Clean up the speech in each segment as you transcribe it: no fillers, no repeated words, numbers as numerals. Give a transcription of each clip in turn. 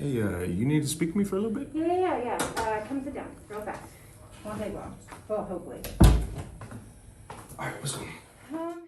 Hey, you need to speak to me for a little bit? Yeah. Come sit down, real fast. Won't take long. Well, hopefully. All right, what's going on?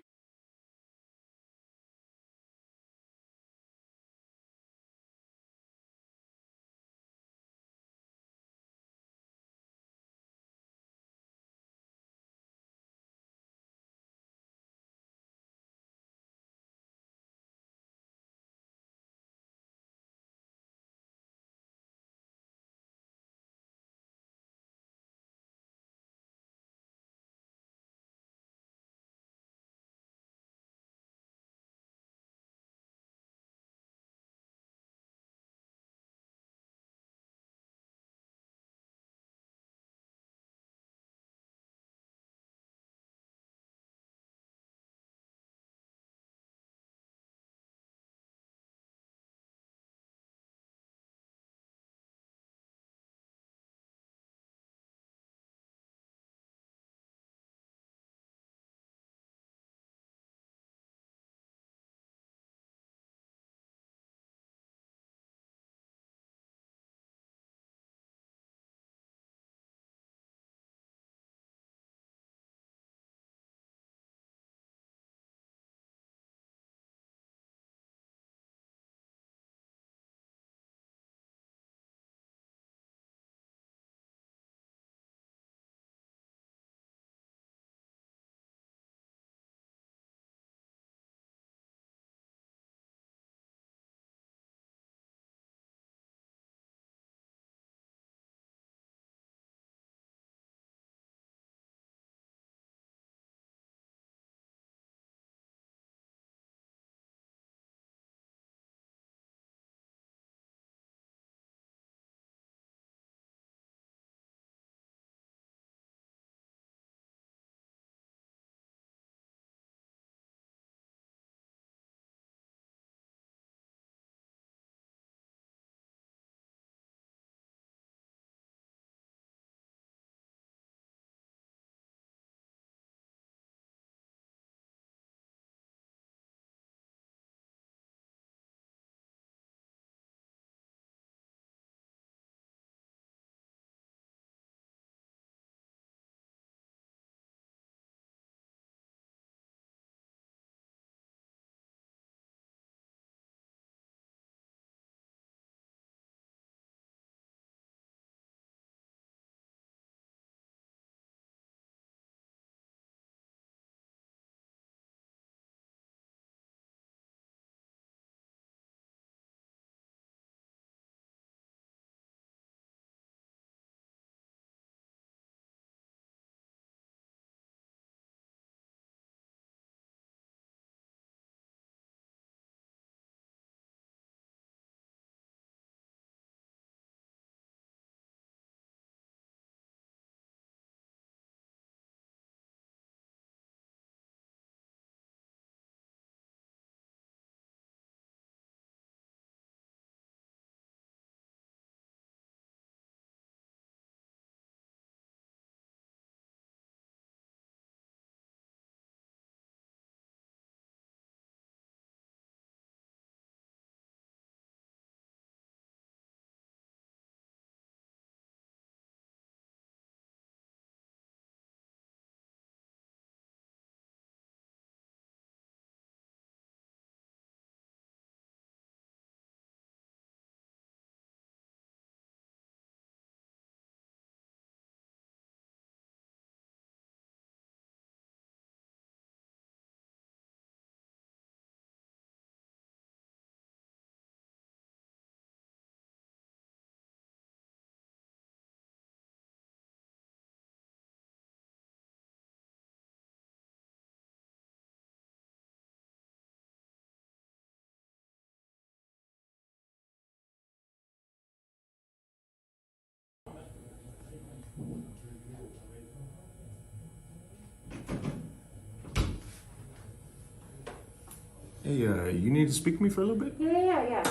Hey, you need to speak to me for a little bit? Yeah.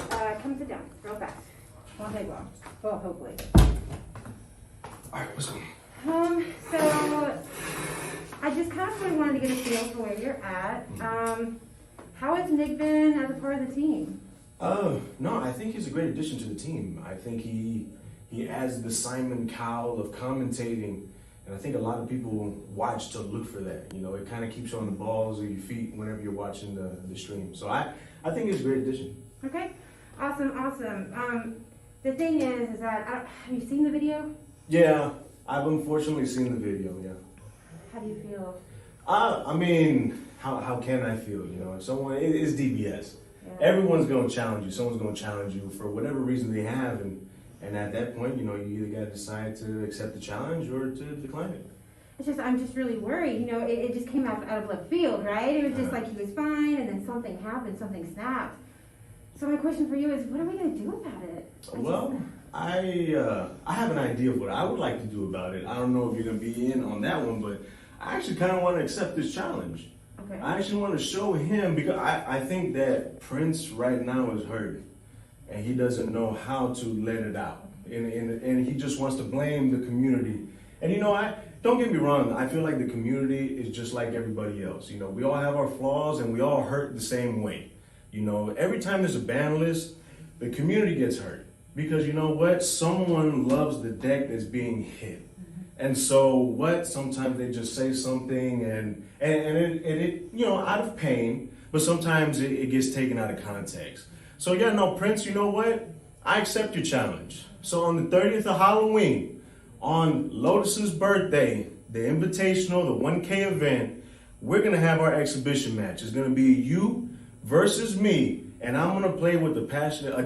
Come sit down, real fast. Won't take long. Well, hopefully. All right, what's going on? So I just kind of wanted to get a feel for where you're at. How has Nick been as a part of the team? No, I think he's a great addition to the team. I think he adds the Simon Cowell of commentating, and I think a lot of people watch to look for that. You know, it kind of keeps you on the balls of your feet whenever you're watching the stream. So I think it's a great addition. Okay, awesome. The thing is that have you seen the video? Yeah, I've unfortunately seen the video. Yeah. How do you feel? I mean, how can I feel? You know, if someone it's DBS. Yeah. Everyone's gonna challenge you. Someone's gonna challenge you for whatever reason they have, and at that point, you know, you either gotta decide to accept the challenge or to decline it. I'm just really worried. You know, it just came out of left field, right? It was just like he was fine, and then something happened, something snapped. So my question for you is, what are we gonna do about it? I have an idea of what I would like to do about it. I don't know if you're gonna be in on that one, but I actually kind of want to accept this challenge. Okay. I actually want to show him because I think that Prince right now is hurt, and he doesn't know how to let it out, and he just wants to blame the community. And you know, don't get me wrong. I feel like the community is just like everybody else. You know, we all have our flaws, and we all hurt the same way. You know, every time there's a ban list, the community gets hurt because you know what? Someone loves the deck that's being hit. And so sometimes they just say something and it you know, out of pain, but sometimes it gets taken out of context. So yeah, no, Prince, you know what? I accept your challenge. So on the 30th of Halloween, on Lotus's birthday, the invitational, the 1K event, we're gonna have our exhibition match. It's gonna be you versus me, and I'm gonna play with a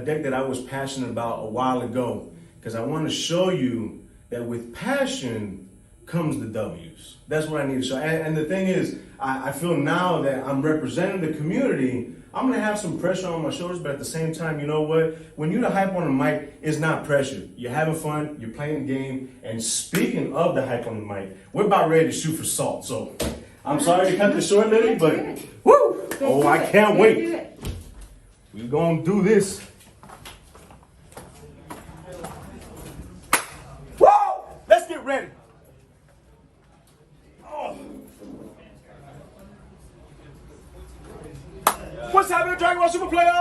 deck that I was passionate about a while ago, because I want to show you that with passion comes the W's. That's what I need to show. And the thing is, I feel now that I'm representing the community, I'm gonna have some pressure on my shoulders, but at the same time, you know what? When you're the hype on the mic, it's not pressure. You're having fun, you're playing the game, and speaking of the hype on the mic, we're about ready to shoot for salt. So I'm sorry to cut this short, Lily, but woo! Oh, I can't wait. We're gonna do this. Let's get ready. Oh. What's happening, Dragon Ball Super Player?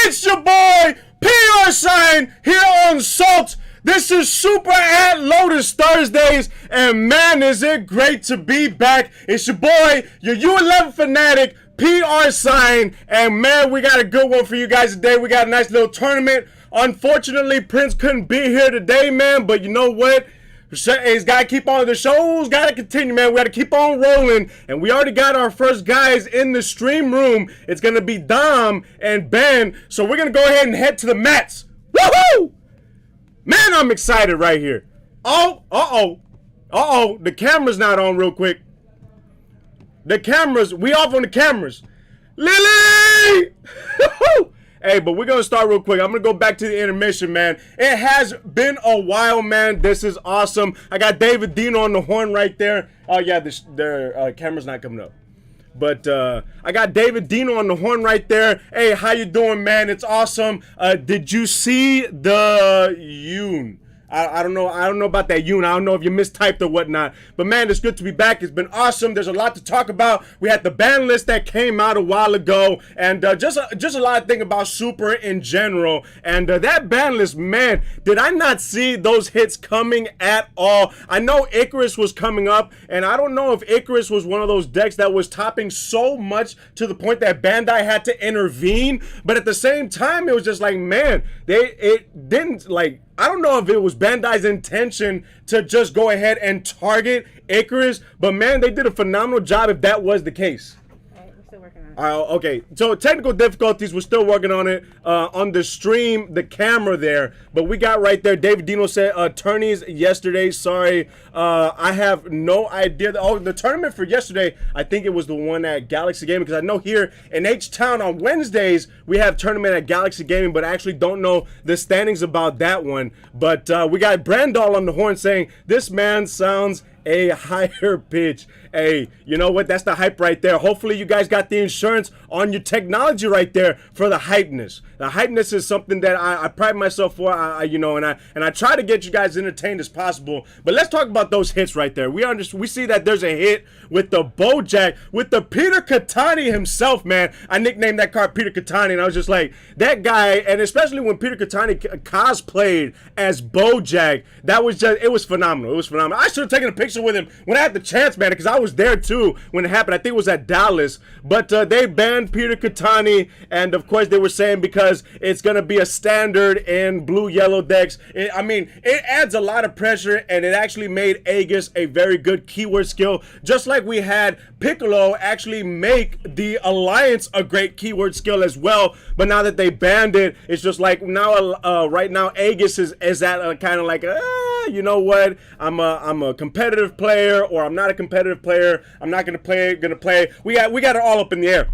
It's your boy, PR Sign, here on Salt. This is Super at Lotus Thursdays, and man, is it great to be back. It's your boy, your U11 fanatic, PR Sign, and man, we got a good one for you guys today. We got a nice little tournament. Unfortunately, Prince couldn't be here today, man, but you know what? He's got to keep on. The show's got to continue, man. We got to keep on rolling, and we already got our first guys in the stream room. It's going to be Dom and Ben, so we're going to go ahead and head to the mats. Woohoo! Man, I'm excited right here. Oh, the camera's not on real quick. We off on the cameras. Lily! Hey, but we're going to start real quick. I'm going to go back to the intermission, man. It has been a while, man. This is awesome. I got David Dino on the horn right there. Oh, yeah, their camera's not coming up. But I got David Dino on the horn right there. Hey, how you doing, man? It's awesome. Did you see the Yoon? I don't know about that Yoon. I don't know if you mistyped or whatnot. But man, it's good to be back. It's been awesome. There's a lot to talk about. We had the ban list that came out a while ago, and just a lot of things about Super in general. And that ban list, man, did I not see those hits coming at all? I know Icarus was coming up, and I don't know if Icarus was one of those decks that was topping so much to the point that Bandai had to intervene. But at the same time, it was just like, man, it didn't like. I don't know if it was Bandai's intention to just go ahead and target Icarus, but man, they did a phenomenal job if that was the case. All right, we're still working on it. Okay, so technical difficulties, we're still working on it on the stream, the camera there, but we got right there. David Dino said attorneys yesterday. Sorry, I have no idea. Oh, the tournament for yesterday, I think it was the one at Galaxy Gaming, because I know here in H-Town on Wednesdays, we have tournament at Galaxy Gaming, but I actually don't know the standings about that one. But we got Brandall on the horn saying, this man sounds a higher pitch. Hey, you know what? That's the hype right there. Hopefully you guys got the insurance on your technology right there for the hypeness. The hypeness is something that I pride myself for. And I try to get you guys entertained as possible. But let's talk about those hits right there. We see that there's a hit with the Bojack, with the Peter Catani himself, man. I nicknamed that card Peter Catani, and I was just like, that guy, and especially when Peter Catani cosplayed as Bojack, it was phenomenal. It was phenomenal. I should have taken a picture with him when I had the chance, man, because I was there too when it happened. I think it was at Dallas, but they banned Peter Catani, and of course they were saying because it's going to be a standard in blue-yellow decks. It adds a lot of pressure, and it actually made Aegis a very good keyword skill, just like we had Piccolo actually make the Alliance a great keyword skill as well. But now that they banned it, it's just like now, right now, Aegis is at kind of like, you know what? I'm a competitive player, or I'm not a competitive player. I'm not gonna play. We got it all up in the air.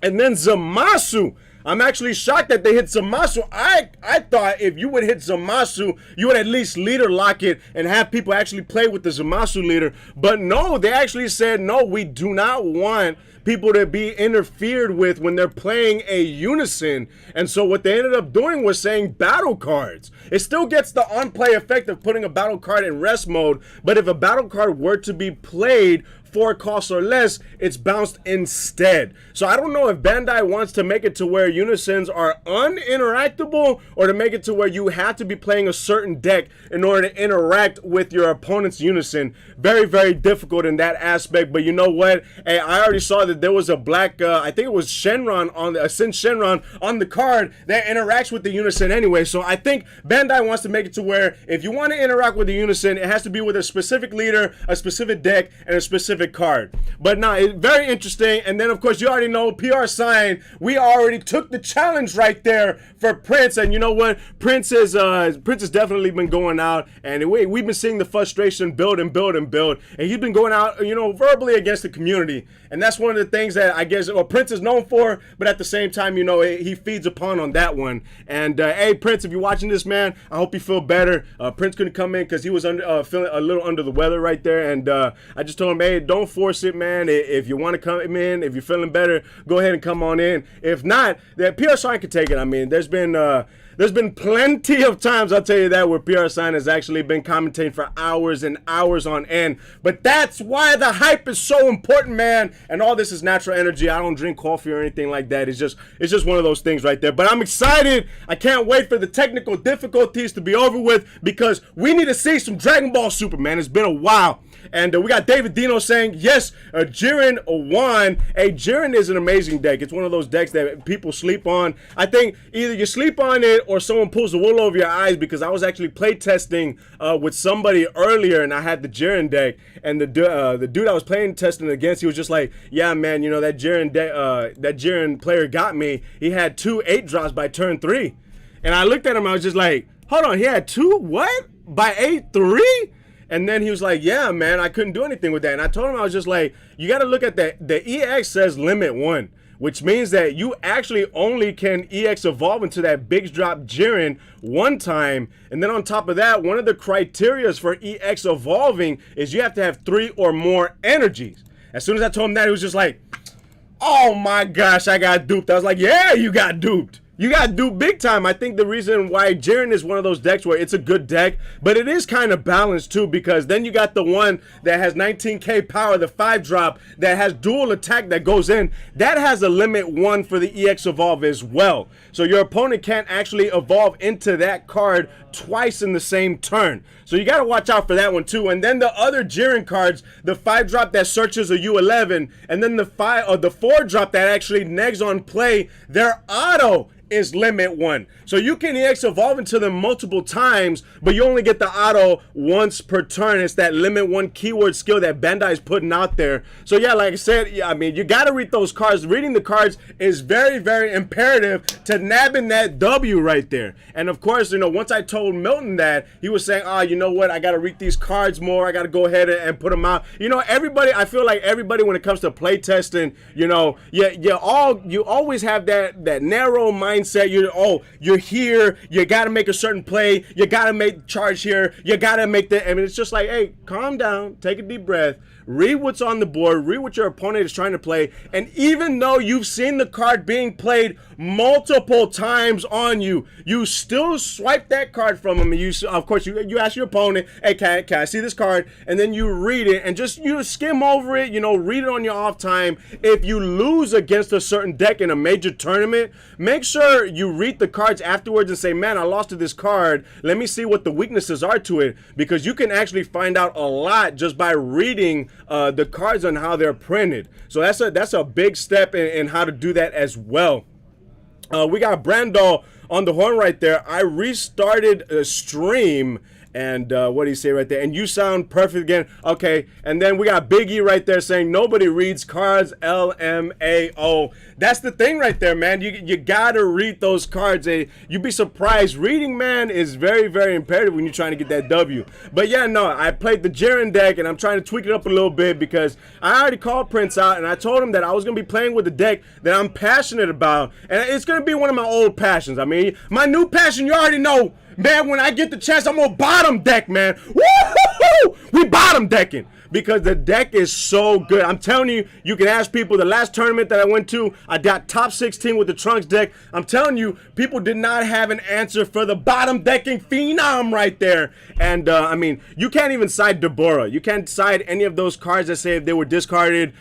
And then Zamasu. I'm actually shocked that they hit Zamasu. I thought if you would hit Zamasu, you would at least leader lock it and have people actually play with the Zamasu leader. But no, they actually said, no, we do not want people to be interfered with when they're playing a unison. And so what they ended up doing was saying battle cards. It still gets the on-play effect of putting a battle card in rest mode, but if a battle card were to be played 4 costs or less, it's bounced instead. So I don't know if Bandai wants to make it to where unisons are uninteractable, or to make it to where you have to be playing a certain deck in order to interact with your opponent's unison. Very, very difficult in that aspect. But you know what? Hey, I already saw that there was a black, I think it was Shenron on the Sin Shenron on the card that interacts with the unison anyway. So I think Bandai wants to make it to where if you want to interact with the unison, it has to be with a specific leader, a specific deck, and a specific card. But now it's very interesting. And then of course you already know PR sign, we already took the challenge right there for Prince. And you know what, Prince has definitely been going out, and we've been seeing the frustration build and build and build, and he's been going out, you know, verbally against the community. And that's one of the things that I guess Prince is known for, but at the same time, you know, he feeds upon on that one. And hey Prince, if you're watching this, man, I hope you feel better. Prince couldn't come in because he was feeling a little under the weather right there, and I just told him, hey, don't force it, man. If you want to come in, if you're feeling better, go ahead and come on in. If not, that PR Sign can take it. I mean, there's been plenty of times, I'll tell you that, where PR Sign has actually been commentating for hours and hours on end. But that's why the hype is so important, man. And all this is natural energy. I don't drink coffee or anything like that. It's just one of those things right there. But I'm excited. I can't wait for the technical difficulties to be over with, because we need to see some Dragon Ball Super, man. It's been a while. And we got David Dino saying, yes, Jiren won. Hey, Jiren is an amazing deck. It's one of those decks that people sleep on. I think either you sleep on it or someone pulls the wool over your eyes, because I was actually play testing with somebody earlier, and I had the Jiren deck, and the dude I was playing testing against, he was just like, yeah, man, you know, that Jiren player got me. He had 2 8-drops by turn 3. And I looked at him, I was just like, hold on, he had 2 what? By 8-3? And then he was like, yeah, man, I couldn't do anything with that. And I told him, I was just like, you got to look at the EX says limit 1, which means that you actually only can EX evolve into that big drop Jiren 1 time. And then on top of that, one of the criterias for EX evolving is you have to have 3 or more energies. As soon as I told him that, he was just like, oh my gosh, I got duped. I was like, yeah, you got duped. You got to do big time. I think the reason why Jiren is one of those decks where it's a good deck, but it is kind of balanced too, because then you got the one that has 19k power, the 5-drop that has dual attack that goes in. That has a limit 1 for the EX evolve as well. So your opponent can't actually evolve into that card twice in the same turn. So you got to watch out for that one too. And then the other Jiren cards, the 5-drop that searches a U11, and then the 4-drop that actually negs on play, their auto is limit 1. So you can EX evolve into them multiple times, but you only get the auto once per turn. It's that limit 1 keyword skill that Bandai is putting out there. So yeah, like I said, I mean, you got to read those cards. Reading the cards is very, very imperative to nabbing that W right there. And of course, you know, once I told Milton that, he was saying, oh, you know what, I got to read these cards more. I got to go ahead and put them out. You know, everybody, I feel like everybody, when it comes to play testing, you know, you always have that narrow mind mindset. You're here. You got to make a certain play. You got to make charge here. You got to make the. I mean, it's just like, hey, calm down, take a deep breath, read what's on the board, read what your opponent is trying to play, and even though you've seen the card being played multiple times on you, you still swipe that card from him. And of course, you ask your opponent, hey, can I see this card? And then you read it and just skim over it. Read it on your off time. If you lose against a certain deck in a major tournament, make sure you read the cards afterwards and say, man, I lost to this card. Let me see what the weaknesses are to it, because you can actually find out a lot just by reading the cards on how they're printed. So that's a big step in how to do that as well. We got Brando on the horn right there. I restarted a stream, and what do you say right there? And you sound perfect again. Okay, and then we got Big E right there saying nobody reads cards, LMAO. That's the thing right there, man. You gotta read those cards. You'd be surprised. Reading, man, is very, very imperative when you're trying to get that W. But yeah, no, I played the Jiren deck, and I'm trying to tweak it up a little bit because I already called Prince out, and I told him that I was gonna be playing with a deck that I'm passionate about, and it's gonna be one of my old passions. I mean, my new passion, you already know. Man, when I get the chance, I'm gonna bottom deck, man. Woo-hoo-hoo! We bottom decking because the deck is so good. I'm telling you, you can ask people. The last tournament that I went to, I got top 16 with the Trunks deck. I'm telling you, people did not have an answer for the bottom decking phenom right there. And I mean, you can't even side Deborah. You can't side any of those cards that say if they were discarded,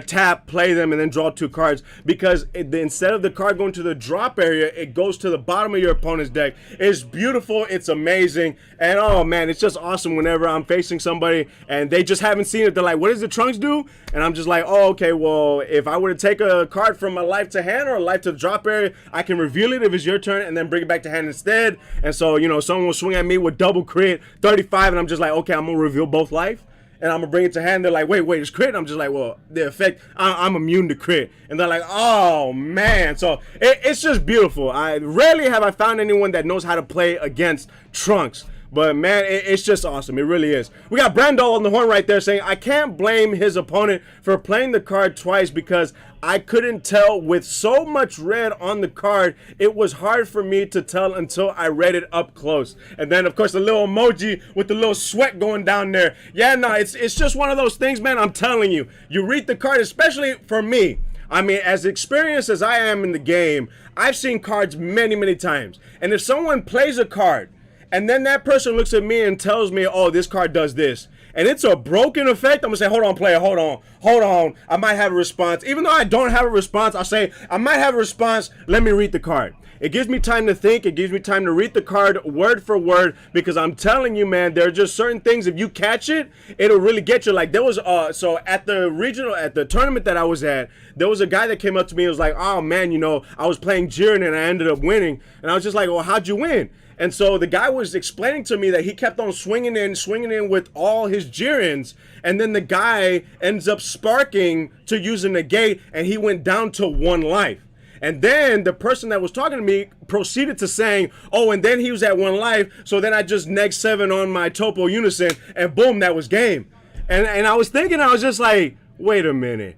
tap, play them, and then draw 2 cards, because instead of the card going to the drop area, it goes to the bottom of your opponent's deck. It's beautiful. It's amazing. And oh man, it's just awesome whenever I'm facing somebody and they just haven't seen it. They're like, what does the Trunks do? And I'm just like, oh, okay, well, if I were to take a card from my life to hand or a life to the drop area, I can reveal it if it's your turn and then bring it back to hand instead. And so, someone will swing at me with double crit, 35, and I'm just like, okay, I'm going to reveal both life. And I'm going to bring it to hand. They're like, wait, it's crit? And I'm just like, well, the effect, I'm immune to crit. And they're like, oh, man. So it's just beautiful. Rarely have I found anyone that knows how to play against Trunks. But, man, it's just awesome. It really is. We got Brando on the horn right there saying, I can't blame his opponent for playing the card twice because I couldn't tell with so much red on the card. It was hard for me to tell until I read it up close. And then, of course, the little emoji with the little sweat going down there. Yeah, no, it's just one of those things, man. I'm telling you. You read the card, especially for me. I mean, as experienced as I am in the game, I've seen cards many, many times. And if someone plays a card, and then that person looks at me and tells me, oh, this card does this, and it's a broken effect, I'm going to say, hold on, player, hold on. I might have a response. Even though I don't have a response, I'll say, I might have a response. Let me read the card. It gives me time to think. It gives me time to read the card word for word, because I'm telling you, man, there are just certain things, if you catch it, it'll really get you. Like there was, so at the tournament that I was at, there was a guy that came up to me and was like, oh, man, I was playing Jiren and I ended up winning. And I was just like, well, how'd you win? And so the guy was explaining to me that he kept on swinging in with all his Jirens, and then the guy ends up sparking to use a negate, and he went down to 1 life. And then the person that was talking to me proceeded to saying, oh, and then he was at 1 life, so then I just neg 7 on my Topo Unison, and boom, that was game. And I was thinking, I was just like, wait a minute.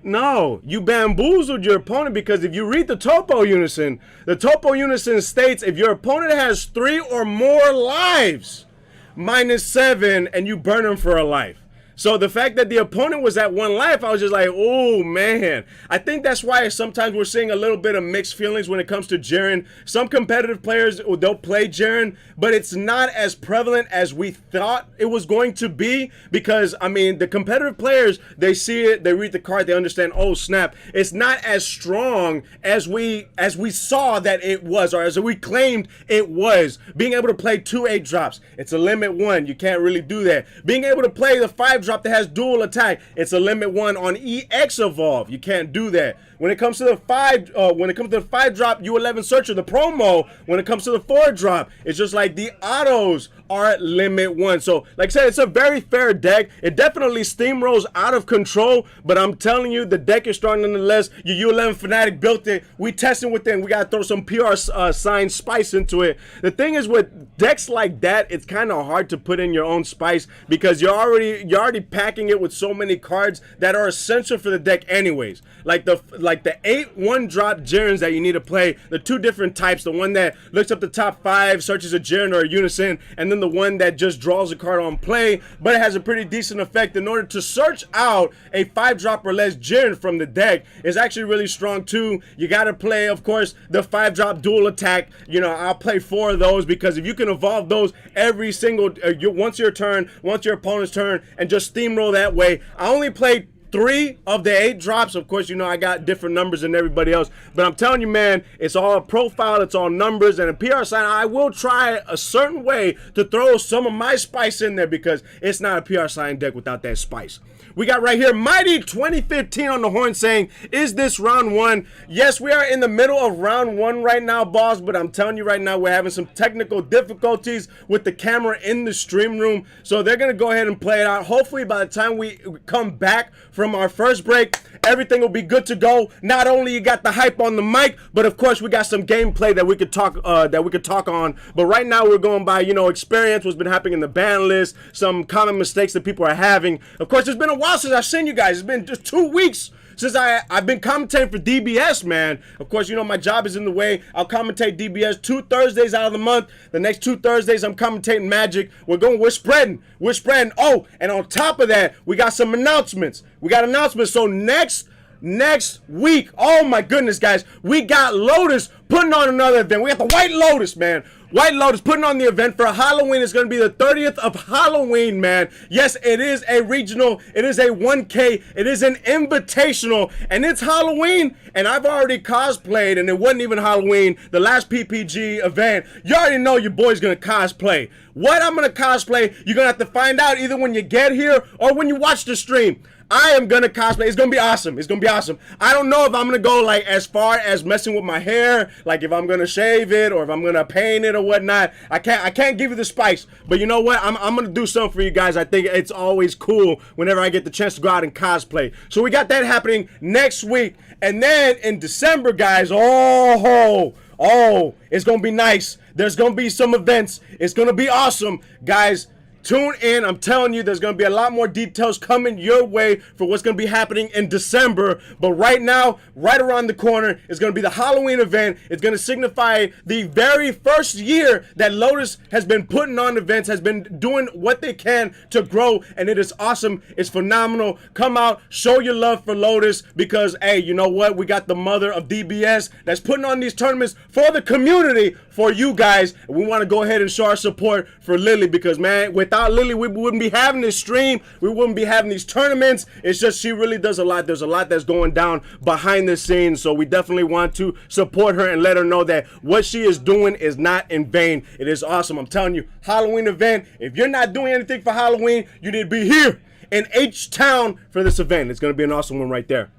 No, you bamboozled your opponent, because if you read the Topo Unison states if your opponent has 3 or more lives, -7, and you burn them for a life. So the fact that the opponent was at 1 life, I was just like, oh, man. I think that's why sometimes we're seeing a little bit of mixed feelings when it comes to Jiren. Some competitive players, they'll play Jiren, but it's not as prevalent as we thought it was going to be, because, I mean, the competitive players, they see it, they read the card, they understand, oh, snap. It's not as strong as we saw that it was, or as we claimed it was. Being able to play 2 8-drops, it's a limit 1. You can't really do that. Being able to play the 5-drop that has dual attack, it's a limit 1 on EX Evolve. You can't do that. When it comes to the 5-drop U11 Searcher, the promo, when it comes to the 4-drop, it's just like the autos are limit 1. So, like I said, it's a very fair deck. It definitely steamrolls out of control, but I'm telling you, the deck is strong nonetheless. Your U11 Fanatic built it. We testing with it, and we got to throw some PR sign spice into it. The thing is, with decks like that, it's kind of hard to put in your own spice, because you're already already packing it with so many cards that are essential for the deck anyways. Like the 8 1-drop Jirens that you need to play, the 2 different types, the one that looks up the top 5, searches a Jiren or a Unison, and then the one that just draws a card on play, but it has a pretty decent effect. In order to search out a 5-drop or less Jiren from the deck is actually really strong too. You got to play, of course, the 5-drop dual attack. You know, I'll play 4 of those because if you can evolve those every single once your turn, once your opponent's turn, and just steamroll that way. I only played 3 of the 8 drops. Of course, you know I got different numbers than everybody else, but I'm telling you, man, it's all a profile, it's all numbers, and a PR sign. I will try a certain way to throw some of my spice in there because it's not a PR sign deck without that spice. We got right here Mighty 2015 on the horn saying, is this round 1? Yes, we are in the middle of round 1 right now, boss, but I'm telling you right now, we're having some technical difficulties with the camera in the stream room, so they're going to go ahead and play it out. Hopefully, by the time we come back from our first break, everything will be good to go. Not only you got the hype on the mic, but of course, we got some gameplay that we could talk on. But right now, we're going by, you know, experience, what's been happening in the ban list, some common mistakes that people are having. Of course, it's been a while since I've seen you guys. It's been just 2 weeks since I've been commentating for DBS, man. Of course, you know my job is in the way. I'll commentate DBS 2 Thursdays out of the month. The next 2 Thursdays, I'm commentating Magic. We're spreading. Oh, and on top of that, we got some announcements. So next week, oh my goodness, guys, we got Lotus putting on another event. We got the White Lotus, man. White Lotus putting on the event for Halloween. It's going to be the 30th of Halloween, man. Yes, it is a regional. It is a 1K. It is an invitational. And it's Halloween. And I've already cosplayed, and it wasn't even Halloween. The last PPG event. You already know your boy's going to cosplay. What I'm going to cosplay, you're going to have to find out either when you get here or when you watch the stream. I am going to cosplay. It's going to be awesome. I don't know if I'm going to go like as far as messing with my hair, like if I'm going to shave it or if I'm going to paint it or whatnot. I can't give you the spice. But you know what? I'm going to do something for you guys. I think it's always cool whenever I get the chance to go out and cosplay. So we got that happening next week. And then in December, guys, oh, it's going to be nice. There's going to be some events. It's going to be awesome. Guys, tune in. I'm telling you, there's going to be a lot more details coming your way for what's going to be happening in December. But right now, right around the corner, is going to be the Halloween event. It's going to signify the very first year that Lotus has been putting on events, has been doing what they can to grow, and it is awesome. It's phenomenal. Come out, show your love for Lotus because, hey, you know what? We got the mother of DBS that's putting on these tournaments for the community, for you guys. And we want to go ahead and show our support for Lily because, man, without Lily, we wouldn't be having this stream. We wouldn't be having these tournaments. It's just she really does a lot. There's a lot that's going down behind the scenes. So we definitely want to support her and let her know that what she is doing is not in vain. It is awesome. I'm telling you, Halloween event. If you're not doing anything for Halloween, you need to be here in H-Town for this event. It's going to be an awesome one right there.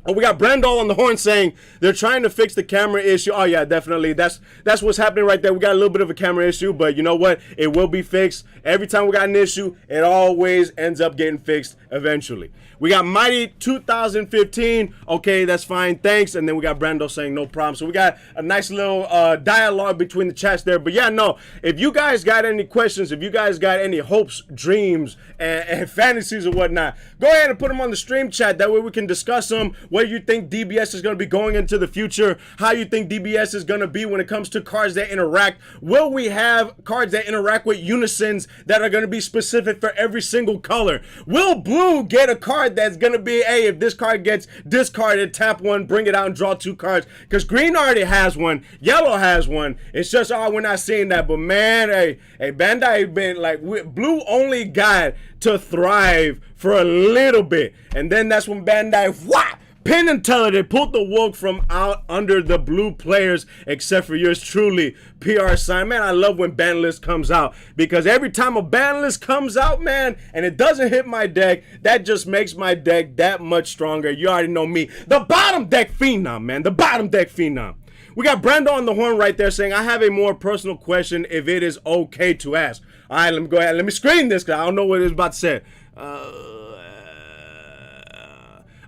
Oh, we got Brandol on the horn saying they're trying to fix the camera issue. Oh, yeah, definitely. That's what's happening right there. We got a little bit of a camera issue, but you know what? It will be fixed. Every time we got an issue, it always ends up getting fixed eventually. We got Mighty 2015. Okay, that's fine. Thanks. And then we got Brando saying no problem. So we got a nice little dialogue between the chats there. But yeah, no. If you guys got any questions, if you guys got any hopes, dreams, and fantasies or whatnot, go ahead and put them on the stream chat. That way we can discuss them. Where you think DBS is going to be going into the future. How you think DBS is going to be when it comes to cards that interact. Will we have cards that interact with unisons that are going to be specific for every single color? Will blue get a card that's going to be, hey, if this card gets discarded, tap one, bring it out and draw 2 cards? Because green already has one. Yellow has one. It's just, oh, we're not seeing that. But man, hey, Bandai been like, blue only got to thrive for a little bit. And then that's when Bandai, Penn and Teller, they pulled the wool from out under the blue players, except for yours truly, PR sign. Man, I love when ban list comes out, because every time a ban list comes out, man, and it doesn't hit my deck, that just makes my deck that much stronger. You already know me. The bottom deck phenom, man. The bottom deck phenom. We got Brando on the horn right there saying, I have a more personal question if it is okay to ask. All right, let me go ahead. Let me screen this because I don't know what it's about to say.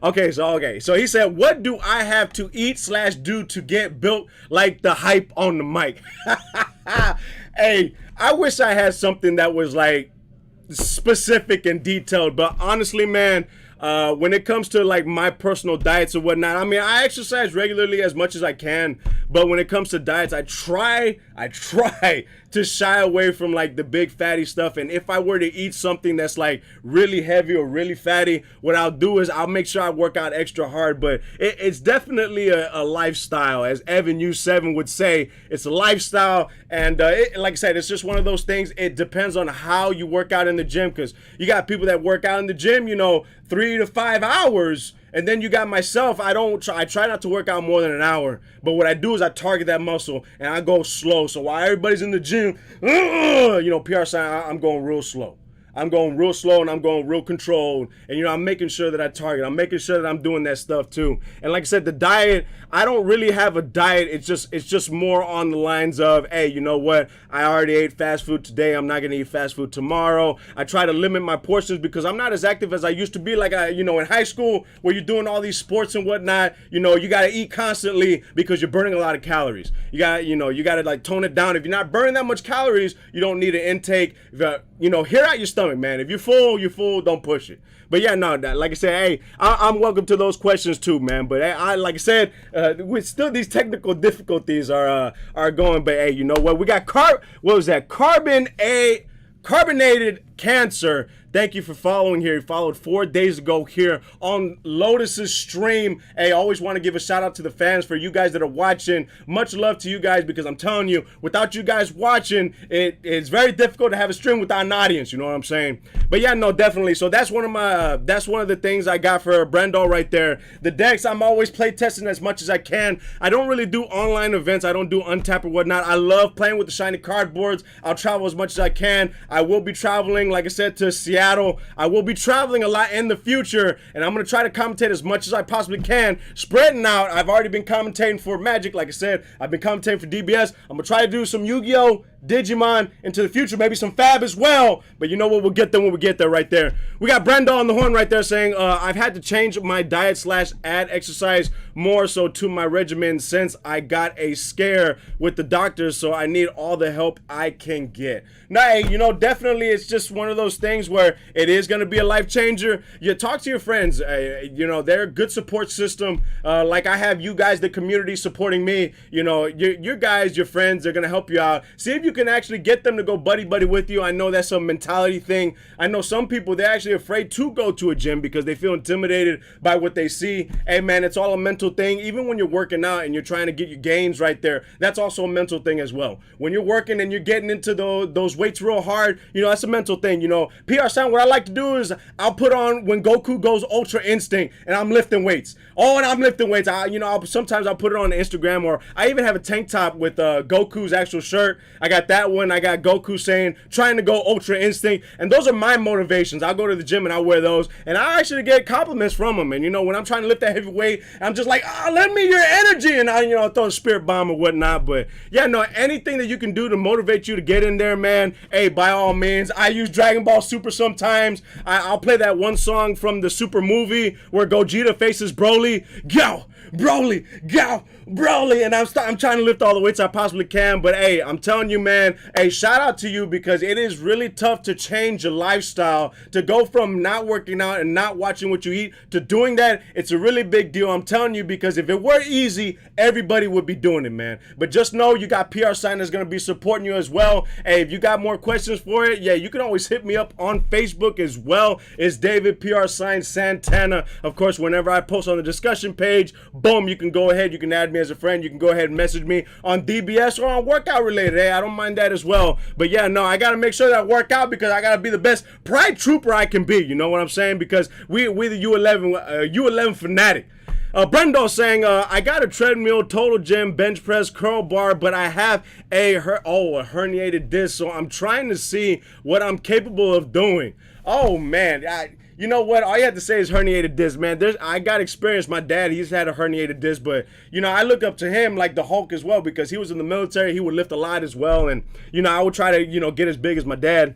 Okay, so he said, what do I have to eat / do to get built like the hype on the mic? Hey, I wish I had something that was like specific and detailed. But honestly, man, when it comes to like my personal diets and whatnot, I mean, I exercise regularly as much as I can, but when it comes to diets, I try to shy away from like the big fatty stuff. And if I were to eat something that's like really heavy or really fatty, what I'll do is I'll make sure I work out extra hard. But it's definitely a lifestyle, as Evan U7 would say. It's a lifestyle, and like I said, it's just one of those things. It depends on how you work out in the gym, because you got people that work out in the gym, 3 to 5 hours. And then you got myself. I try not to work out more than an hour. But what I do is I target that muscle and I go slow. So while everybody's in the gym, PR sign, I'm going real slow. I'm going real slow and I'm going real controlled. And, I'm making sure that I target. I'm making sure that I'm doing that stuff too. And like I said, the diet, I don't really have a diet. It's just more on the lines of, hey, you know what? I already ate fast food today. I'm not going to eat fast food tomorrow. I try to limit my portions because I'm not as active as I used to be. Like, in high school where you're doing all these sports and whatnot, you got to eat constantly because you're burning a lot of calories. You got to like tone it down. If you're not burning that much calories, you don't need an intake. Hear out your stomach, man. If you're full, don't push it. But yeah, no, like I said, hey, I'm welcome to those questions too, man. But I like I said, with still these technical difficulties are going. But hey, you know what? We got carbonated cancer. Thank you for following here. He followed 4 days ago here on Lotus's stream. Hey, I always want to give a shout out to the fans, for you guys that are watching. Much love to you guys, because I'm telling you, without you guys watching, it's very difficult to have a stream without an audience. You know what I'm saying? But yeah, no, definitely. So that's one of the things I got for Brendo right there. The decks, I'm always play testing as much as I can. I don't really do online events. I don't do Untap or whatnot. I love playing with the shiny cardboards. I'll travel as much as I can. I will be traveling, like I said, to Seattle. I will be traveling a lot in the future, and I'm going to try to commentate as much as I possibly can, spreading out. I've already been commentating for Magic, like I said. I've been commentating for DBS. I'm going to try to do some Yu-Gi-Oh!, Digimon into the future, maybe some Fab as well. But you know what? We'll get there when we get there right there. We got Brenda on the horn right there saying, I've had to change my diet / add exercise more so to my regimen since I got a scare with the doctors, so I need all the help I can get. Now, hey, definitely it's just one of those things where it is going to be a life changer. You talk to your friends. They're a good support system. Like I have you guys, the community, supporting me. Your guys, your friends, they're going to help you out. See if you can actually get them to go buddy with you. I know that's a mentality thing. I know some people, they're actually afraid to go to a gym because they feel intimidated by what they see. Hey man, it's all a mental thing. Even when you're working out and you're trying to get your gains right there, that's also a mental thing as well. When you're working and you're getting into those weights real hard, that's a mental thing. PR Sound, what I like to do is I'll put on when Goku goes Ultra Instinct and I'm lifting weights. Sometimes I'll put it on Instagram, or I even have a tank top with Goku's actual shirt. I got that one. I got Goku saying, trying to go Ultra Instinct. And those are my motivations. I'll go to the gym and I'll wear those. And I actually get compliments from them. And, when I'm trying to lift that heavy weight, I'm just like, lend me your energy. And I throw a spirit bomb or whatnot. But, yeah, no, anything that you can do to motivate you to get in there, man, hey, by all means. I use Dragon Ball Super sometimes. I'll play that one song from the Super movie where Gogeta faces Broly. Go! Broly, go, Broly, and I'm trying to lift all the weights I possibly can. But hey, I'm telling you, man, hey, shout out to you, because it is really tough to change your lifestyle, to go from not working out and not watching what you eat to doing that. It's a really big deal, I'm telling you, because if it were easy, everybody would be doing it, man. But just know you got PR Sign that's going to be supporting you as well. Hey, if you got more questions for it, yeah, you can always hit me up on Facebook as well. It's David PR Sign Santana. Of course, whenever I post on the discussion page, boom, you can go ahead, you can add me as a friend, you can go ahead and message me on DBS or on workout related. Hey, I don't mind that as well. But yeah, no, I gotta make sure that I work out, because I gotta be the best pride trooper I can be. You know what I'm saying? Because we the U11 fanatic. Brendo saying, I got a treadmill, total gym, bench press, curl bar, but I have a herniated disc, so I'm trying to see what I'm capable of doing. Oh man, you know what? All you have to say is herniated disc, man. I got experience. My dad, he's had a herniated disc, but, I look up to him like the Hulk as well, because he was in the military. He would lift a lot as well, and, I would try to, get as big as my dad.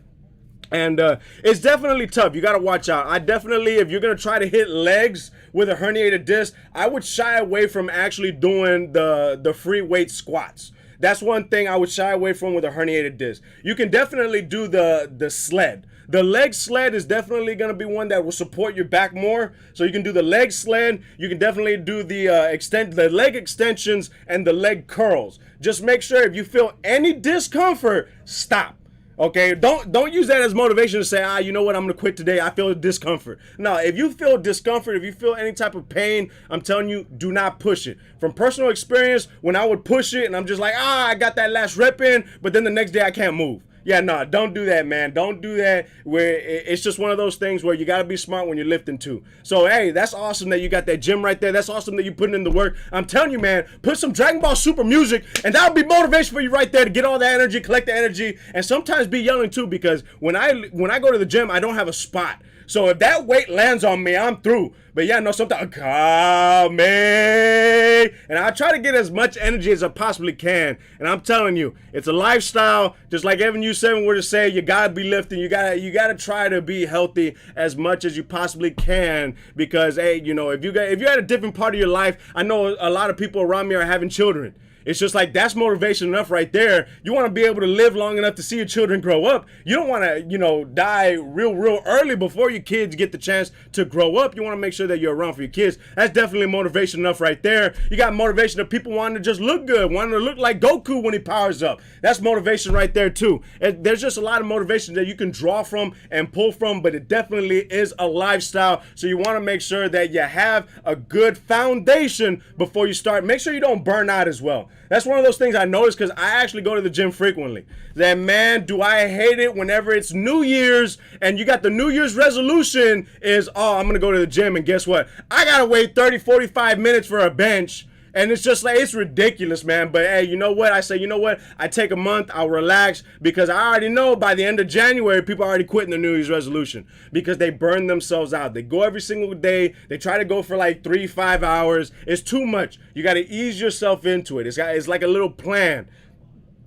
And it's definitely tough. You got to watch out. I definitely, if you're going to try to hit legs with a herniated disc, I would shy away from actually doing the free weight squats. That's one thing I would shy away from with a herniated disc. You can definitely do the sled. The leg sled is definitely going to be one that will support your back more. So you can do the leg sled. You can definitely do the the leg extensions and the leg curls. Just make sure if you feel any discomfort, stop. Okay, don't use that as motivation to say, you know what, I'm gonna quit today. I feel discomfort. No, if you feel discomfort, if you feel any type of pain, I'm telling you, do not push it. From personal experience, when I would push it and I'm just like, I got that last rep in, but then the next day I can't move. Yeah, no, don't do that, man. Don't do that. Where it's just one of those things where you got to be smart when you're lifting too. So, hey, that's awesome that you got that gym right there. That's awesome that you're putting in the work. I'm telling you, man, put some Dragon Ball Super music, and that'll be motivation for you right there to get all that energy, collect the energy, and sometimes be yelling too, because when I go to the gym, I don't have a spot. So if that weight lands on me, I'm through. But yeah, no, sometimes, call me. And I try to get as much energy as I possibly can. And I'm telling you, it's a lifestyle. Just like Evan U7 were to say, you gotta be lifting. You gotta try to be healthy as much as you possibly can. Because hey, you know, if you're at a different part of your life, I know a lot of people around me are having children. It's just like, that's motivation enough right there. You want to be able to live long enough to see your children grow up. You don't want to, die real early before your kids get the chance to grow up. You want to make sure that you're around for your kids. That's definitely motivation enough right there. You got motivation of people wanting to just look good, wanting to look like Goku when he powers up. That's motivation right there too. And there's just a lot of motivation that you can draw from and pull from, but it definitely is a lifestyle. So you want to make sure that you have a good foundation before you start. Make sure you don't burn out as well. That's one of those things I noticed, because I actually go to the gym frequently. That, man, do I hate it whenever it's New Year's and you got the New Year's resolution is, I'm going to go to the gym, and guess what? I got to wait 30, 45 minutes for a bench. And it's just like, it's ridiculous, man. But hey, you know what? I say, you know what? I take a month, I'll relax, because I already know by the end of January, people are already quitting the New Year's resolution because they burn themselves out. They go every single day. They try to go for like 3-5 hours. It's too much. You got to ease yourself into it. It's like a little plan.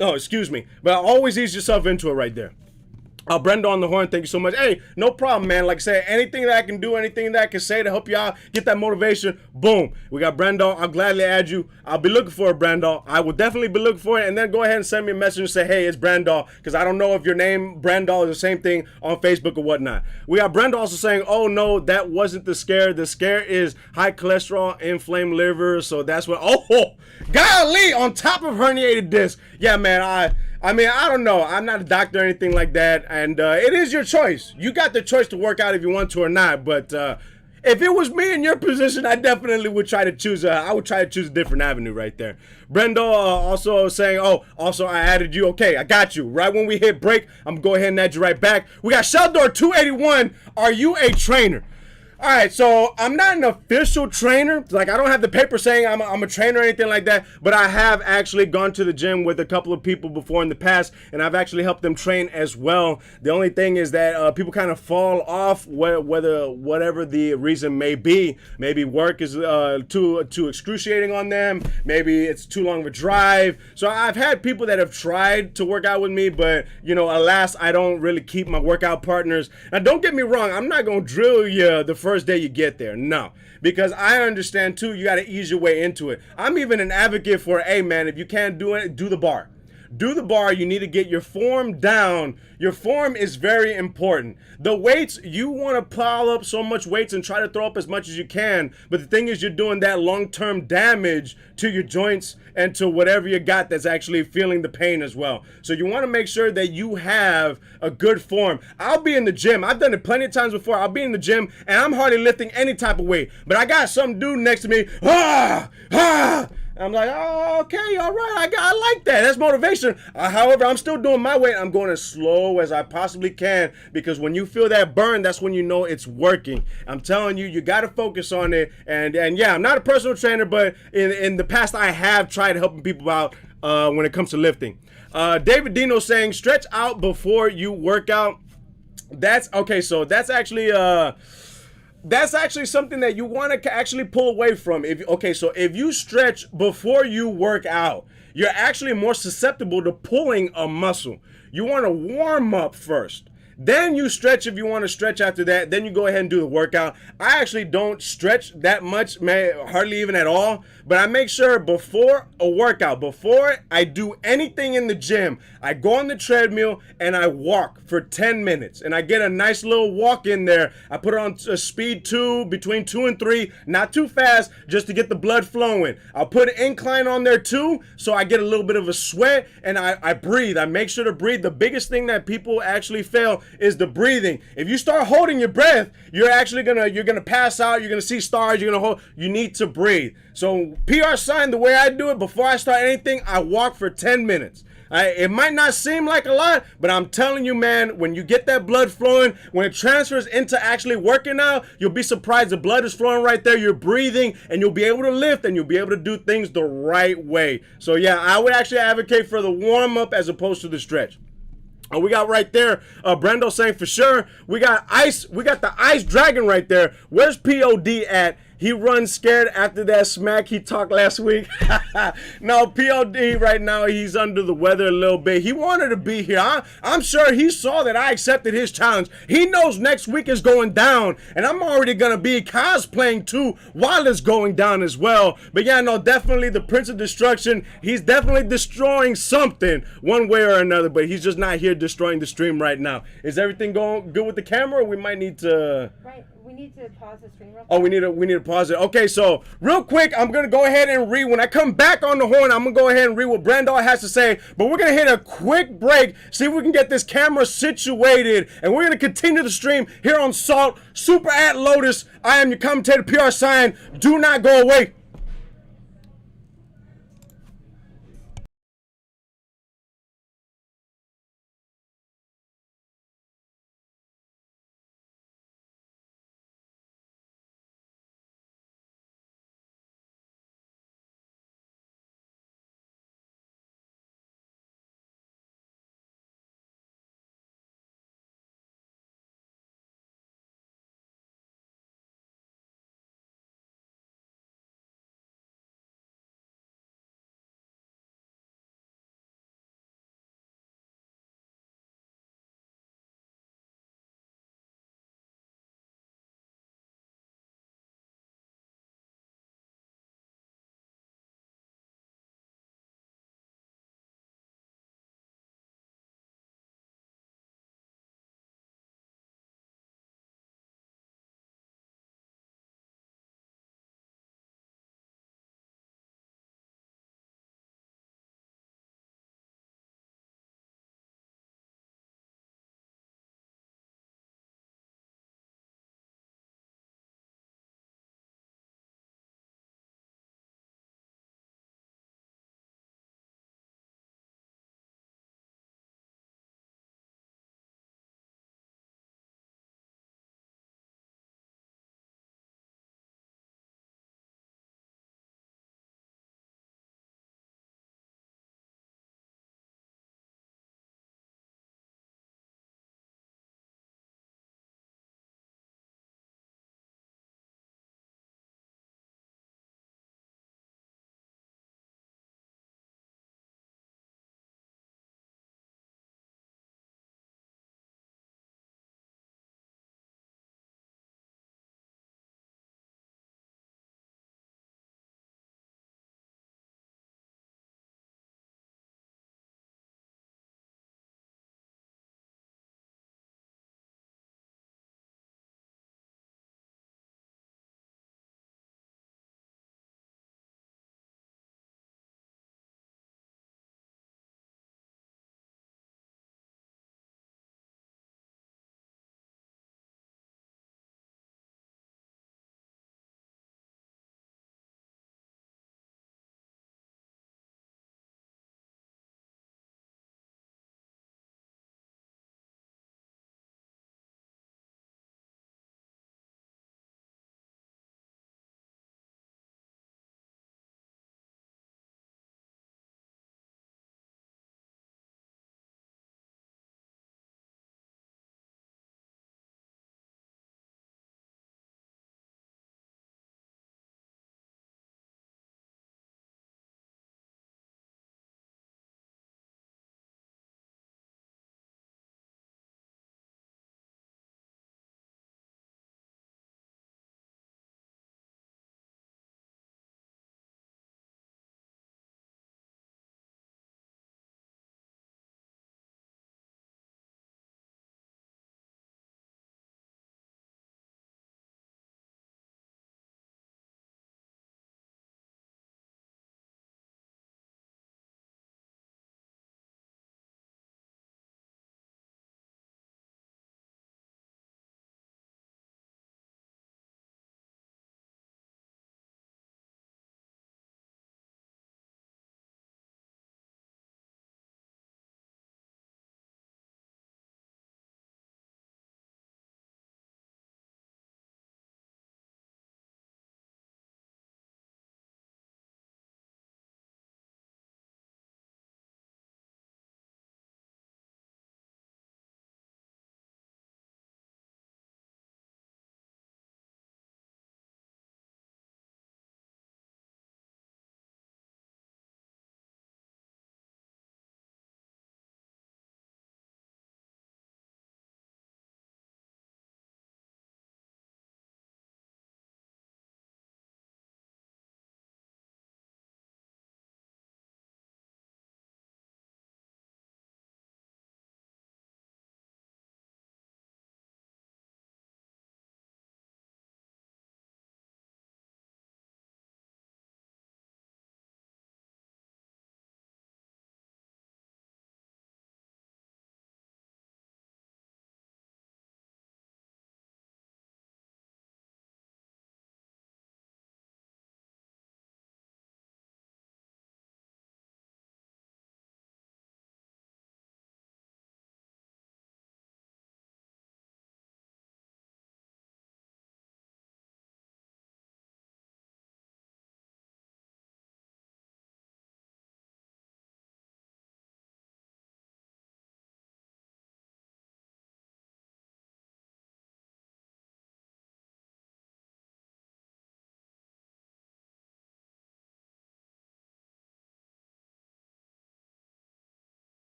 Oh, excuse me. But always ease yourself into it right there. Brenda on the horn, thank you so much. Hey, no problem, man. Like I said, anything that I can do, anything that I can say to help you out, get that motivation, boom. We got Brenda. I'll gladly add you. I'll be looking for it, Brenda. I will definitely be looking for it. And then go ahead and send me a message and say, hey, it's Brenda, because I don't know if your name, Brenda, is the same thing on Facebook or whatnot. We got Brenda also saying, oh, no, that wasn't the scare. The scare is high cholesterol, inflamed liver. So that's what, golly, on top of herniated disc. Yeah, man, I mean, I don't know. I'm not a doctor or anything like that, and it is your choice. You got the choice to work out if you want to or not, but if it was me in your position, I definitely would try to choose a different avenue right there. Brenda also saying, also I added you. Okay, I got you. Right when we hit break, I'm going to go ahead and add you right back. We got Sheldor 281. Are you a trainer? All right, so I'm not an official trainer. Like, I don't have the paper saying I'm a trainer or anything like that, but I have actually gone to the gym with a couple of people before in the past, and I've actually helped them train as well. The only thing is that people kind of fall off, whatever the reason may be. Maybe work is too excruciating on them. Maybe it's too long of a drive. So I've had people that have tried to work out with me, but, alas, I don't really keep my workout partners. Now, don't get me wrong. I'm not going to drill you the first day you get there. No, because I understand too, you got to ease your way into it. I'm even an advocate for, hey man, if you can't do it, do the bar. Do the bar. You need to get your form down. Your form is very important. The weights, you want to pile up so much weights and try to throw up as much as you can. But the thing is, you're doing that long-term damage to your joints and to whatever you got that's actually feeling the pain as well. So you want to make sure that you have a good form. I'll be in the gym. I've done it plenty of times before. I'll be in the gym and I'm hardly lifting any type of weight. But I got some dude next to me. I'm like, okay, all right, I like that. That's motivation. However, I'm still doing my weight. I'm going as slow as I possibly can, because when you feel that burn, that's when you know it's working. I'm telling you, you got to focus on it. And yeah, I'm not a personal trainer, but in the past, I have tried helping people out when it comes to lifting. David Dino saying, stretch out before you work out. That's okay. So that's actually something that you want to actually pull away from. If you stretch before you work out, you're actually more susceptible to pulling a muscle. You want to warm up first. Then you stretch if you want to stretch after that. Then you go ahead and do the workout. I actually don't stretch that much, man, hardly even at all. But I make sure before a workout, before I do anything in the gym, I go on the treadmill and I walk for 10 minutes. And I get a nice little walk in there. I put it on a speed 2, between 2 and 3, not too fast, just to get the blood flowing. I'll put an incline on there too, so I get a little bit of a sweat, and I breathe. I make sure to breathe. The biggest thing that people actually fail is the breathing. If you start holding your breath, you're gonna pass out. You're gonna see stars. You need to breathe. So PR sign, the way I do it, before I start anything, I walk for 10 minutes. It might not seem like a lot, but I'm telling you, man, when you get that blood flowing, when it transfers into actually working out, you'll be surprised. The blood is flowing right there. You're breathing, and you'll be able to lift, and you'll be able to do things the right way. So yeah, I would actually advocate for the warm up as opposed to the stretch. We got right there, Brendo saying for sure. We got the ice dragon right there. Where's POD at? He runs scared after that smack he talked last week. No, POD right now, he's under the weather a little bit. He wanted to be here. I'm sure he saw that I accepted his challenge. He knows next week is going down, and I'm already going to be cosplaying too while it's going down as well. But yeah, no, definitely the Prince of Destruction. He's definitely destroying something one way or another, but he's just not here destroying the stream right now. Is everything going good with the camera? Or we might need to... Right, we need to pause the stream real quick. Oh, we need to pause it. Okay, so real quick, I'm gonna go ahead and read. When I come back on the horn, I'm gonna go ahead and read what Brando has to say. But we're gonna hit a quick break, see if we can get this camera situated, and we're gonna continue the stream here on Salt Super at Lotus. I am your commentator, PR Sign. Do not go away.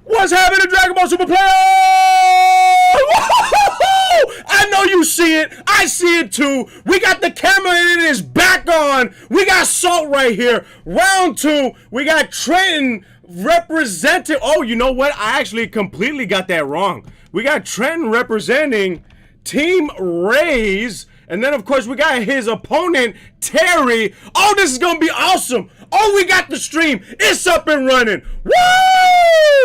What's happening, Dragon Ball Super Players? I know you see it. I see it too. We got the camera and it is back on. We got Salt right here. Round 2. We got Trenton representing. Oh, you know what? I actually completely got that wrong. We got Trenton representing Team Rays. And then, of course, we got his opponent, Terry. Oh, this is going to be awesome. Oh, we got the stream. It's up and running. Woo!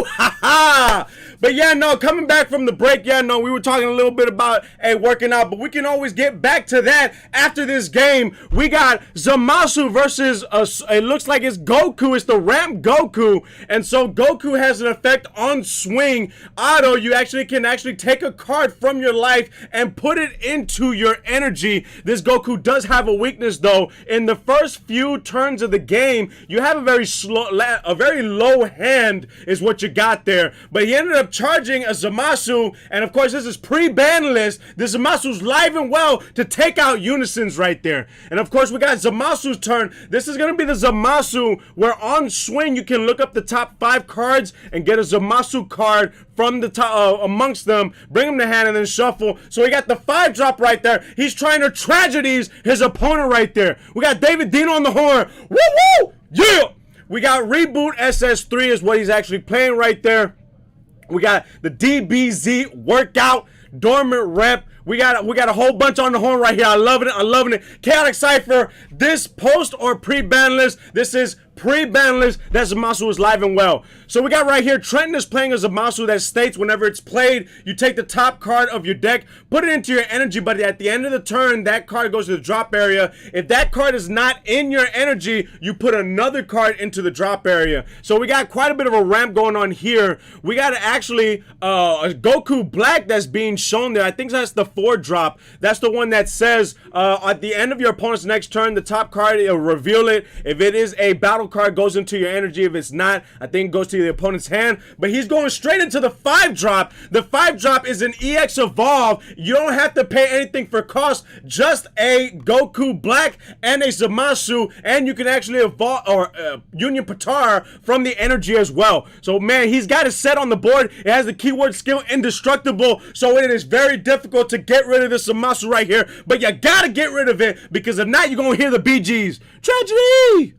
Ha ha! But yeah, no, coming back from the break, yeah, no, we were talking a little bit about, hey, working out, but we can always get back to that after this game. We got Zamasu versus, it looks like it's Goku. It's the Ramp Goku. And so Goku has an effect on Swing Auto. You can actually take a card from your life and put it into your energy. This Goku does have a weakness, though. In the first few turns of the game, you have a very low hand is what you got there. But he ended up charging a Zamasu, and of course this is pre-ban list. The Zamasu's live and well to take out Unisons right there. And of course we got Zamasu's turn. This is going to be the Zamasu where on Swing you can look up the top 5 cards and get a Zamasu card from the top amongst them, bring them to hand and then shuffle. So we got the 5-drop right there. He's trying to tragedies his opponent right there. We got David Dino on the horn. Woo woo! Yeah! We got Reboot SS3 is what he's actually playing right there. We got the DBZ workout, dormant rep. We got a whole bunch on the horn right here. I love it. I'm loving it. Chaotic Cypher. This post or pre-ban list. This is pre-ban list. That Zamasu is live and well. So we got right here, Trenton is playing a Zamasu that states whenever it's played, you take the top card of your deck, put it into your energy, but at the end of the turn, that card goes to the drop area. If that card is not in your energy, you put another card into the drop area. So we got quite a bit of a ramp going on here. We got actually a Goku Black that's being shown there. I think that's the 4-drop. That's the one that says at the end of your opponent's next turn, the top card, it'll reveal it. If it is a battle card, goes into your energy. If it's not, I think it goes to the opponent's hand. But he's going straight into the 5-drop. The 5-drop is an EX Evolve. You don't have to pay anything for cost, just a Goku Black and a Zamasu, and you can actually evolve or Union Patar from the energy as well. So man, he's got it set on the board. It has the keyword skill Indestructible, so it is very difficult to get rid of this Zamasu right here, but you gotta get rid of it, because if not, you're gonna hear the BGs. Tragedy!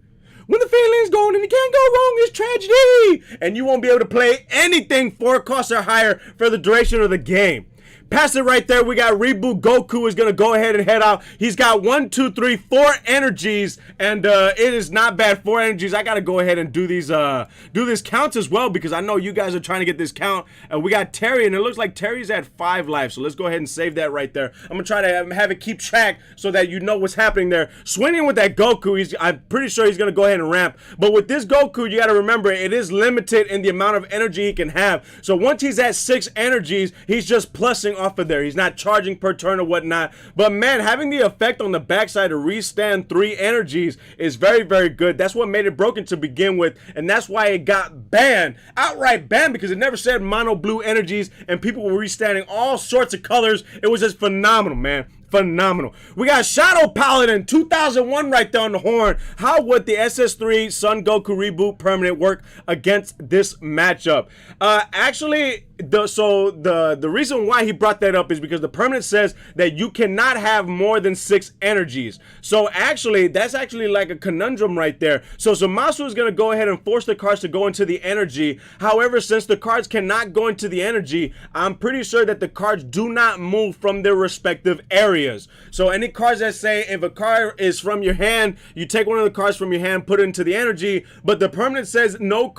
When the feeling's going and it can't go wrong, it's tragedy! And you won't be able to play anything 4 costs or higher for the duration of the game. Past it right there, we got Reboot Goku is going to go ahead and head out. He's got 1, 2, 3, 4 energies, and it is not bad. 4 energies. I got to go ahead and do these do this counts as well, because I know you guys are trying to get this count. We got Terry, and it looks like Terry's at 5 lives, so let's go ahead and save that right there. I'm going to try to have it keep track so that you know what's happening there. Swinging with that Goku, I'm pretty sure he's going to go ahead and ramp, but with this Goku, you got to remember, it is limited in the amount of energy he can have. So once he's at 6 energies, he's just plussing off of there. He's not charging per turn or whatnot. But man, having the effect on the backside to restand 3 energies is very, very good. That's what made it broken to begin with, and that's why it got banned. Outright banned, because it never said mono blue energies, and people were restanding all sorts of colors. It was just phenomenal, man. Phenomenal. We got Shadow Paladin 2001 right there on the horn. How would the SS3 Son Goku Reboot permanent work against this matchup? Actually, the reason why he brought that up is because the permanent says that you cannot have more than 6 energies. So actually, that's actually like a conundrum right there. So Zamasu is going to go ahead and force the cards to go into the energy. However, since the cards cannot go into the energy, I'm pretty sure that the cards do not move from their respective areas. So any cards that say if a card is from your hand, you take one of the cards from your hand, put it into the energy, but the permanent says no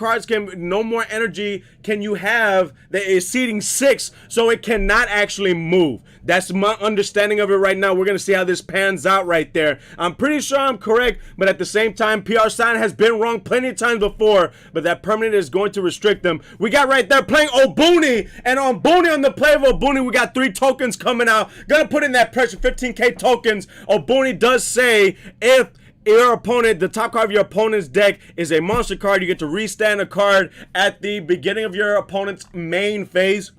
more energy can you have that is exceeding 6, so it cannot actually move. That's my understanding of it right now. We're going to see how this pans out right there. I'm pretty sure I'm correct, but at the same time, PR Sign has been wrong plenty of times before, but that permanent is going to restrict them. We got right there playing Obuni, and on Obuni, on the play of Obuni, we got 3 tokens coming out. Gonna put in that pressure, 15k tokens. Obuni does say if your opponent, the top card of your opponent's deck is a monster card, you get to restand a card at the beginning of your opponent's main phase.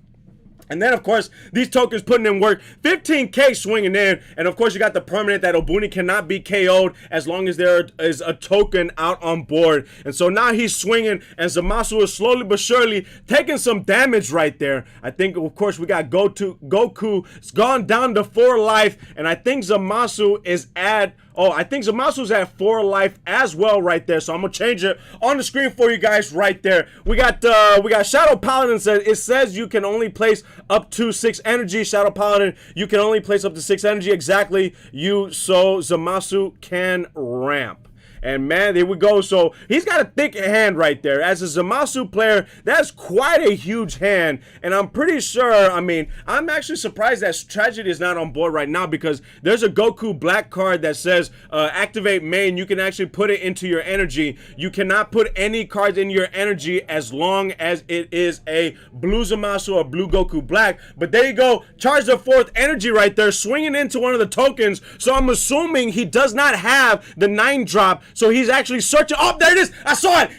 And then, of course, these tokens putting in work, 15K swinging in. And, of course, you got the permanent that Obuni cannot be KO'd as long as there is a token out on board. And so now he's swinging, and Zamasu is slowly but surely taking some damage right there. I think, of course, we got Goku. It's gone down to 4 life, and I think Zamasu is at... Oh, I think Zamasu's at 4 life as well right there. So I'm gonna change it on the screen for you guys right there. We got Shadow Paladin says it says you can only place up to 6 energy. Shadow Paladin, you can only place up to 6 energy exactly. So Zamasu can ramp. And man, there we go. So he's got a thick hand right there. As a Zamasu player, that's quite a huge hand. And I'm pretty sure, I mean, I'm actually surprised that Tragedy is not on board right now because there's a Goku black card that says activate main. You can actually put it into your energy. You cannot put any cards in your energy as long as it is a blue Zamasu or blue Goku black. But there you go. Charge the 4th energy right there, swinging into one of the tokens. So I'm assuming he does not have the 9 drop. So he's actually searching. Oh, there it is. I saw it.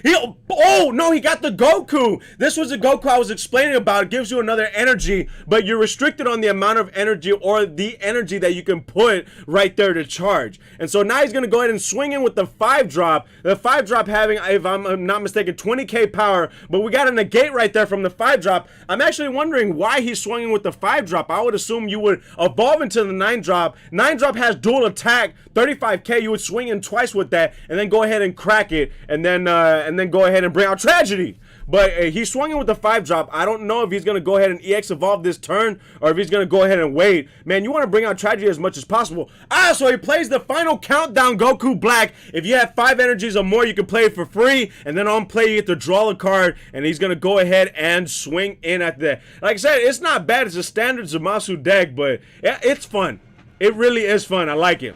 Oh, no, he got the Goku. This was the Goku I was explaining about. It gives you another energy, but you're restricted on the amount of energy or the energy that you can put right there to charge. And so now he's going to go ahead and swing in with the 5 drop. The 5 drop having, if I'm not mistaken, 20k power, but we got a negate right there from the 5 drop. I'm actually wondering why he's swinging with the 5 drop. I would assume you would evolve into the 9 drop. 9 drop has dual attack, 35k. You would swing in twice with that, and then go ahead and crack it, and then go ahead and bring out Tragedy. But he swung in with the 5 drop. I don't know if he's going to go ahead and EX evolve this turn or if he's going to go ahead and wait. Man, you want to bring out Tragedy as much as possible. So he plays the final countdown Goku Black. If you have 5 energies or more, you can play it for free. And then on play, you get to draw a card. And he's going to go ahead and swing in at that. Like I said, it's not bad. It's a standard Zamasu deck, but yeah, it's fun. It really is fun. I like it.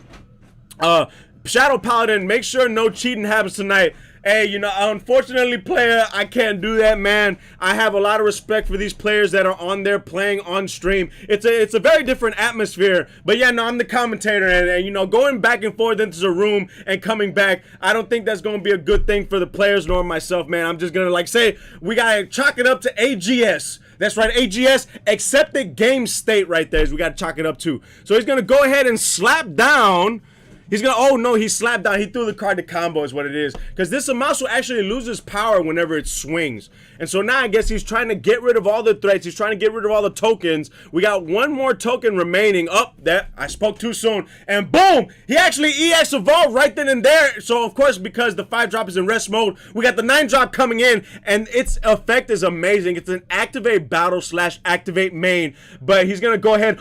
Shadow Paladin, make sure no cheating happens tonight. Hey, you know, unfortunately, player, I can't do that, man. I have a lot of respect for these players that are on there playing on stream. It's a very different atmosphere. But yeah, no, I'm the commentator, and you know, going back and forth into the room and coming back, I don't think that's going to be a good thing for the players nor myself, man. I'm just going to, like, say, we got to chalk it up to AGS. That's right, AGS, accepted game state right there. We got to chalk it up to. So he's going to go ahead and slap down. He's gonna, oh no, he slapped down. He threw the card to combo is what it is. Because this Zamasu actually loses power whenever it swings. And so now I guess he's trying to get rid of all the threats. He's trying to get rid of all the tokens. We got one more token remaining. That I spoke too soon. And boom, he actually EX evolved right then and there. So of course, because the 5 drop is in rest mode, we got the 9 drop coming in. And its effect is amazing. It's an activate battle / activate main. But he's gonna go ahead.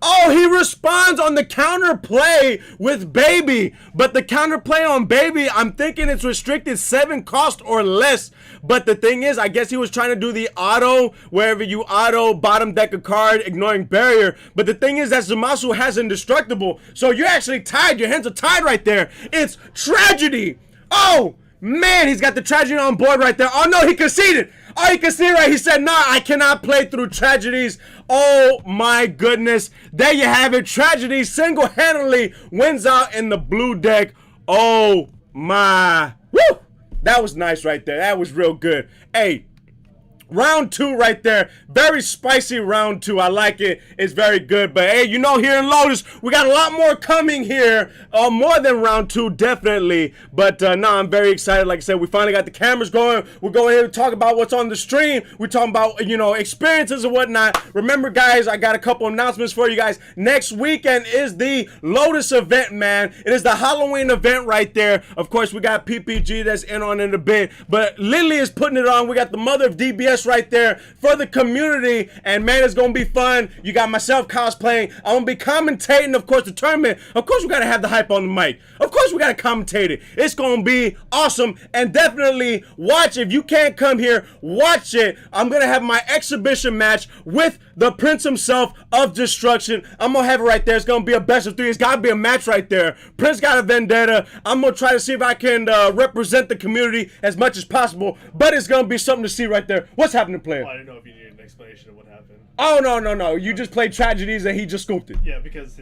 Oh, he responds on the counter play with Baby. But the counter play on Baby, I'm thinking it's restricted 7 cost or less. But the thing is, I guess he was trying to do the auto, wherever you auto, bottom deck a card, ignoring barrier. But the thing is that Zamasu has indestructible. So you're actually tied. Your hands are tied right there. It's Tragedy. Oh, man, he's got the Tragedy on board right there. Oh, no, he conceded. Oh, you can see right, he said, nah, I cannot play through Tragedies. Oh my goodness. There you have it. Tragedy single-handedly wins out in the blue deck. Oh my. Woo! That was nice right there. That was real good. Hey, round 2 right there. Very spicy round 2. I like it. It's very good. But hey, you know, here in Lotus, we got a lot more coming here. More than round 2, definitely. But no, I'm very excited. Like I said, we finally got the cameras going. We're going here to talk about what's on the stream. We're talking about, you know, experiences and whatnot. Remember, guys, I got a couple announcements for you guys. Next weekend is the Lotus event, man. It is the Halloween event right there. Of course, we got PPG that's in on it a bit. But Lily is putting it on. We got the mother of DBS right there for the community, and man, it's gonna be fun. You got myself cosplaying. I'm gonna be commentating, of course, the tournament. Of course, we gotta have the hype on the mic. Of course, we gotta commentate it. It's gonna be awesome, and definitely watch. If you can't come here, watch it. I'm gonna have my exhibition match with the Prince himself of Destruction. I'm gonna have it right there. It's gonna be a best of 3. It's gotta be a match right there. Prince got a vendetta. I'm gonna try to see if I can represent the community as much as possible, but it's gonna be something to see right there. What's happening, player? Well, I didn't know if you needed an explanation of what happened. Oh, no. You just played Tragedies and he just scooped it. Yeah, because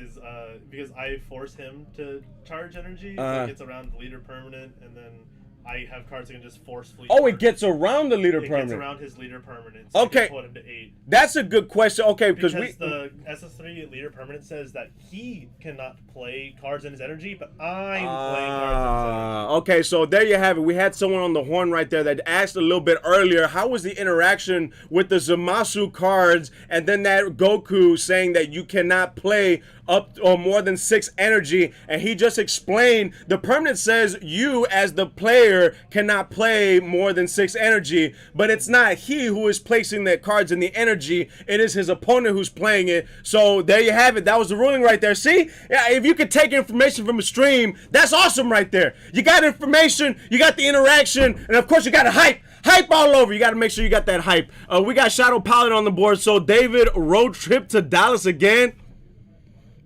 I force him to charge energy. So he gets around the leader permanent, and then I have cards that can just forcefully. Oh, it gets around the leader It permanent. gets around his leader permanent. So Okay. I can put him to 8. That's a good question. Okay, because the SS3 leader permanent says that he cannot play cards in his energy, but I'm playing cards in his energy. Okay, so there you have it. We had someone on the horn right there that asked a little bit earlier, how was the interaction with the Zamasu cards, and then that Goku saying that you cannot play up or more than 6 energy, and he just explained the permanent says you as the player cannot play more than 6 energy, but it's not he who is placing the cards in the energy, it is his opponent who's playing it. So there you have it. That was the ruling right there. See, yeah, if you could take information from a stream, that's awesome right there. You got information, you got the interaction, and of course you got a hype all over. You got to make sure you got that hype. We got Shadow Pilot on the board. So David, road trip to Dallas again.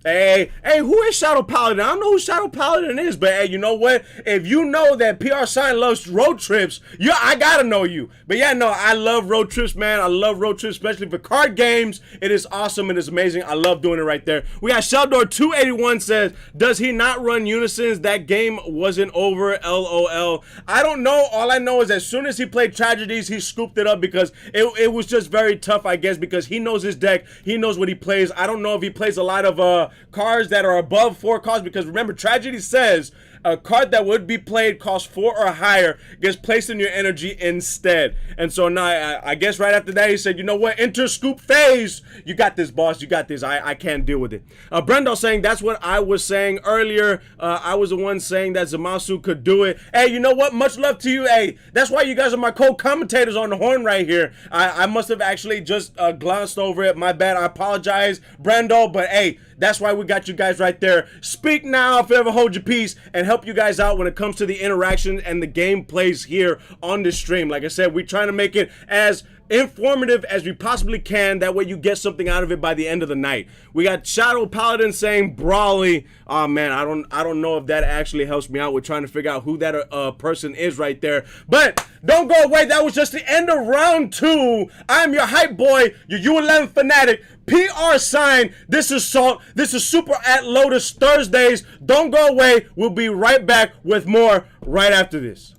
Hey, who is Shadow Paladin? I don't know who Shadow Paladin is, but hey, you know what? If you know that PR Sign loves road trips, I gotta know you. But yeah, no, I love road trips, man. I love road trips, especially for card games. It is awesome. It is amazing. I love doing it right there. We got Sheldor 281 says, does he not run unisons? That game wasn't over, LOL. I don't know. All I know is as soon as he played Tragedies, he scooped it up because it was just very tough, I guess, because he knows his deck. He knows what he plays. I don't know if he plays a lot of cards that are above 4 costs, because remember, Tragedy says a card that would be played costs 4 or higher gets placed in your energy instead. And so now I guess right after that he said, you know what, enter scoop phase. You got this, boss. You got this. I can't deal with it. Brendo saying that's what I was saying earlier. I was the one saying that Zamasu could do it. Hey, you know what? Much love to you. Hey, that's why you guys are my co-commentators on the horn right here. I must have actually just glanced over it. My bad. I apologize, Brendo. But hey, that's why we got you guys right there. Speak now if you ever hold your peace, and help you guys out when it comes to the interaction and the gameplays here on the stream. Like I said, we're trying to make it as informative as we possibly can. That way you get something out of it by the end of the night. We got Shadow Paladin saying Brawly. Oh man, I don't know if that actually helps me out with trying to figure out who that person is right there. But don't go away. That was just the end of round 2. I'm your hype boy, your U11 fanatic, PR Sign. This is Salt. This is Super at Lotus Thursdays. Don't go away. We'll be right back with more right after this.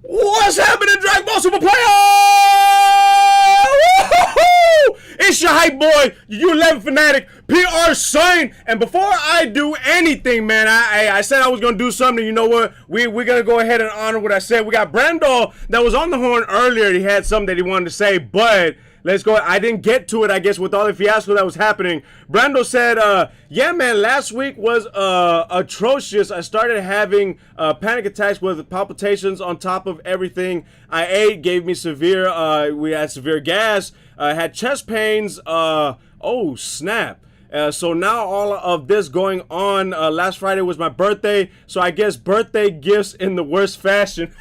What's happening, Dragon Ball Super Player? Woo-hoo-hoo! It's your hype boy, U11 Fanatic, PR Sign. And before I do anything, man, I said I was going to do something. You know what? We're going to go ahead and honor what I said. We got Brando that was on the horn earlier. He had something that he wanted to say, but let's go. I didn't get to it, I guess, with all the fiasco that was happening. Brando said, yeah, man, last week was atrocious. I started having panic attacks with palpitations on top of everything I ate. Gave me severe, we had severe gas. Had chest pains. Oh, snap. So now all of this going on. Last Friday was my birthday, so I guess birthday gifts in the worst fashion.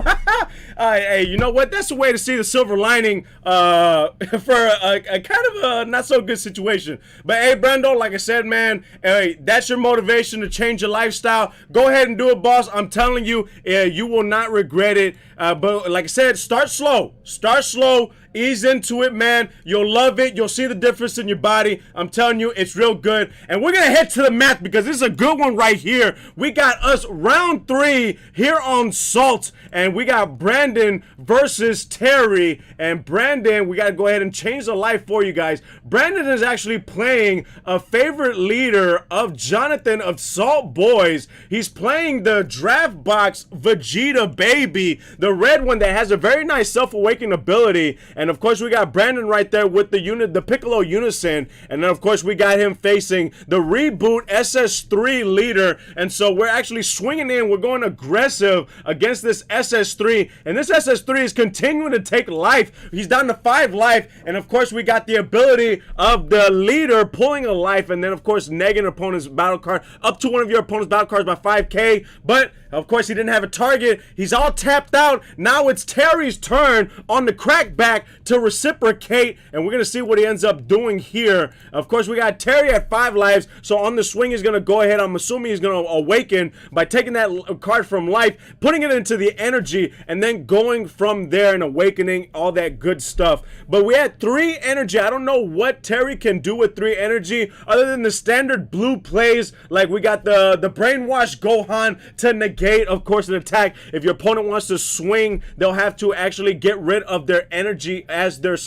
Hey, you know what? That's a way to see the silver lining for a kind of a not so good situation. But hey, Brando, like I said, man, hey, that's your motivation to change your lifestyle. Go ahead and do it, boss. I'm telling you, you will not regret it. But like I said, start slow. Start slow. Ease into it, man. You'll love it. You'll see the difference in your body. I'm telling you, it's real good. And we're going to head to the match because this is a good one right here. We got us round 3 here on Salt. And we got Brandon versus Terry. And Brandon, we got to go ahead and change the life for you guys. Brandon is actually playing a favorite leader of Jonathan of Salt Boys. He's playing the draft box Vegeta Baby, the red one that has a very nice self-awakening ability. And of course, we got Brandon right there with the Piccolo Unison. And then, of course, we got him facing the reboot SS3 leader. And so we're actually swinging in. We're going aggressive against this SS3. And this SS3 is continuing to take life. He's down to 5 life. And, of course, we got the ability of the leader pulling a life. And then, of course, negging opponent's battle card up to one of your opponent's battle cards by 5K. But of course, he didn't have a target. He's all tapped out. Now it's Terry's turn on the crackback to reciprocate, and we're going to see what he ends up doing here. Of course, we got Terry at 5 lives, so on the swing, he's going to go ahead. I'm assuming he's going to awaken by taking that card from life, putting it into the energy, and then going from there and awakening, all that good stuff. But we had 3 energy. I don't know what Terry can do with 3 energy other than the standard blue plays, like we got the brainwash Gohan to negate, of course, an attack. If your opponent wants to swing, they'll have to actually get rid of their energy as their,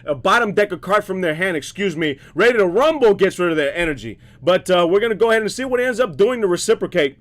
a bottom deck a card from their hand, excuse me. Ready to Rumble gets rid of their energy. But we're going to go ahead and see what he ends up doing to reciprocate.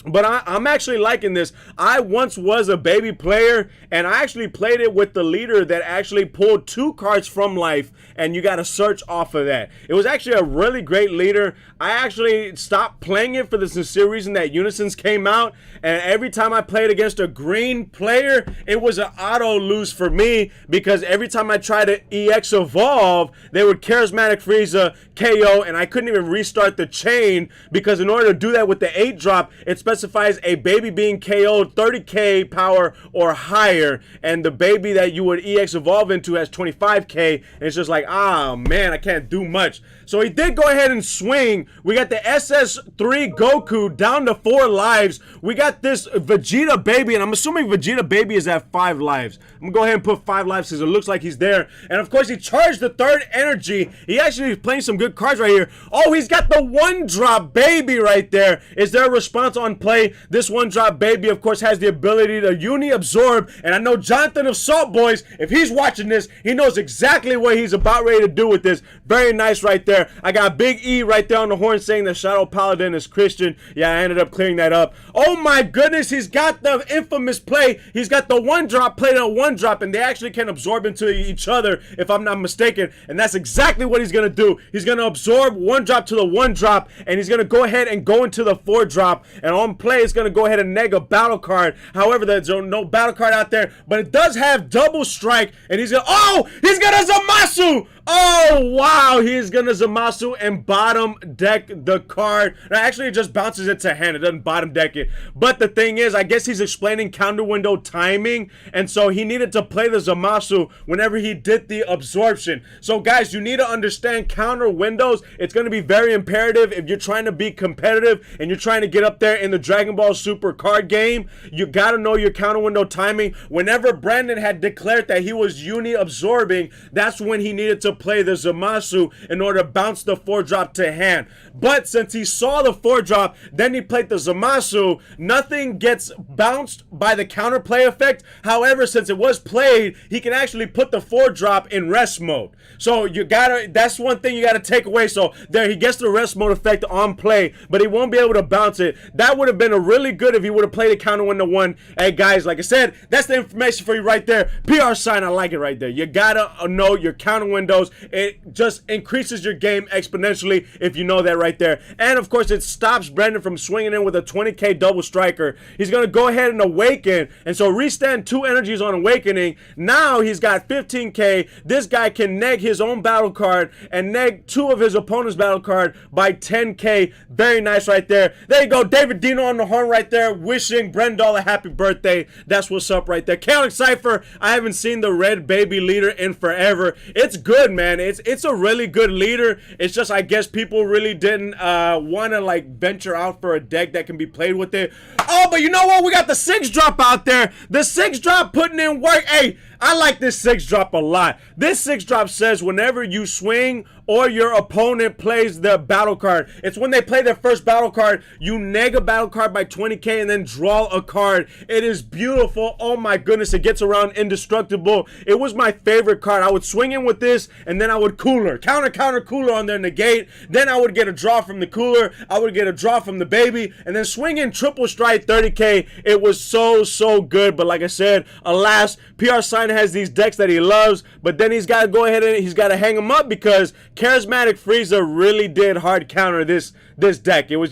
But I'm actually liking this. I once was a baby player, and I actually played it with the leader that actually pulled 2 cards from life, and you got to search off of that. It was actually a really great leader. I actually stopped playing it for the sincere reason that Unisons came out, and every time I played against a green player, it was an auto lose for me, because every time I tried to EX evolve, they would Charismatic Frieza, KO, and I couldn't even restart the chain, because in order to do that with the 8-drop, it's specifies a baby being KO'd 30k power or higher, and the baby that you would EX evolve into has 25k, and it's just like, ah, man, I can't do much. So he did go ahead and swing. We got the SS3 Goku down to 4 lives. We got this Vegeta Baby, and I'm assuming Vegeta Baby is at 5 lives. I'm gonna go ahead and put 5 lives because it looks like he's there. And of course, he charged the 3rd energy. He actually is playing some good cards right here. Oh, he's got the 1-drop Baby right there. Is there a response on play? This 1-drop Baby, of course, has the ability to uni-absorb. And I know Jonathan of Salt Boys, if he's watching this, he knows exactly what he's about ready to do with this. Very nice right there. I got Big E right there on the horn saying that Shadow Paladin is Christian. Yeah, I ended up clearing that up. Oh my goodness, he's got the infamous play. He's got the 1-drop play to a 1-drop, and they actually can absorb into each other, if I'm not mistaken. And that's exactly what he's going to do. He's going to absorb 1-drop to the 1-drop, and he's going to go ahead and go into the 4-drop. And on play, it's going to go ahead and neg a battle card. However, there's no battle card out there, but it does have double strike, and he's going to, oh, he's going to Zamasu! Oh, wow, he's going to Zamasu and bottom deck the card. Now, actually, it just bounces it to hand. It doesn't bottom deck it. But the thing is, I guess he's explaining counter window timing, and so he needed to play the Zamasu whenever he did the absorption. So, guys, you need to understand counter windows. It's going to be very imperative if you're trying to be competitive and you're trying to get up there in the Dragon Ball Super card game. You got to know your counter window timing. Whenever Brandon had declared that he was uni-absorbing, that's when he needed to play the Zamasu in order to bounce the 4-drop to hand. But since he saw the 4-drop, then he played the Zamasu, nothing gets bounced by the counterplay effect. However, since it was played, he can actually put the 4-drop in rest mode. So that's one thing you gotta take away. So there, he gets the rest mode effect on play, but he won't be able to bounce it. That would have been a really good if he would have played a counter window 1. Hey guys, like I said, that's the information for you right there. PR sign, I like it right there. You gotta know your counter windows. It just increases your game exponentially if you know that right there. And of course, it stops Brendan from swinging in with a 20k double striker. He's gonna go ahead and awaken, and so restand 2 energies on awakening. Now he's got 15k. This guy can neg his own battle card and neg 2 of his opponent's battle card by 10k. Very nice right there. There you go, David Dino on the horn right there, wishing Brendol a happy birthday. That's what's up right there. Chaotic Cypher, I haven't seen the red baby leader in forever. It's good, man. It's a really good leader. It's just, I guess people really didn't want to like venture out for a deck that can be played with it. Oh, but you know what? We got the 6-drop out there. The 6-drop putting in work. Hey, I like this 6-drop a lot. This 6-drop says whenever you swing or your opponent plays the battle card, it's when they play their first battle card, you neg a battle card by 20k and then draw a card. It is beautiful. Oh my goodness, it gets around indestructible. It was my favorite card. I would swing in with this and then I would cooler. Counter cooler on their negate. Then I would get a draw from the cooler. I would get a draw from the baby and then swing in triple strike 30k. It was so good. But like I said, alas, PR Sign has these decks that he loves, but then he's got to go ahead and he's got to hang them up because Charismatic Frieza really did hard counter this deck. It was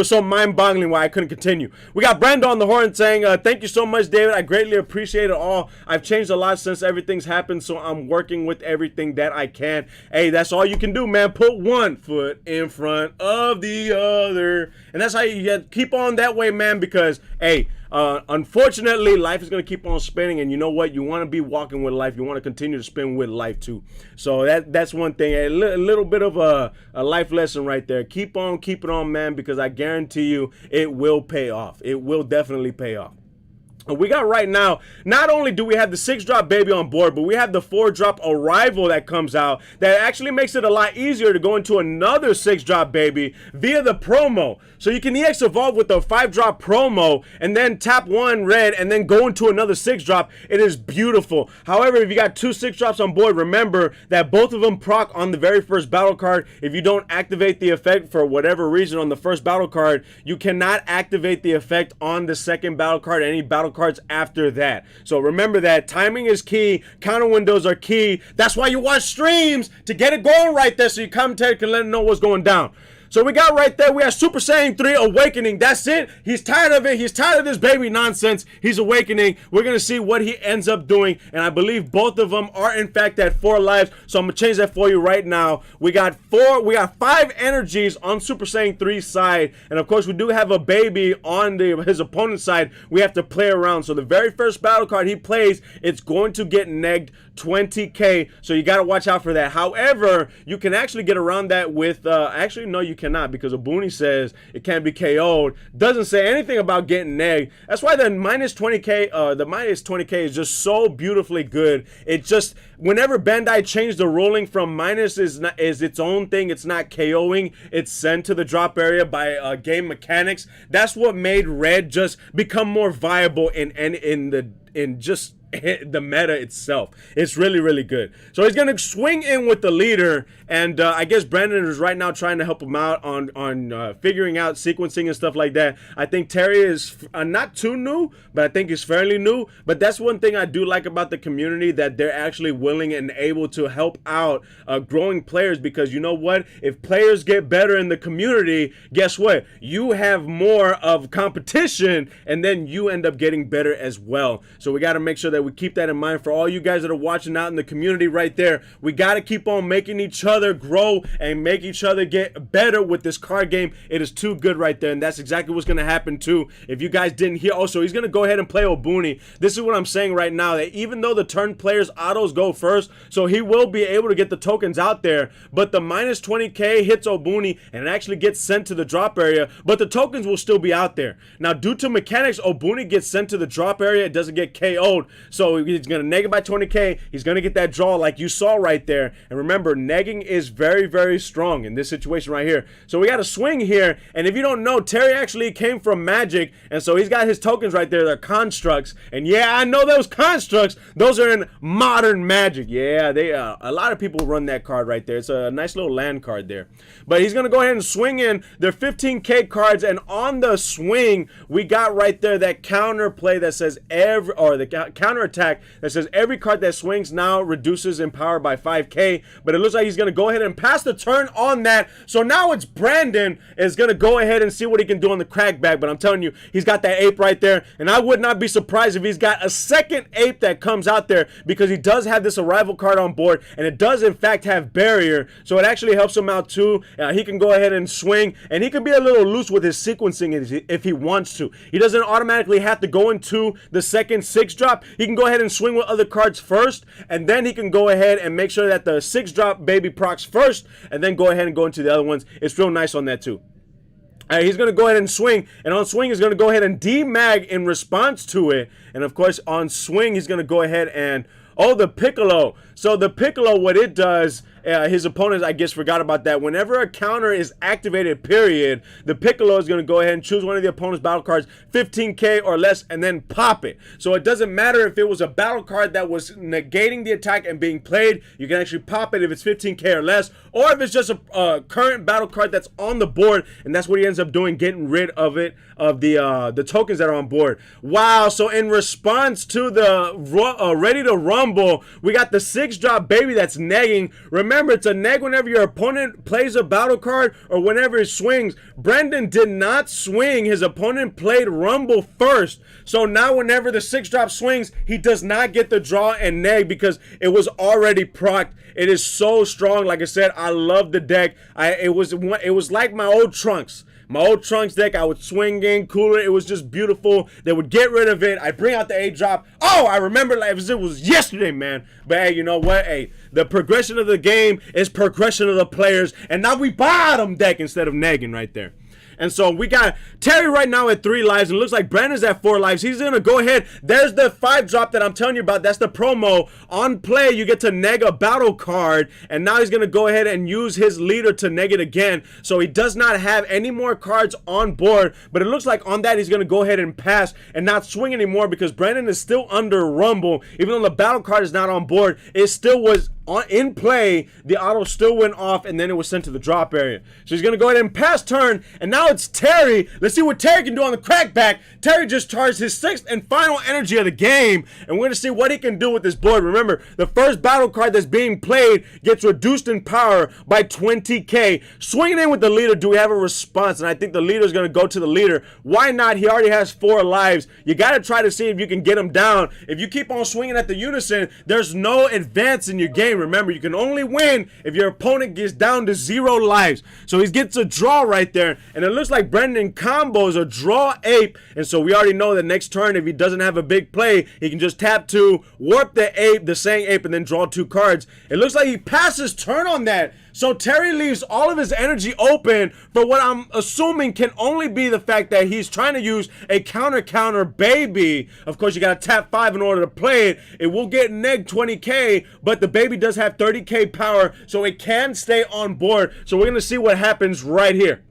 so mind-boggling why I couldn't continue. We got Brando on the horn saying, thank you so much, David. I greatly appreciate it all. I've changed a lot since everything's happened, so I'm working with everything that I can. Hey, that's all you can do, man. Put one foot in front of the other. And that's how you keep on that way, man, because, hey, unfortunately, life is going to keep on spinning, and you know what? You want to be walking with life. You want to continue to spin with life, too. So that's one thing. A little bit of a life lesson right there. Keep it on, man, because I guarantee you it will pay off. It will definitely pay off. We got right now, not only do we have the 6-drop baby on board, but we have the 4-drop arrival that comes out that actually makes it a lot easier to go into another 6-drop baby via the promo. So you can EX evolve with the 5-drop promo and then tap 1 red and then go into another 6-drop. It is beautiful. However, if you got 2 6-drops on board, remember that both of them proc on the very first battle card. If you don't activate the effect for whatever reason on the first battle card, you cannot activate the effect on the second battle card, any battle cards after that. So remember that timing is key, counter windows are key. That's why you watch streams, to get it going right there so your commentator can let them know what's going down. So we got right there, we have Super Saiyan 3 awakening. That's it. He's tired of it. He's tired of this baby nonsense. He's awakening. We're going to see what he ends up doing. And I believe both of them are, in fact, at 4 lives. So I'm going to change that for you right now. We got 5 energies on Super Saiyan 3's side. And, of course, we do have a baby on his opponent's side. We have to play around. So the very first battle card he plays, it's going to get negged 20k. So you got to watch out for that. However, you can actually get around that with, actually, no, you cannot, because Obuni says it can't be KO'd. Doesn't say anything about getting negged. That's why the minus 20k is just so beautifully good. It just, whenever Bandai changed the ruling from minus is its own thing, it's not KOing, it's sent to the drop area by game mechanics. That's what made red just become more viable in just the meta itself. It's really good. So he's gonna swing in with the leader, and I guess Brandon is right now trying to help him out on figuring out sequencing and stuff like that. I think Terry is not too new, but I think he's fairly new. But that's one thing I do like about the community, that they're actually willing and able to help out growing players, because you know what, if players get better in the community, guess what, you have more of competition, and then you end up getting better as well. So we got to make sure that we keep that in mind for all you guys that are watching out in the community right there. We got to keep on making each other grow and make each other get better with this card game. It is too good right there, and that's exactly what's going to happen too. If you guys didn't hear, also he's going to go ahead and play Obuni. This is what I'm saying right now, that even though the turn players autos go first, so he will be able to get the tokens out there, but the minus 20k hits Obuni and it actually gets sent to the drop area, but the tokens will still be out there. Now, due to mechanics, Obuni gets sent to the drop area. It doesn't get KO'd. So he's going to neg it by 20k. He's going to get that draw like you saw right there. And remember, negging is very, very strong in this situation right here. So we got a swing here. And if you don't know, Terry actually came from Magic. And so he's got his tokens right there. They're constructs. And yeah, I know those constructs. Those are in modern Magic. Yeah, a lot of people run that card right there. It's a nice little land card there. But he's going to go ahead and swing in their 15k cards. And on the swing, we got right there that counter play that says the counter attack that says every card that swings now reduces in power by 5k. But it looks like he's going to go ahead and pass the turn on that. So now it's Brandon is going to go ahead and see what he can do on the crackback. But I'm telling you, he's got that ape right there. And I would not be surprised if he's got a second ape that comes out there, because he does have this arrival card on board. And it does, in fact, have barrier. So it actually helps him out too. He can go ahead and swing. And he can be a little loose with his sequencing if he wants to. He doesn't automatically have to go into the second 6-drop. He can go ahead and swing with other cards first, and then he can go ahead and make sure that the 6-drop baby procs first, and then go ahead and go into the other ones. It's real nice on that too. He's going to go ahead and swing, and on swing he's going to go ahead and demag in response to it. And of course on swing he's going to go ahead and, oh, the Piccolo. So the Piccolo, what it does, his opponents, I guess, forgot about that. Whenever a counter is activated, period, the Piccolo is going to go ahead and choose one of the opponent's battle cards, 15k or less, and then pop it. So it doesn't matter if it was a battle card that was negating the attack and being played. You can actually pop it if it's 15k or less, or if it's just a current battle card that's on the board, and that's what he ends up doing, getting rid of it, of the tokens that are on board. Wow, so in response to the Ready to Rumble, we got the 6-drop baby that's negging. Remember, it's a neg whenever your opponent plays a battle card or whenever it swings. Brendan did not swing. His opponent played Rumble first. So now whenever the 6-drop swings, he does not get the draw and neg because it was already procced. It is so strong. Like I said, I love the deck. It was like my old Trunks. My old Trunks deck, I would swing in, cooler. It was just beautiful. They would get rid of it. I bring out the 8-drop. Oh, I remember like it was yesterday, man. But hey, you know what? Hey, the progression of the game is progression of the players. And now we bottom deck instead of negging right there. And so we got Terry right now at 3 lives, and it looks like Brandon's at 4 lives. He's going to go ahead. There's the 5-drop that I'm telling you about. That's the promo. On play, you get to neg a battle card, and now he's going to go ahead and use his leader to neg it again. So he does not have any more cards on board, but it looks like on that he's going to go ahead and pass and not swing anymore because Brandon is still under Rumble. Even though the battle card is not on board, it still was in play. The auto still went off, and then it was sent to the drop area. So he's going to go ahead and pass turn, and now it's Terry. Let's see what Terry can do on the crackback. Terry just charged his 6th and final energy of the game, and we're going to see what he can do with this board. Remember, the first battle card that's being played gets reduced in power by 20k. Swinging in with the leader, do we have a response? And I think the leader is going to go to the leader. Why not? He already has 4 lives. You got to try to see if you can get him down. If you keep on swinging at the unison, there's no advance in your game. Remember, you can only win if your opponent gets down to 0 lives. So he gets a draw right there, and it looks like Brendan combos a draw ape, and so we already know that next turn, if he doesn't have a big play, he can just tap 2, warp the ape, the same ape, and then draw 2 cards. It looks like he passes turn on that. So Terry leaves all of his energy open for what I'm assuming can only be the fact that he's trying to use a counter baby. Of course, you got to tap 5 in order to play it. It will get neg 20k, but the baby does have 30k power, so it can stay on board. So we're going to see what happens right here.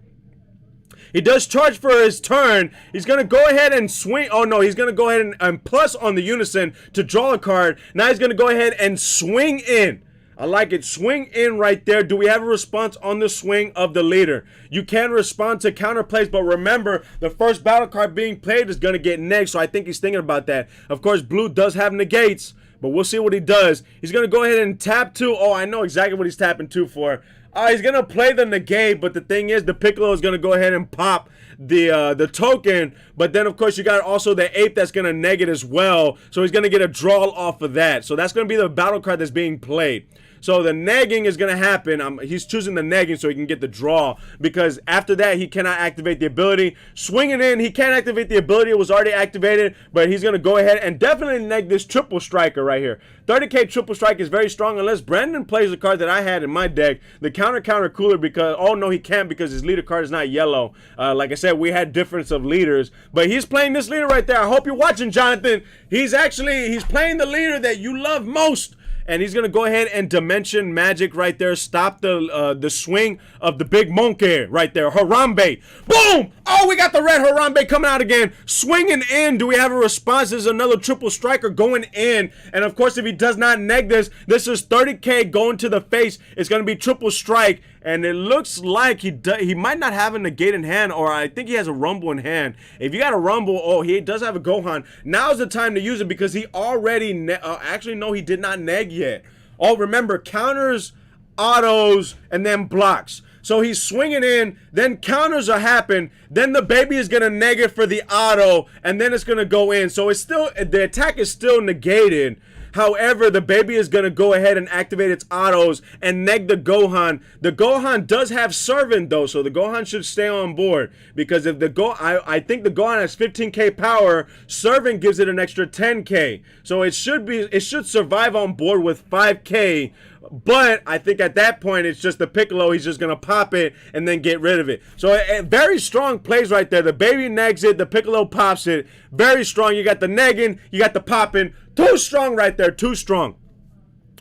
He does charge for his turn. He's going to go ahead and swing. Oh, no, he's going to go ahead and plus on the unison to draw a card. Now he's going to go ahead and swing in. I like it. Swing in right there. Do we have a response on the swing of the leader? You can respond to counter plays, but remember, the first battle card being played is going to get negged, so I think he's thinking about that. Of course, blue does have negates, but we'll see what he does. He's going to go ahead and tap 2. Oh, I know exactly what he's tapping 2 for. He's going to play the negate, but the thing is, the Piccolo is going to go ahead and pop the token, but then, of course, you got also the ape that's going to neg it as well, so he's going to get a draw off of that. So that's going to be the battle card that's being played. So the negging is going to happen. He's choosing the negging so he can get the draw, because after that, he cannot activate the ability. Swinging in, he can't activate the ability. It was already activated, but he's going to go ahead and definitely neg this triple striker right here. 30k triple strike is very strong unless Brandon plays the card that I had in my deck, the counter cooler, because, oh no, he can't because his leader card is not yellow. Like I said, we had difference of leaders, but he's playing this leader right there. I hope you're watching, Jonathan. He's playing the leader that you love most. And he's going to go ahead and Dimension Magic right there. Stop the swing of the big monkey right there. Harambe. Boom! Oh, we got the red Harambe coming out again. Swinging in. Do we have a response? This is another triple striker going in. And, of course, if he does not neg this is 30k going to the face. It's going to be triple strike. And it looks like he might not have a negate in hand, or I think he has a rumble in hand. If you got a rumble, oh, he does have a Gohan. Now's the time to use it because he already, actually, no, he did not neg yet. Oh, remember, counters, autos, and then blocks. So he's swinging in, then counters are happen, then the baby is going to neg it for the auto, and then it's going to go in. So it's still, the attack is still negated. However, the baby is going to go ahead and activate its autos and neg the Gohan. The Gohan does have Servant, though, so the Gohan should stay on board. Because if I think the Gohan has 15k power, Servant gives it an extra 10k. So it should survive on board with 5k. But I think at that point, it's just the Piccolo. He's just going to pop it and then get rid of it. So very strong plays right there. The baby negs it. The Piccolo pops it. Very strong. You got the negging. You got the popping. Too strong right there. Too strong.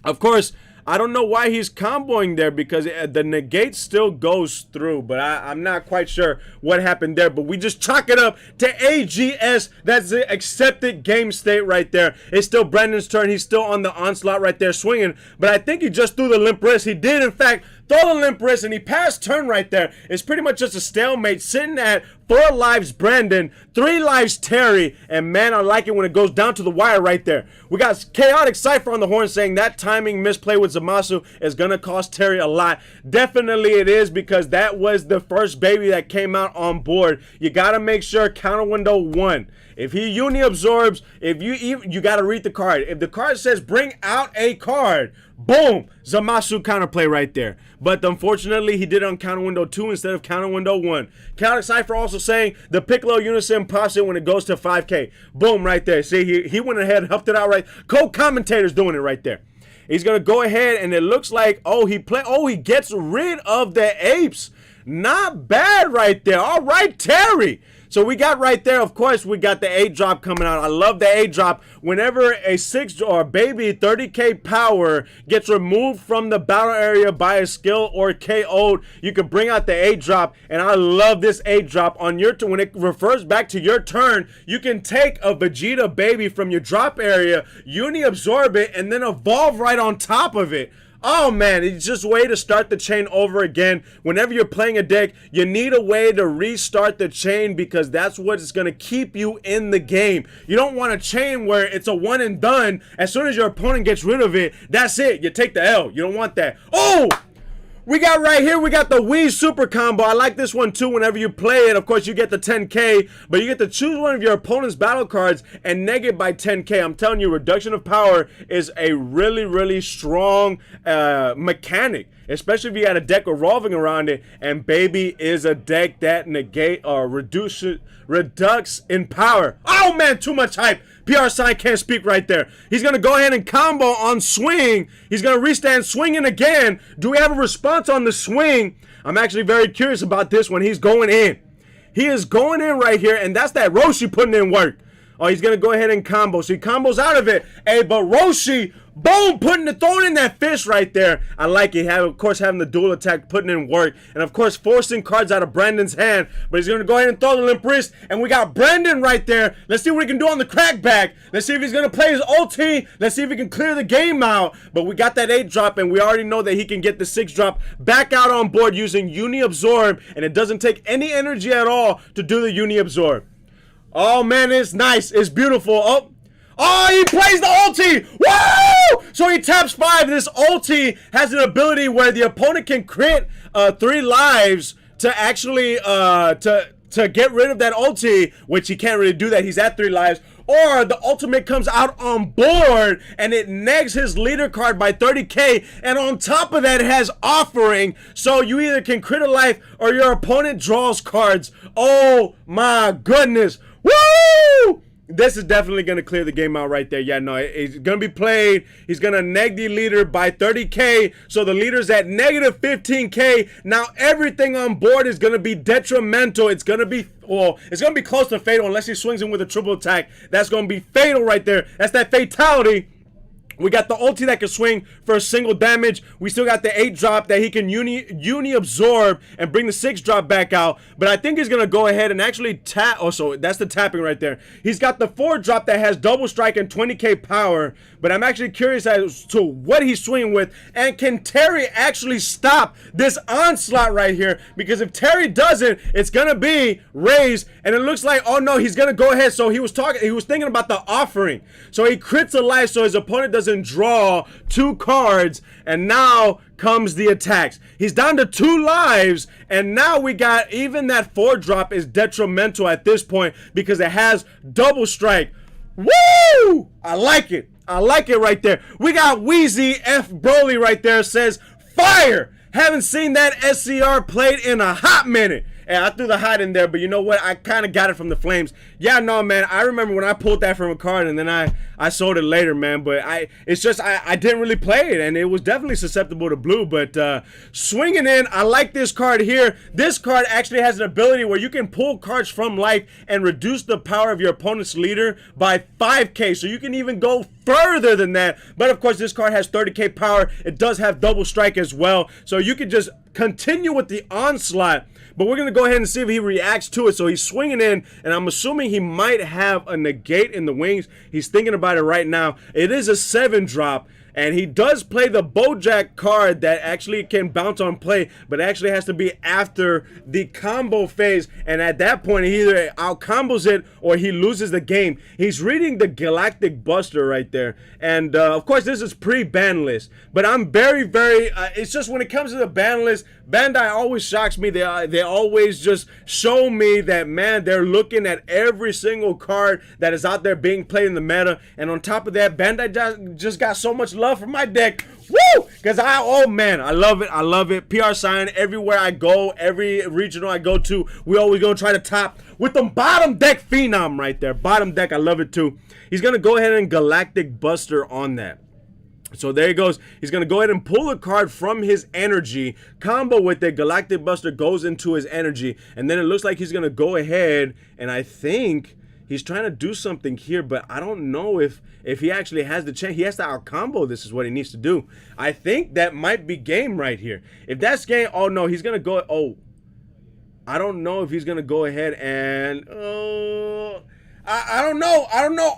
Of course, I don't know why he's comboing there because the negate still goes through. But I'm not quite sure what happened there. But we just chalk it up to AGS. That's the accepted game state right there. It's still Brandon's turn. He's still on the onslaught right there swinging. But I think he just threw the limp wrist. He did, in fact, throw the limp wrist, and he passed turn right there. It's pretty much just a stalemate sitting at 4 lives Brandon, 3 lives Terry, and man, I like it when it goes down to the wire right there. We got Chaotic Cypher on the horn saying that timing misplay with Zamasu is going to cost Terry a lot. Definitely it is, because that was the first baby that came out on board. You got to make sure counter window 1. If he uni absorbs, you got to read the card. If the card says bring out a card, boom, Zamasu counterplay right there. But unfortunately, he did it on counter window 2 instead of counter window 1. Chaotic Cypher also saying the Piccolo Unison pops it when it goes to 5k. Boom, right there. See, he went ahead and helped it out right. Co-commentator's doing it right there. He's going to go ahead, and it looks like, he gets rid of the apes. Not bad right there. All right, Terry. So we got right there, of course, we got the 8 drop coming out. I love the 8 drop. Whenever a 6 or baby 30k power gets removed from the battle area by a skill or KO'd, you can bring out the 8 drop. And I love this 8 drop. On your turn, when it refers back to your turn, you can take a Vegeta baby from your drop area, uni absorb it, and then evolve right on top of it. Oh man, it's just a way to start the chain over again. Whenever you're playing a deck, you need a way to restart the chain, because that's what's going to keep you in the game. You don't want a chain where it's a one and done. As soon as your opponent gets rid of it, that's it. You take the L. You don't want that. Oh! We got right here, we got the Wii Super Combo. I like this one too. Whenever you play it, of course, you get the 10k, but you get to choose one of your opponent's battle cards and neg it by 10k. I'm telling you, reduction of power is a really, really strong mechanic, especially if you got a deck revolving around it. And baby is a deck that negate or redux in power. Oh man, too much hype. PR sign can't speak right there. He's going to go ahead and combo on swing. He's going to restand swinging again. Do we have a response on the swing? I'm actually very curious about this one. He's going in. He is going in right here, and that's that Roshi putting in work. Oh, he's going to go ahead and combo. So he combos out of it. Hey, but Roshi, boom, throwing in that fish right there. I like it. Of course, having the dual attack, putting in work. And, of course, forcing cards out of Brandon's hand. But he's going to go ahead and throw the limp wrist. And we got Brandon right there. Let's see what he can do on the crackback. Let's see if he's going to play his ulti. Let's see if he can clear the game out. But we got that 8 drop, and we already know that he can get the 6 drop back out on board using Uni Absorb. And it doesn't take any energy at all to do the Uni Absorb. Oh, man, it's nice. It's beautiful. Oh, he plays the ulti. Woo! So he taps 5. This ulti has an ability where the opponent can crit 3 lives to actually to get rid of that ulti, which he can't really do that. He's at 3 lives. or the ultimate comes out on board and it negs his leader card by 30k, and on top of that it has offering, so you either can crit a life or your opponent draws cards. Oh my goodness. Woo! This is definitely going to clear the game out right there. Yeah, no, it's going to be played. He's going to neg the leader by 30k. So the leader's at negative 15k. Now everything on board is going to be detrimental. It's going to be, well, it's going to be close to fatal unless he swings in with a triple attack. That's going to be fatal right there. That's that fatality. We got the ulti that can swing for a single damage. We still got the 8 drop that he can uni absorb and bring the 6 drop back out. But I think he's going to go ahead and actually tap. Oh, so that's the tapping right there. He's got the 4 drop that has double strike and 20k power. But I'm actually curious as to what he's swinging with. And can Terry actually stop this onslaught right here? Because if Terry doesn't, it's going to be raised. And it looks like, oh no, he's going to go ahead. So he was thinking about the offering. So he crits a life so his opponent doesn't draw 2 cards, and now comes the attacks. He's down to 2 lives, and now we got even that 4 drop is detrimental at this point because it has double strike. Woo! I like it. I like it right there. We got Wheezy F. Broly right there, says fire. Haven't seen that SCR played in a hot minute. And I threw the hot in there, but you know what? I kind of got it from the flames. Yeah, no, man. I remember when I pulled that from a card, and then I sold it later, man. But it's just I didn't really play it, and it was definitely susceptible to blue. But swinging in, I like this card here. This card actually has an ability where you can pull cards from life and reduce the power of your opponent's leader by 5k. So you can even go further than that. But of course, this card has 30k power. It does have double strike as well. So you can just continue with the onslaught. But we're going to go ahead and see if he reacts to it. So he's swinging in, and I'm assuming he might have a negate in the wings. He's thinking about it right now. It is a 7 drop, and he does play the Bojack card that actually can bounce on play, but actually has to be after the combo phase. And at that point, he either out-combos it or he loses the game. He's reading the Galactic Buster right there. And, of course, this is pre-ban list. But I'm very, it's just when it comes to the ban list, Bandai always shocks me. They always just show me that, man, they're looking at every single card that is out there being played in the meta. And on top of that, Bandai just got so much love for my deck. Woo! Because oh man, I love it. I love it. PR sign everywhere I go, every regional I go to, we always go try to top with the bottom deck phenom right there. Bottom deck, I love it too. He's going to go ahead and Galactic Buster on that. So there he goes. He's going to go ahead and pull a card from his energy, combo with it. Galactic Buster goes into his energy. And then it looks like he's going to go ahead, and I think he's trying to do something here, but I don't know if he actually has the chance. He has to out-combo. This is what he needs to do. I think that might be game right here. If that's game, oh no, he's going to go, oh. I don't know if he's going to go ahead and, I don't know.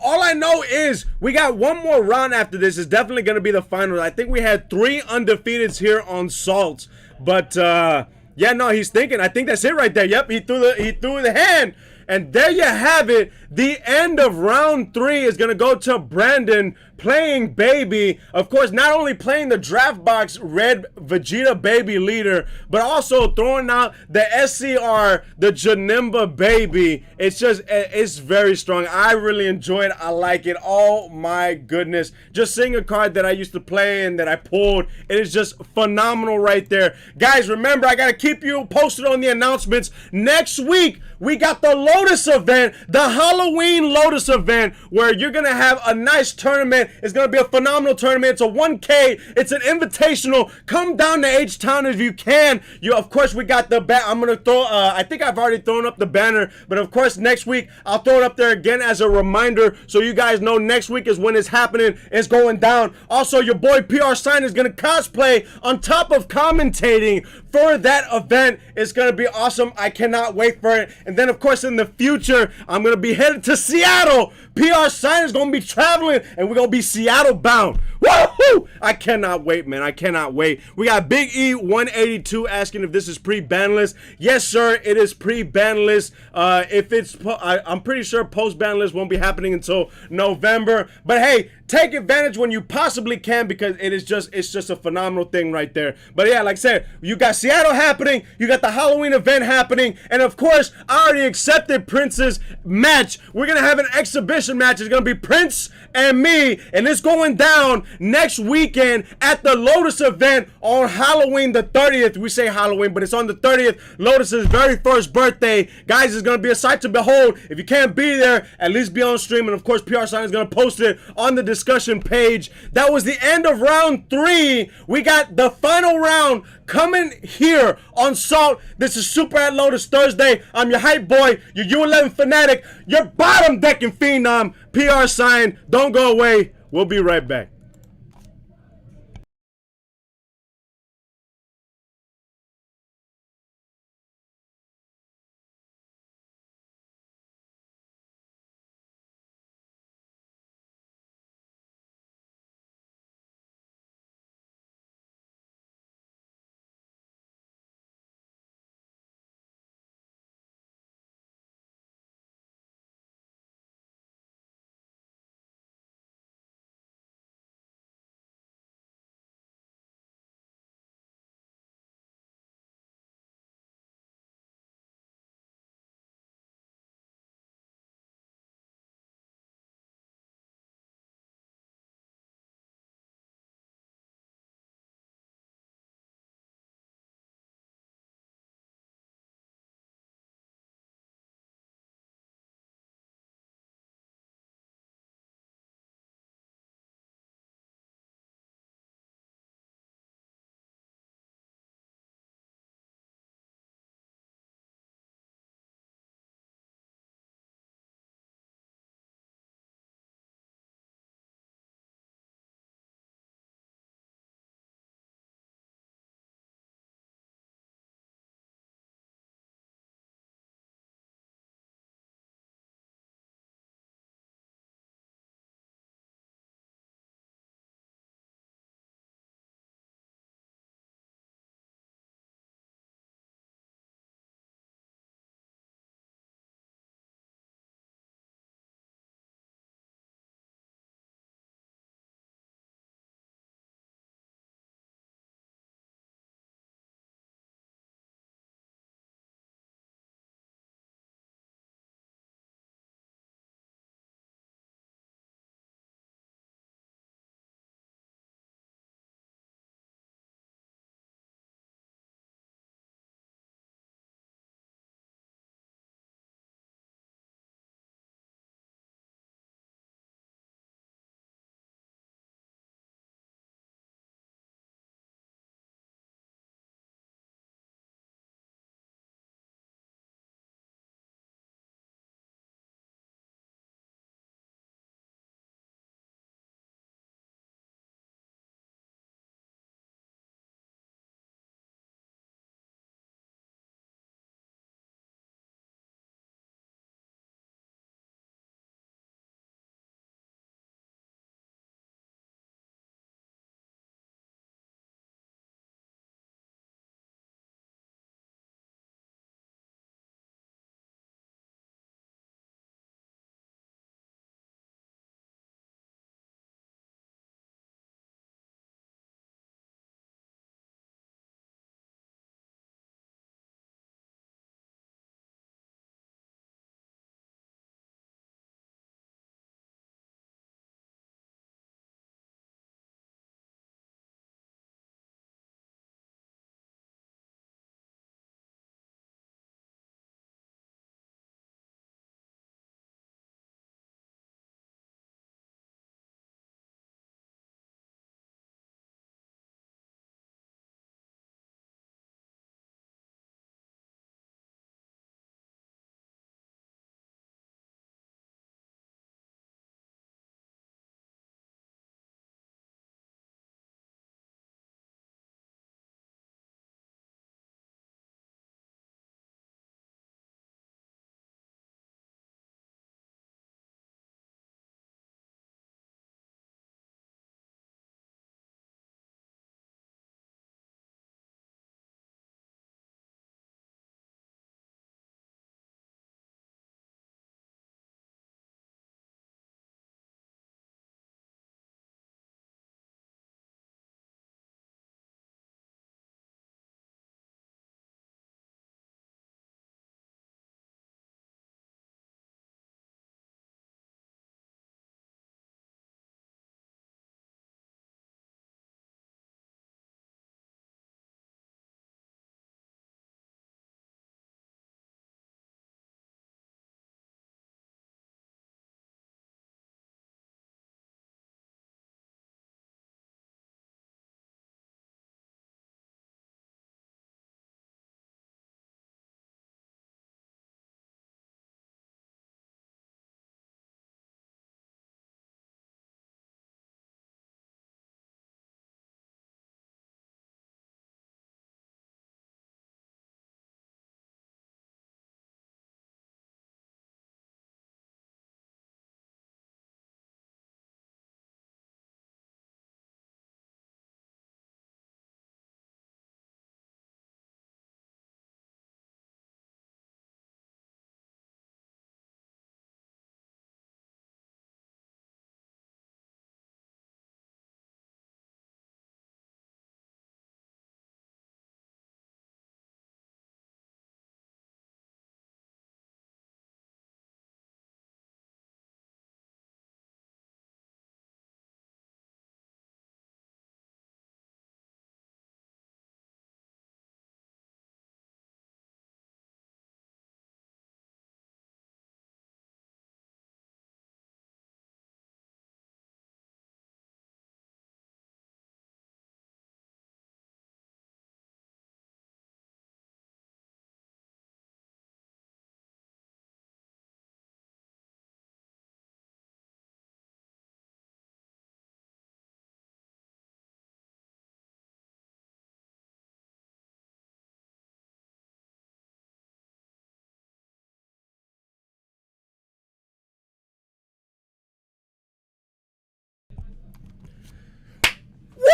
All I know is we got one more round after this. It's definitely going to be the final. I think we had 3 undefeateds here on Salts. But, yeah, no, he's thinking. I think that's it right there. Yep, he threw the hand. And there you have it. The end of round 3 is going to go to Brandon playing Baby. Of course, not only playing the draft box red Vegeta Baby leader, but also throwing out the SCR, the Janemba Baby. It's very strong. I really enjoy it. I like it. Oh my goodness. Just seeing a card that I used to play and that I pulled, it is just phenomenal right there. Guys, remember, I got to keep you posted on the announcements. Next week, we got the Lotus event, the Halloween Lotus event, where you're going to have a nice tournament. It's going to be a phenomenal tournament. It's a 1K. It's an invitational. Come down to H-Town if you can. Of course, we got the I'm going to throw, I think I've already thrown up the banner, but of course, next week, I'll throw it up there again as a reminder so you guys know next week is when it's happening. It's going down. Also, your boy PR Sign is going to cosplay on top of commentating for that event. It's going to be awesome. I cannot wait for it. And then, of course, in the future, I'm going to be headed to Seattle. PR Sign is going to be traveling, and we're going to be Seattle bound. Woo! Woo! I cannot wait, man. I cannot wait. We got Big E 182 asking if this is pre-ban list. Yes, sir. It is pre-ban list. If it's, I'm pretty sure post-ban list won't be happening until November. But hey, take advantage when you possibly can, because it's just a phenomenal thing right there. But yeah, like I said, you got Seattle happening, you got the Halloween event happening, and of course, I already accepted Prince's match. We're gonna have an exhibition match. It's gonna be Prince and me, and it's going down next weekend at the Lotus event on Halloween the 30th. We say Halloween, but it's on the 30th, Lotus's very first birthday. Guys, it's gonna be a sight to behold. If you can't be there, at least be on stream, and of course, PR Sign is gonna post it on the discussion page. That was the end of round 3. We got the final round coming here on Salt. This is Super at Lotus Thursday. I'm your hype boy, your U11 fanatic, your bottom decking phenom, PR Sign. Don't go away. We'll be right back.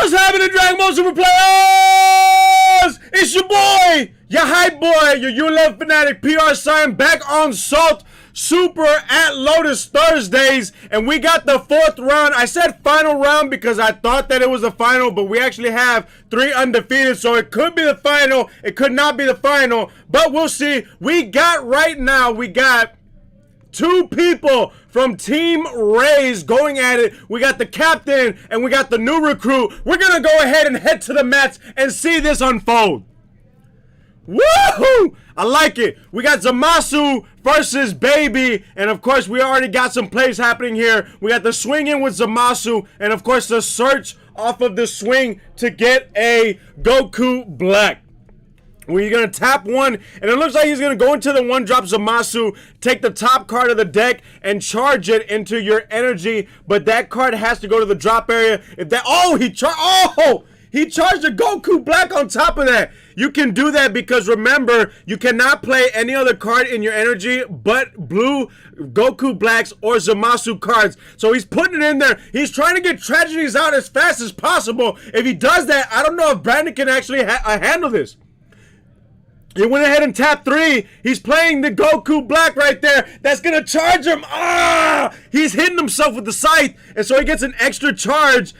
What's happening, Dragon Ball Super Players? It's your boy, your hype boy, your ULM fanatic PR Sign back on Salt Super at Lotus Thursdays, and we got the 4th round. I said final round because I thought that it was the final, but we actually have 3 undefeated, so it could be the final, it could not be the final, but we'll see. We got 2 people from Team Rays going at it. We got the captain and we got the new recruit. We're gonna go ahead and head to the mats and see this unfold. Woohoo! I like it. We got Zamasu versus Baby, and of course we already got some plays happening here. We got the swing in with Zamasu, and of course the search off of the swing to get a Goku Black. Where you're going to tap one, and it looks like he's going to go into the 1-drop Zamasu, take the top card of the deck, and charge it into your energy, but that card has to go to the drop area. If that, he charged a Goku Black on top of that. You can do that because remember, you cannot play any other card in your energy but blue Goku Blacks or Zamasu cards. So he's putting it in there. He's trying to get tragedies out as fast as possible. If he does that, I don't know if Brandon can actually handle this. He went ahead and tapped 3. He's playing the Goku Black right there. That's going to charge him. He's hitting himself with the scythe. And so he gets an extra charge.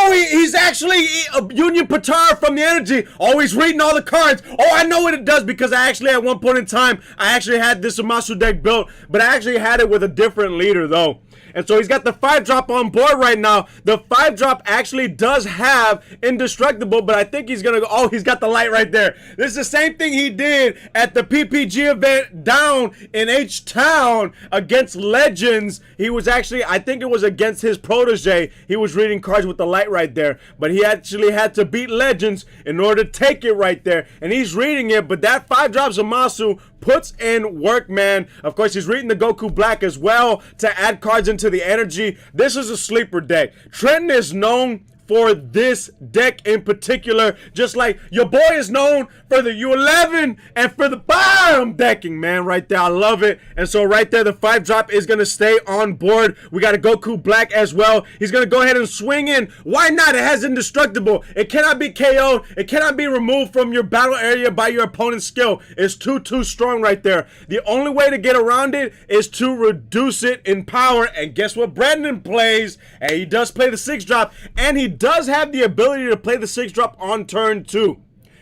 He's actually Union Patara from the energy. He's reading all the cards. I know what it does because I actually, at one point in time, I actually had this Zamasu deck built. But I actually had it with a different leader, though. And so he's got the 5-drop on board right now. The 5-drop actually does have Indestructible, but I think he's going to go, he's got the light right there. This is the same thing he did at the PPG event down in H-Town against Legends. He was actually, I think it was against his protege. He was reading cards with the light right there, but he actually had to beat Legends in order to take it right there. And he's reading it, but that 5-drop Zamasu puts in work, man. Of course, he's reading the Goku Black as well to add cards into the energy. This is a sleeper deck. Trenton is known for this deck in particular, just like your boy is known for the U11 and for the bottom decking, man, right there. I love it. And so right there, the 5-drop is going to stay on board. We got a Goku Black as well. He's going to go ahead and swing in. Why not? It has Indestructible. It cannot be KO'd. It cannot be removed from your battle area by your opponent's skill. It's too strong right there. The only way to get around it is to reduce it in power. And guess what Brandon plays? And he does play the 6-drop, and he does have the ability to play the 6-drop on turn 2.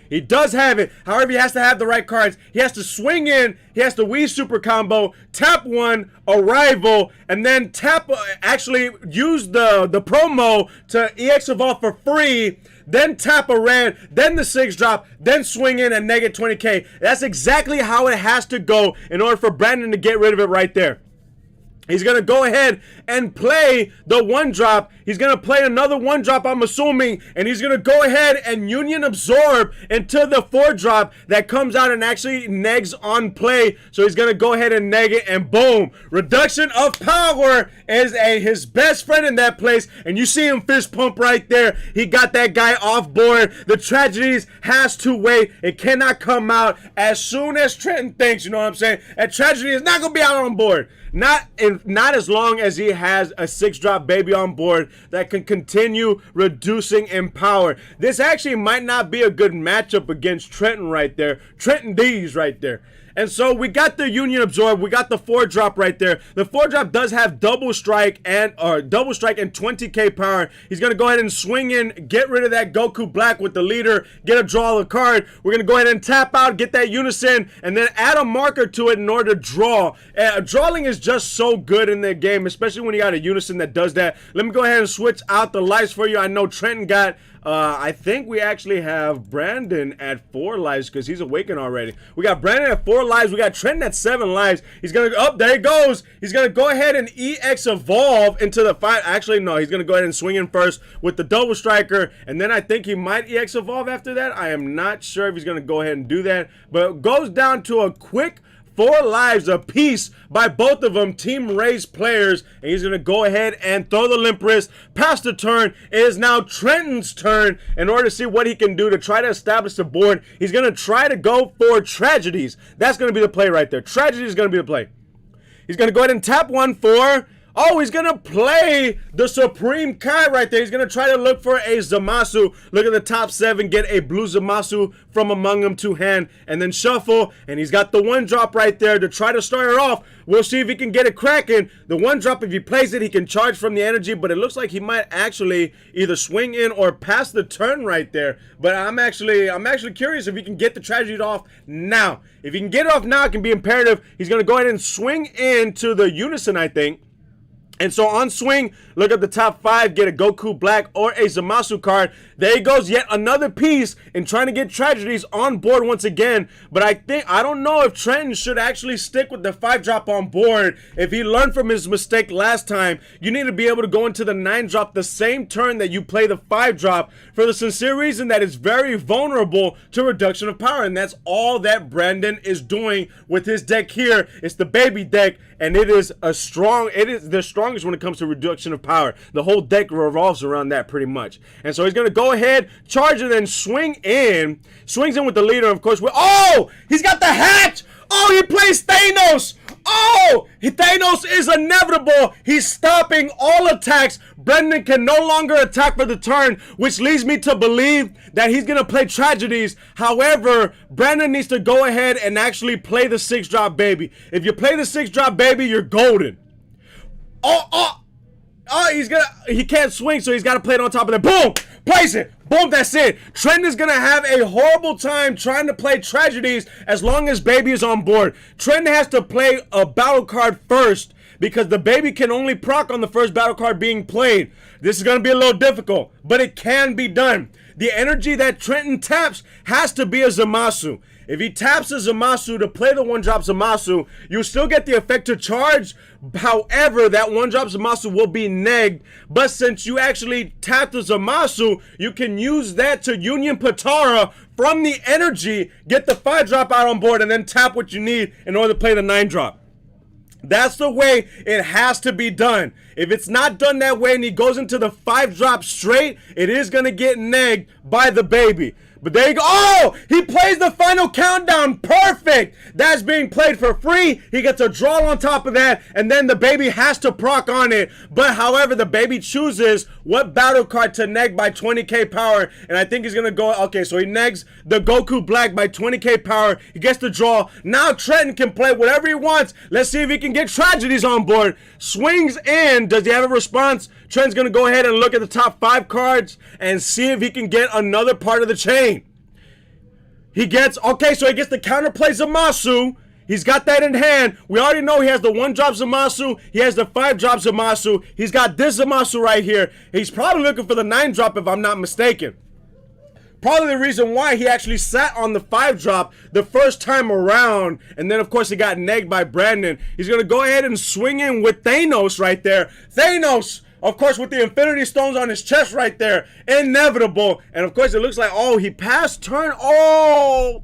He does have it. However, he has to have the right cards. He has to swing in. He has to Wii Super combo, tap 1, Arrival, and then tap, actually use the promo to EX Evolve for free, then tap a red, then the 6-drop, then swing in and negative 20k. That's exactly how it has to go in order for Brandon to get rid of it right there. He's going to go ahead and play the 1-drop. He's going to play another 1-drop, I'm assuming, and he's going to go ahead and Union Absorb into the 4-drop that comes out and actually negs on play. So he's going to go ahead and neg it, and boom. Reduction of power is his best friend in that place, and you see him fist pump right there. He got that guy off board. The tragedies has to wait. It cannot come out as soon as Trenton thinks, you know what I'm saying? That tragedy is not going to be out on board. Not as long as he has a 6-drop Baby on board that can continue reducing in power. This actually might not be a good matchup against Trenton right there. Trenton D's right there. And so we got the Union Absorb, we got the 4-drop right there. The 4-drop does have double strike and 20k power. He's gonna go ahead and swing in, get rid of that Goku Black with the leader, get a draw of the card. We're gonna go ahead and tap out, get that Unison, and then add a marker to it in order to draw. Drawing is just so good in the game, especially when you got a Unison that does that. Let me go ahead and switch out the lives for you. I know Trenton got I think we actually have Brandon at 4 lives because he's awakened already. We got Brandon at 4 lives. We got Trenton at 7 lives. He's going to, there he goes. He's going to go ahead and EX Evolve into the 5. Actually, no, he's going to go ahead and swing in first with the double striker. And then I think he might EX Evolve after that. I am not sure if he's going to go ahead and do that. But it goes down to a quick 4 lives apiece by both of them, Team Ray's players, and he's going to go ahead and throw the limp wrist, pass the turn. It is now Trenton's turn in order to see what he can do to try to establish the board. He's going to try to go for Tragedies. That's going to be the play right there. Tragedies is going to be the play. He's going to go ahead and tap 1 for Oh, he's going to play the Supreme Kai right there. He's going to try to look for a Zamasu. Look at the top 7. Get a blue Zamasu from among them, 2-hand, and then shuffle. And he's got the 1-drop right there to try to start it off. We'll see if he can get it cracking. The 1-drop, if he plays it, he can charge from the energy. But it looks like he might actually either swing in or pass the turn right there. But I'm actually curious if he can get the tragedy off now. If he can get it off now, it can be imperative. He's going to go ahead and swing into the Unison, I think. And so on swing, look at the top 5, get a Goku Black or a Zamasu card. There he goes, yet another piece in trying to get tragedies on board once again. But I don't know if Trenton should actually stick with the 5-drop on board. If he learned from his mistake last time, you need to be able to go into the 9-drop the same turn that you play the 5-drop for the sincere reason that it's very vulnerable to reduction of power. And that's all that Brandon is doing with his deck here. It's the baby deck, and it is the strongest when it comes to reduction of power. The whole deck revolves around that pretty much. And so he's going to go ahead, charge, and then swings in with the leader. Of course, he's got the hatch. Oh, he plays Thanos. Oh, Thanos is inevitable. He's stopping all attacks. Brendan can no longer attack for the turn, which leads me to believe that he's going to play tragedies. However, Brandon needs to go ahead and actually play the 6-drop baby. If you play the 6-drop baby, you're golden. He can't swing, so he's got to play it on top of that. Boom! Place it! Boom, that's it. Trent is going to have a horrible time trying to play tragedies as long as baby is on board. Trent has to play a battle card first because the baby can only proc on the first battle card being played. This is going to be a little difficult, but it can be done. The energy that Trenton taps has to be a Zamasu. If he taps a Zamasu to play the 1-drop Zamasu, you still get the effect to charge. However, that 1-drop Zamasu will be negged. But since you actually tap the Zamasu, you can use that to Union Patara from the energy, get the 5-drop out on board, and then tap what you need in order to play the 9-drop. That's the way it has to be done. If it's not done that way and he goes into the 5-drop straight, it is going to get negged by the baby. But there you go. Oh, he plays the final countdown. Perfect. That's being played for free. He gets a draw on top of that, and then the baby has to proc on it. But however, the baby chooses what battle card to neg by 20k power, and I think he's going to go, okay, so he negs the Goku Black by 20k power. He gets the draw. Now Trenton can play whatever he wants. Let's see if he can get tragedies on board. Swings in. Does he have a response? Trenton's going to go ahead and look at the top 5 cards and see if he can get another part of the chain. He gets the counterplay Zamasu. He's got that in hand. We already know he has the 1-drop Zamasu. He has the 5-drop Zamasu. He's got this Zamasu right here. He's probably looking for the 9-drop if I'm not mistaken. Probably the reason why he actually sat on the 5-drop the first time around. And then, of course, he got negged by Brandon. He's going to go ahead and swing in with Thanos right there. Thanos! Of course, with the Infinity Stones on his chest right there. Inevitable. And, of course, it looks like, he passed turn. Oh,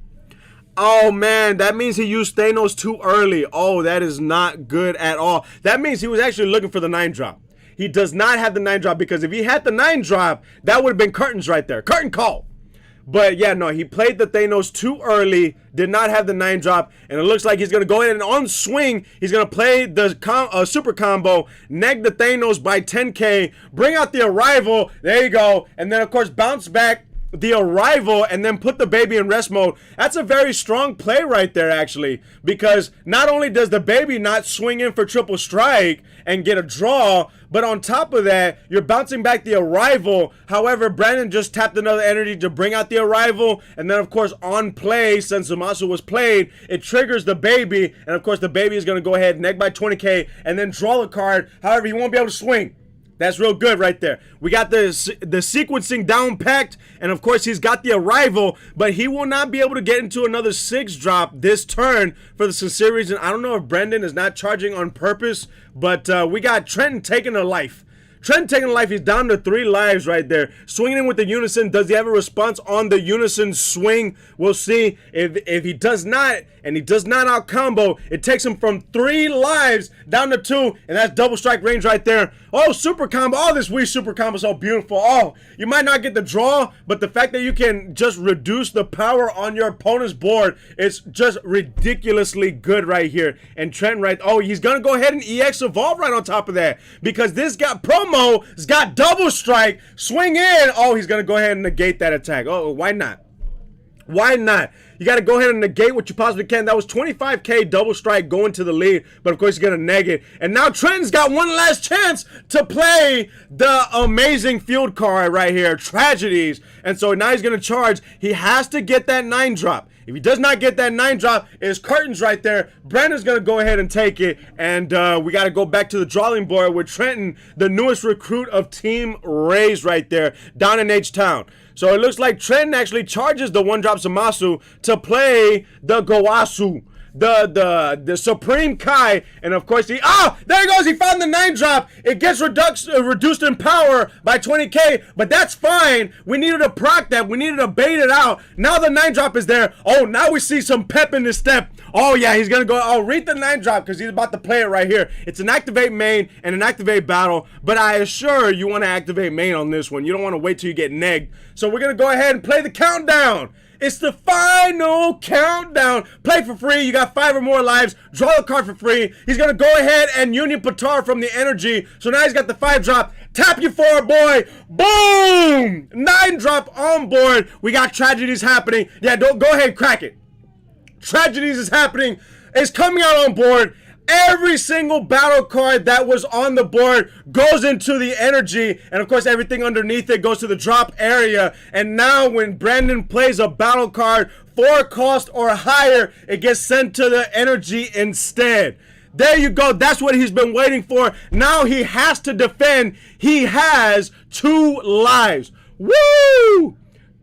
man. That means he used Thanos too early. Oh, that is not good at all. That means he was actually looking for the 9-drop. He does not have the 9-drop because if he had the 9-drop, that would have been curtains right there. Curtain call. But, yeah, no, he played the Thanos too early, did not have the 9-drop, and it looks like he's going to go ahead and on swing, he's going to play the super combo, neg the Thanos by 10k, bring out the Arrival, there you go, and then, of course, bounce back the Arrival and then put the baby in rest mode. That's a very strong play right there, actually, because not only does the baby not swing in for triple strike and get a draw, but on top of that, you're bouncing back the Arrival. However, Brandon just tapped another energy to bring out the Arrival, and then, of course, on play, since Zamasu was played, it triggers the baby, and, of course, the baby is going to go ahead, neg by 20k, and then draw the card. However, he won't be able to swing. That's real good right there. We got the sequencing down packed, and of course he's got the Arrival, but he will not be able to get into another 6-drop this turn for the sincere reason. I don't know if Brendan is not charging on purpose, but we got Trenton taking a life. Trent taking a life. He's down to 3 lives right there. Swinging in with the unison. Does he have a response on the unison swing? We'll see. If he does not, and he does not out combo, it takes him from 3 lives down to 2, and that's double strike range right there. Oh, super combo. Oh, this Wii super combo is so beautiful. Oh, you might not get the draw, but the fact that you can just reduce the power on your opponent's board is just ridiculously good right here. And Trent right, oh, he's gonna go ahead and EX evolve right on top of that, because this guy promo has got double strike, swing in. Oh, he's gonna go ahead and negate that attack. Oh, why not? Why not? You got to go ahead and negate what you possibly can. That was 25K double strike going to the lead, but of course he's going to neg it. And now Trenton's got one last chance to play the amazing field card right here, Tragedies. And so now he's going to charge. He has to get that 9 drop. If he does not get that 9 drop, it's curtains right there. Brandon's going to go ahead and take it. And we got to go back to the drawing board with Trenton, the newest recruit of Team Rays right there, down in H-Town. So it looks like Trenton actually charges the 1-drop Zamasu to play the Gowasu, the Supreme Kai, and of course there he goes, he found the 9-drop. It gets reduced in power by 20K, but that's fine. We needed to proc that, we needed to bait it out. Now the 9-drop is there. Oh, now we see some pep in his step. Oh yeah, he's gonna go, oh, read the 9-drop because he's about to play it right here. It's an activate main and an activate battle, but I assure you want to activate main on this one. You don't want to wait till you get negged. So we're gonna go ahead and play the countdown. It's the final countdown. Play for free. You got 5 or more lives. Draw a card for free. He's going to go ahead and Union Patar from the energy. So now he's got the 5-drop. Tap you for a boy. Boom! 9-drop on board. We got Tragedies happening. Yeah, don't go ahead and crack it. Tragedies is happening. It's coming out on board. Every single battle card that was on the board goes into the energy, and of course everything underneath it goes to the drop area. And now when Brandon plays a battle card 4 cost or higher, it gets sent to the energy instead. There you go. That's what he's been waiting for. Now he has to defend. He has 2 lives. Woo!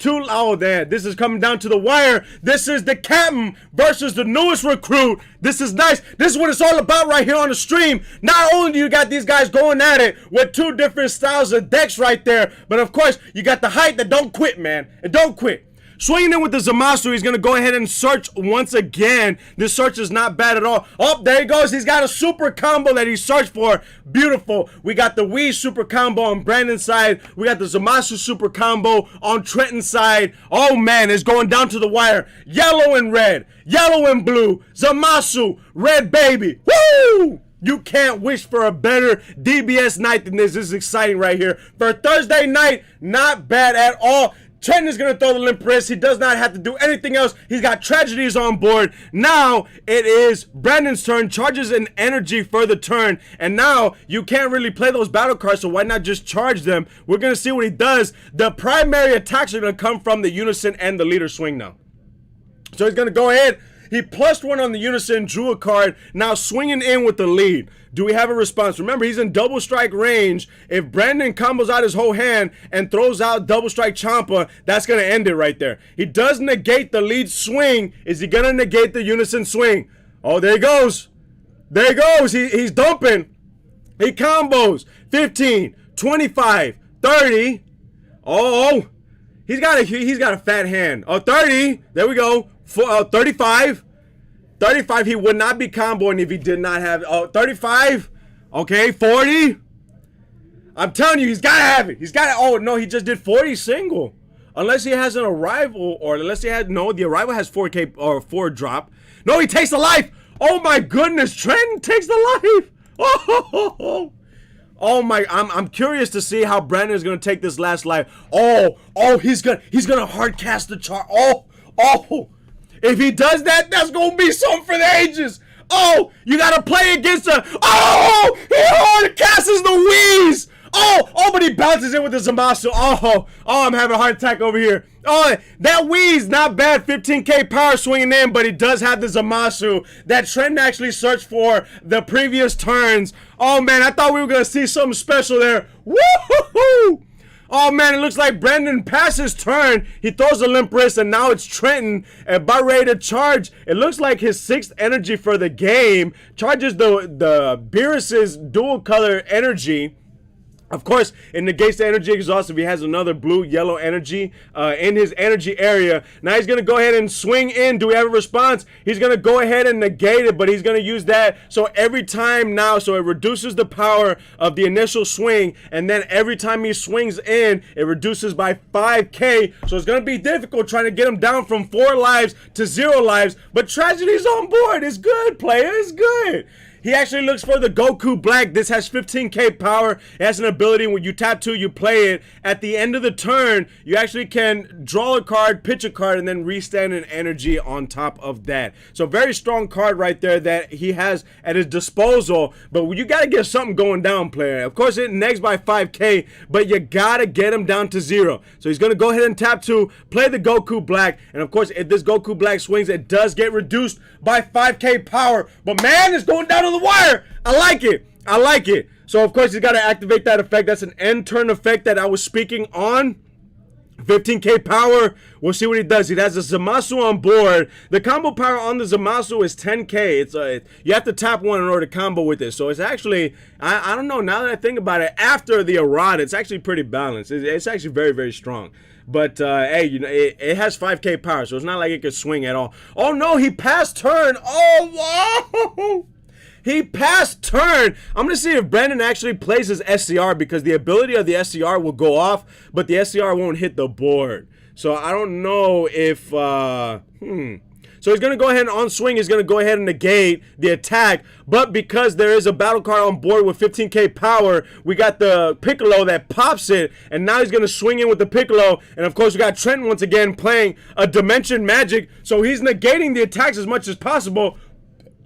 Oh, man, this is coming down to the wire. This is the captain versus the newest recruit. This is nice. This is what it's all about right here on the stream. Not only do you got these guys going at it with 2 different styles of decks right there, but of course, you got the height that don't quit, man. It don't quit. Swinging in with the Zamasu, he's going to go ahead and search once again. This search is not bad at all. Oh, there he goes. He's got a super combo that he searched for. Beautiful. We got the Wii super combo on Brandon's side. We got the Zamasu super combo on Trenton's side. Oh, man, it's going down to the wire. Yellow and red. Yellow and blue. Zamasu. Red baby. Woo! You can't wish for a better DBS night than this. This is exciting right here. For a Thursday night, not bad at all. Trenton is going to throw the limp wrist. He does not have to do anything else. He's got Tragedies on board. Now it is Brandon's turn. Charges an energy for the turn. And now you can't really play those battle cards, so why not just charge them? We're going to see what he does. The primary attacks are going to come from the Unison and the Leader Swing now. So he's going to go ahead. He +1 on the Unison, drew a card. Now swinging in with the lead. Do we have a response? Remember, he's in double strike range. If Brandon combos out his whole hand and throws out double strike Champa, that's going to end it right there. He does negate the lead swing. Is he going to negate the Unison swing? Oh, there he goes. There he goes. He's dumping. He combos. 15, 25, 30. Oh, he's got a fat hand. Oh, 30. There we go. 35. 35, he would not be comboing if he did not have 35. Okay, 40. I'm telling you, he's got to have it. He's got it. Oh, no, he just did 40 single. Unless he has an arrival, or unless he had, no, the arrival has 4K or 4 drop. No, he takes the life. Oh, my goodness. Trenton takes the life. Oh my, I'm curious to see how Brandon is going to take this last life. Oh, he's going to hard cast the chart. Oh. If he does that, that's going to be something for the ages. Oh, you got to play against a... Oh, he hard casts the Wii's. Oh, but he bounces in with the Zamasu. Oh, I'm having a heart attack over here. Oh, that Wii's not bad. 15K power swinging in, but he does have the Zamasu that Trent actually searched for the previous turns. Oh, man, I thought we were going to see something special there. Woo-hoo-hoo! Oh, man, it looks like Brandon passed his turn. He throws a limp wrist, and now it's Trenton about ready to charge. It looks like his 6th energy for the game. Charges the Beerus's dual color energy. Of course, it negates the energy exhaust if he has another blue, yellow energy in his energy area. Now he's going to go ahead and swing in. Do we have a response? He's going to go ahead and negate it, but he's going to use that. So every time now, so it reduces the power of the initial swing. And then every time he swings in, it reduces by 5K. So it's going to be difficult trying to get him down from 4 lives to 0 lives. But Tragedy's on board. It's good, player. It's good. He actually looks for the Goku Black. This has 15K power. It has an ability when you tap 2, you play it. At the end of the turn, you actually can draw a card, pitch a card, and then restand an energy on top of that. So very strong card right there that he has at his disposal. But you got to get something going down, player. Of course, it negs by 5K, but you got to get him down to 0. So he's going to go ahead and tap 2, play the Goku Black. And of course, if this Goku Black swings, it does get reduced by 5K power. But man, it's going down to the wire. I like it. I like it. So of course he's got to activate that effect. That's an end turn effect that I was speaking on. 15K power. We'll see what he does. He has a Zamasu on board. The combo power on the Zamasu is 10K. It's you have to tap 1 in order to combo with it. So it's actually, I don't know, now that I think about it, after the Arad, it's actually pretty balanced. It's actually very, very strong. But, hey, you know, it has 5K power, so it's not like it could swing at all. Oh, no, he passed turn. Oh, whoa. He passed turn. I'm going to see if Brandon actually plays his SCR because the ability of the SCR will go off, but the SCR won't hit the board. So I don't know if, So he's going to go ahead and on swing, he's going to go ahead and negate the attack. But because there is a battle card on board with 15K power, we got the Piccolo that pops it. And now he's going to swing in with the Piccolo. And of course, we got Trent once again playing a Dimension Magic. So he's negating the attacks as much as possible.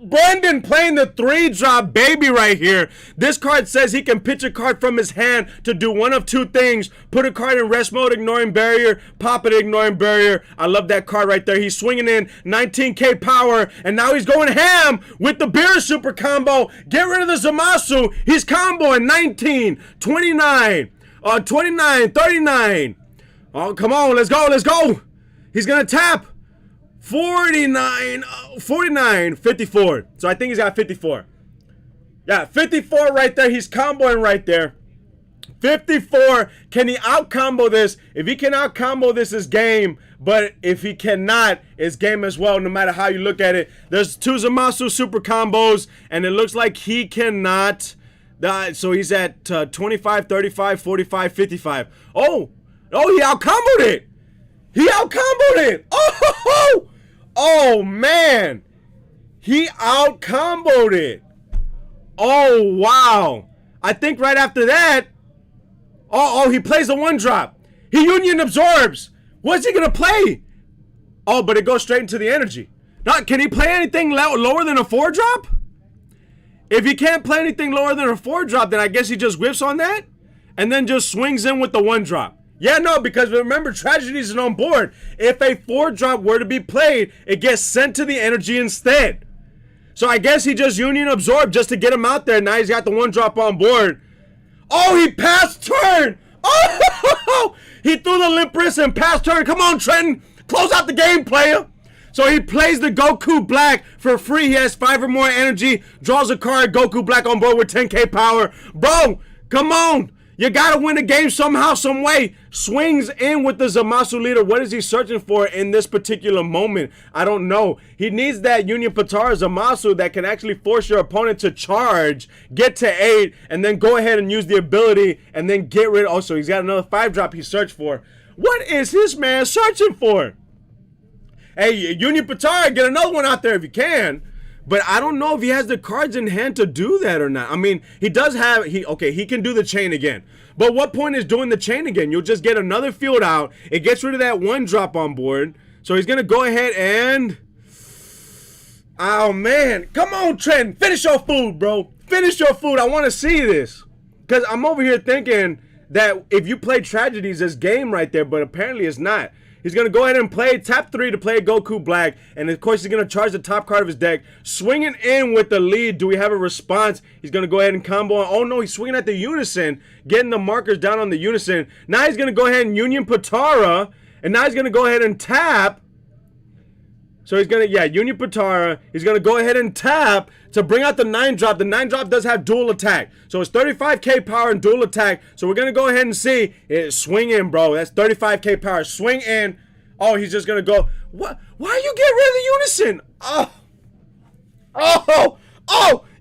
Brandon playing the 3-drop baby right here. This card says he can pitch a card from his hand to do one of 2 things. Put a card in rest mode, ignoring barrier. Pop it, ignoring barrier. I love that card right there. He's swinging in 19K power. And now he's going ham with the Beer Super combo. Get rid of the Zamasu. He's comboing 19, 29, 29, 39. Oh, come on. Let's go. Let's go. He's going to tap. 49, 54. So I think he's got 54. Yeah, 54 right there. He's comboing right there. 54. Can he out-combo this? If he can out-combo this, is game. But if he cannot, it's game as well, no matter how you look at it. There's 2 Zamasu super combos, and it looks like he cannot. So he's at 25, 35, 45, 55. Oh, he out-comboed it. He out-comboed it. Oh, man. He out-comboed it. Oh, wow. I think right after that, he plays the 1-drop. He union absorbs. What's he going to play? Oh, but it goes straight into the energy. Now, can he play anything lower than a 4-drop? If he can't play anything lower than a 4-drop, then I guess he just whiffs on that and then just swings in with the 1-drop. Yeah, no, because remember, Tragedy isn't on board. If a 4-drop were to be played, it gets sent to the energy instead. So I guess he just union absorbed just to get him out there. Now he's got the 1-drop on board. Oh, he passed turn. Oh, he threw the limp wrist and passed turn. Come on, Trenton. Close out the game, player. So he plays the Goku Black for free. He has 5 or more energy. Draws a card. Goku Black on board with 10K power. Bro, come on. You gotta win the game somehow, some way. Swings in with the Zamasu leader. What is he searching for in this particular moment? I don't know. He needs that Union Patara Zamasu that can actually force your opponent to charge, get to 8, and then go ahead and use the ability, and then get rid. Also, he's got another 5-drop he searched for. What is this man searching for? Hey, Union Patara, get another one out there if you can. But I don't know if he has the cards in hand to do that or not. I mean, he does have, he can do the chain again. But what point is doing the chain again? You'll just get another field out. It gets rid of that 1-drop on board. So he's going to go ahead and, oh man, come on, Trent. Finish your food, bro. Finish your food. I want to see this. Because I'm over here thinking that if you play Tragedies, it's game right there. But apparently it's not. He's going to go ahead and play tap 3 to play Goku Black. And of course, he's going to charge the top card of his deck. Swinging in with the lead. Do we have a response? He's going to go ahead and combo. Oh no, he's swinging at the Unison. Getting the markers down on the Unison. Now he's going to go ahead and Union Patara. And now he's going to go ahead and tap. So he's gonna, Union Patara. He's gonna go ahead and tap to bring out the 9-drop. The 9-drop does have dual attack, so it's 35k power and dual attack. So we're gonna go ahead and see it. Swing in, bro. That's 35k power. Swing in. Oh, he's just gonna go. What? Why you get rid of the unison? Oh!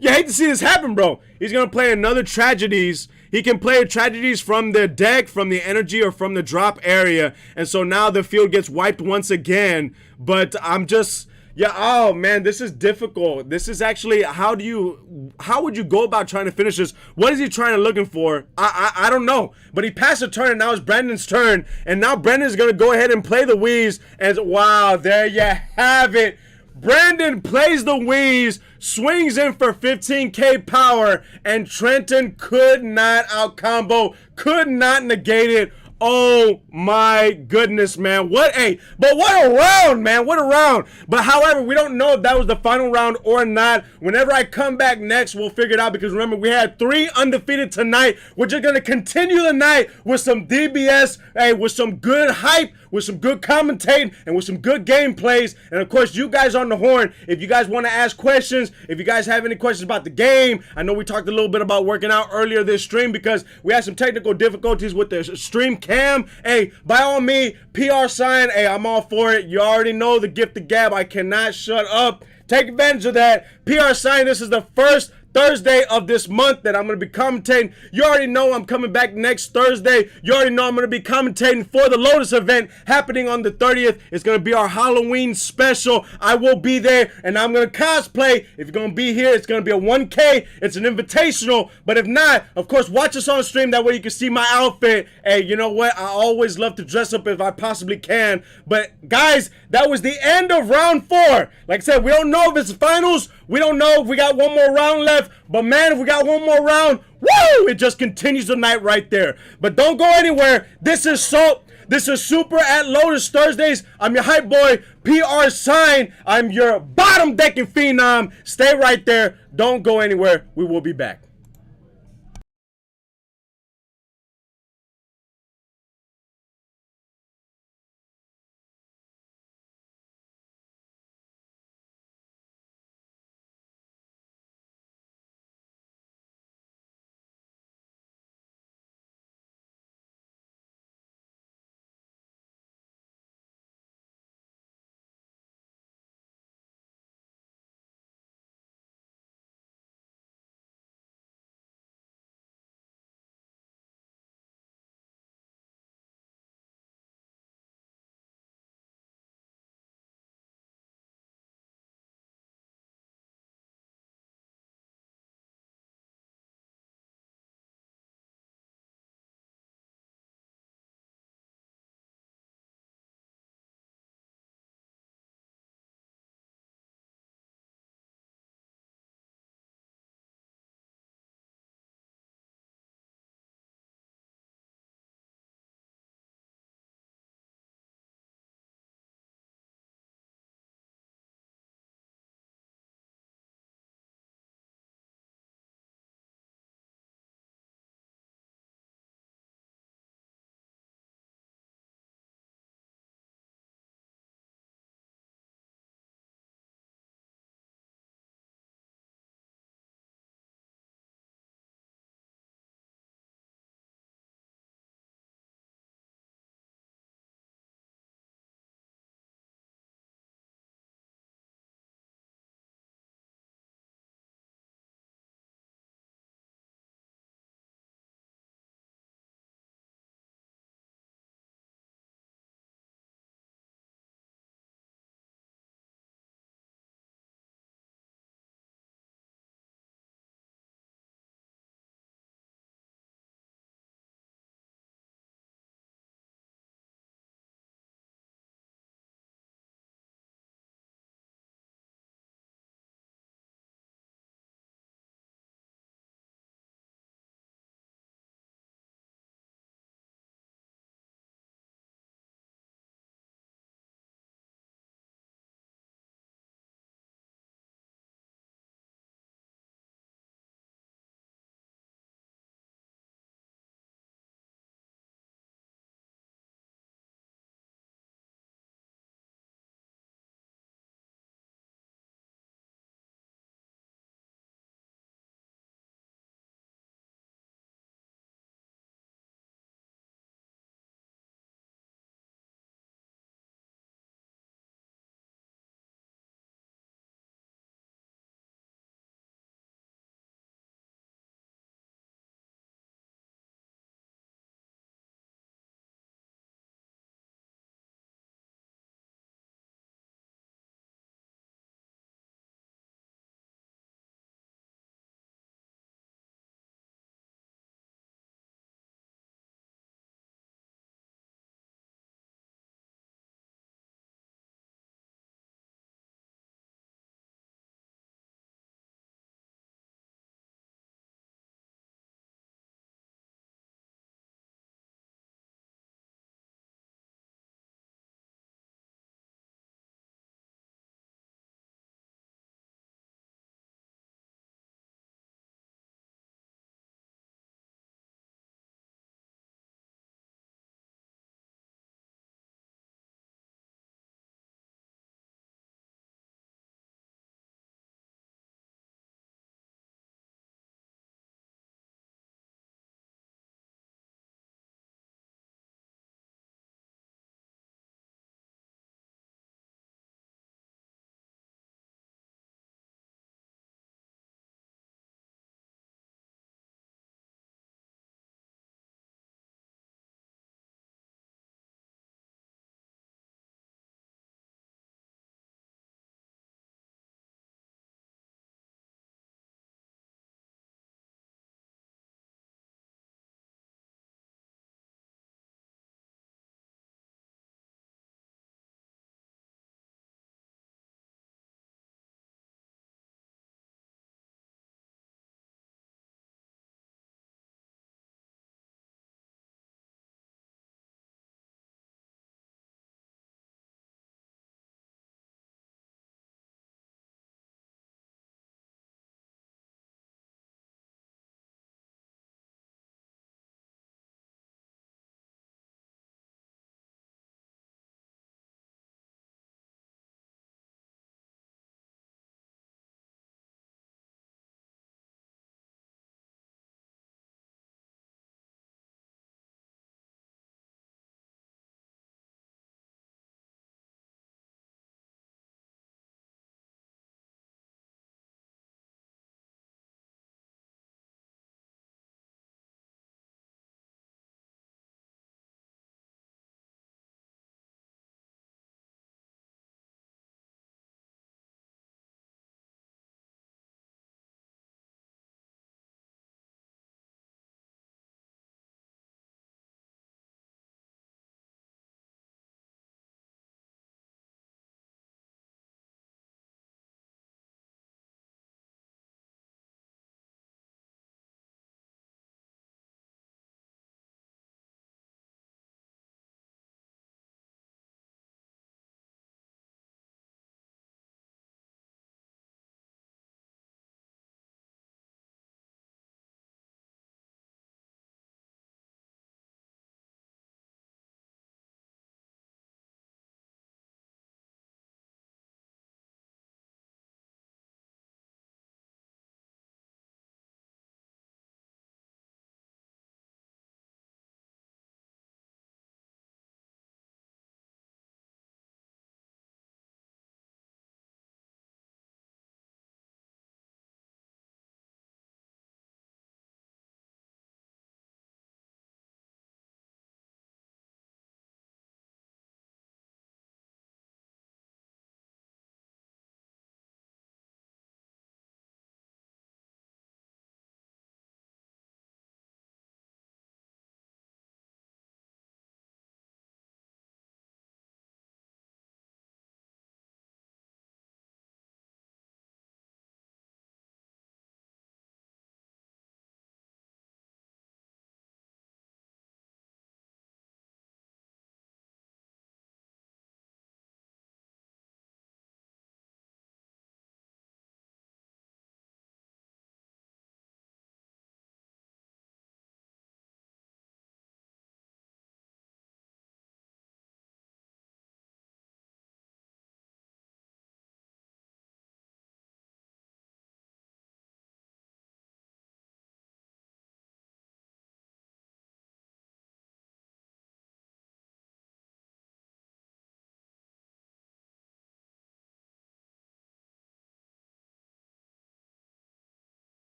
You hate to see this happen, bro. He's gonna play another tragedies. He can play tragedies from the deck, from the energy, or from the drop area. And so now the field gets wiped once again. But I'm just, oh man, this is difficult. This is actually, how would you go about trying to finish this? What is he looking for? I don't know. But he passed a turn, and now it's Brandon's turn. And now Brandon's going to go ahead and play the Wheeze. And wow, there you have it. Brandon plays the Wheeze, swings in for 15k power, and Trenton could not out-combo, could not negate it. Oh my goodness, man. But what a round, man. What a round. But however, we don't know if that was the final round or not. Whenever I come back next, we'll figure it out, because remember, we had 3 undefeated tonight. We're just going to continue the night with some DBS, with some good hype, with some good commentating, and with some good gameplays. And of course, you guys on the horn, if you guys want to ask questions, if you guys have any questions about the game. I know we talked a little bit about working out earlier this stream because we had some technical difficulties with the stream cam. Hey, by all means, PR sign. Hey, I'm all for it. You already know the gift of gab. I cannot shut up. Take advantage of that. PR sign. This is the first Thursday of this month that I'm going to be commentating. You already know I'm coming back next Thursday. You already know I'm going to be commentating for the Lotus event happening on the 30th. It's going to be our Halloween special. I will be there, and I'm going to cosplay. If you're going to be here, it's going to be a 1K. It's an invitational. But if not, of course, watch us on stream. That way you can see my outfit. Hey, you know what? I always love to dress up if I possibly can. But guys, that was the end of round 4. Like I said, we don't know if it's finals. We don't know if we got one more round left. But man, if we got one more round, woo! It just continues the night right there. But don't go anywhere. This is Salt. This is Super at Lotus Thursdays. I'm your hype boy, PR Sign. I'm your bottom decking phenom. Stay right there. Don't go anywhere. We will be back.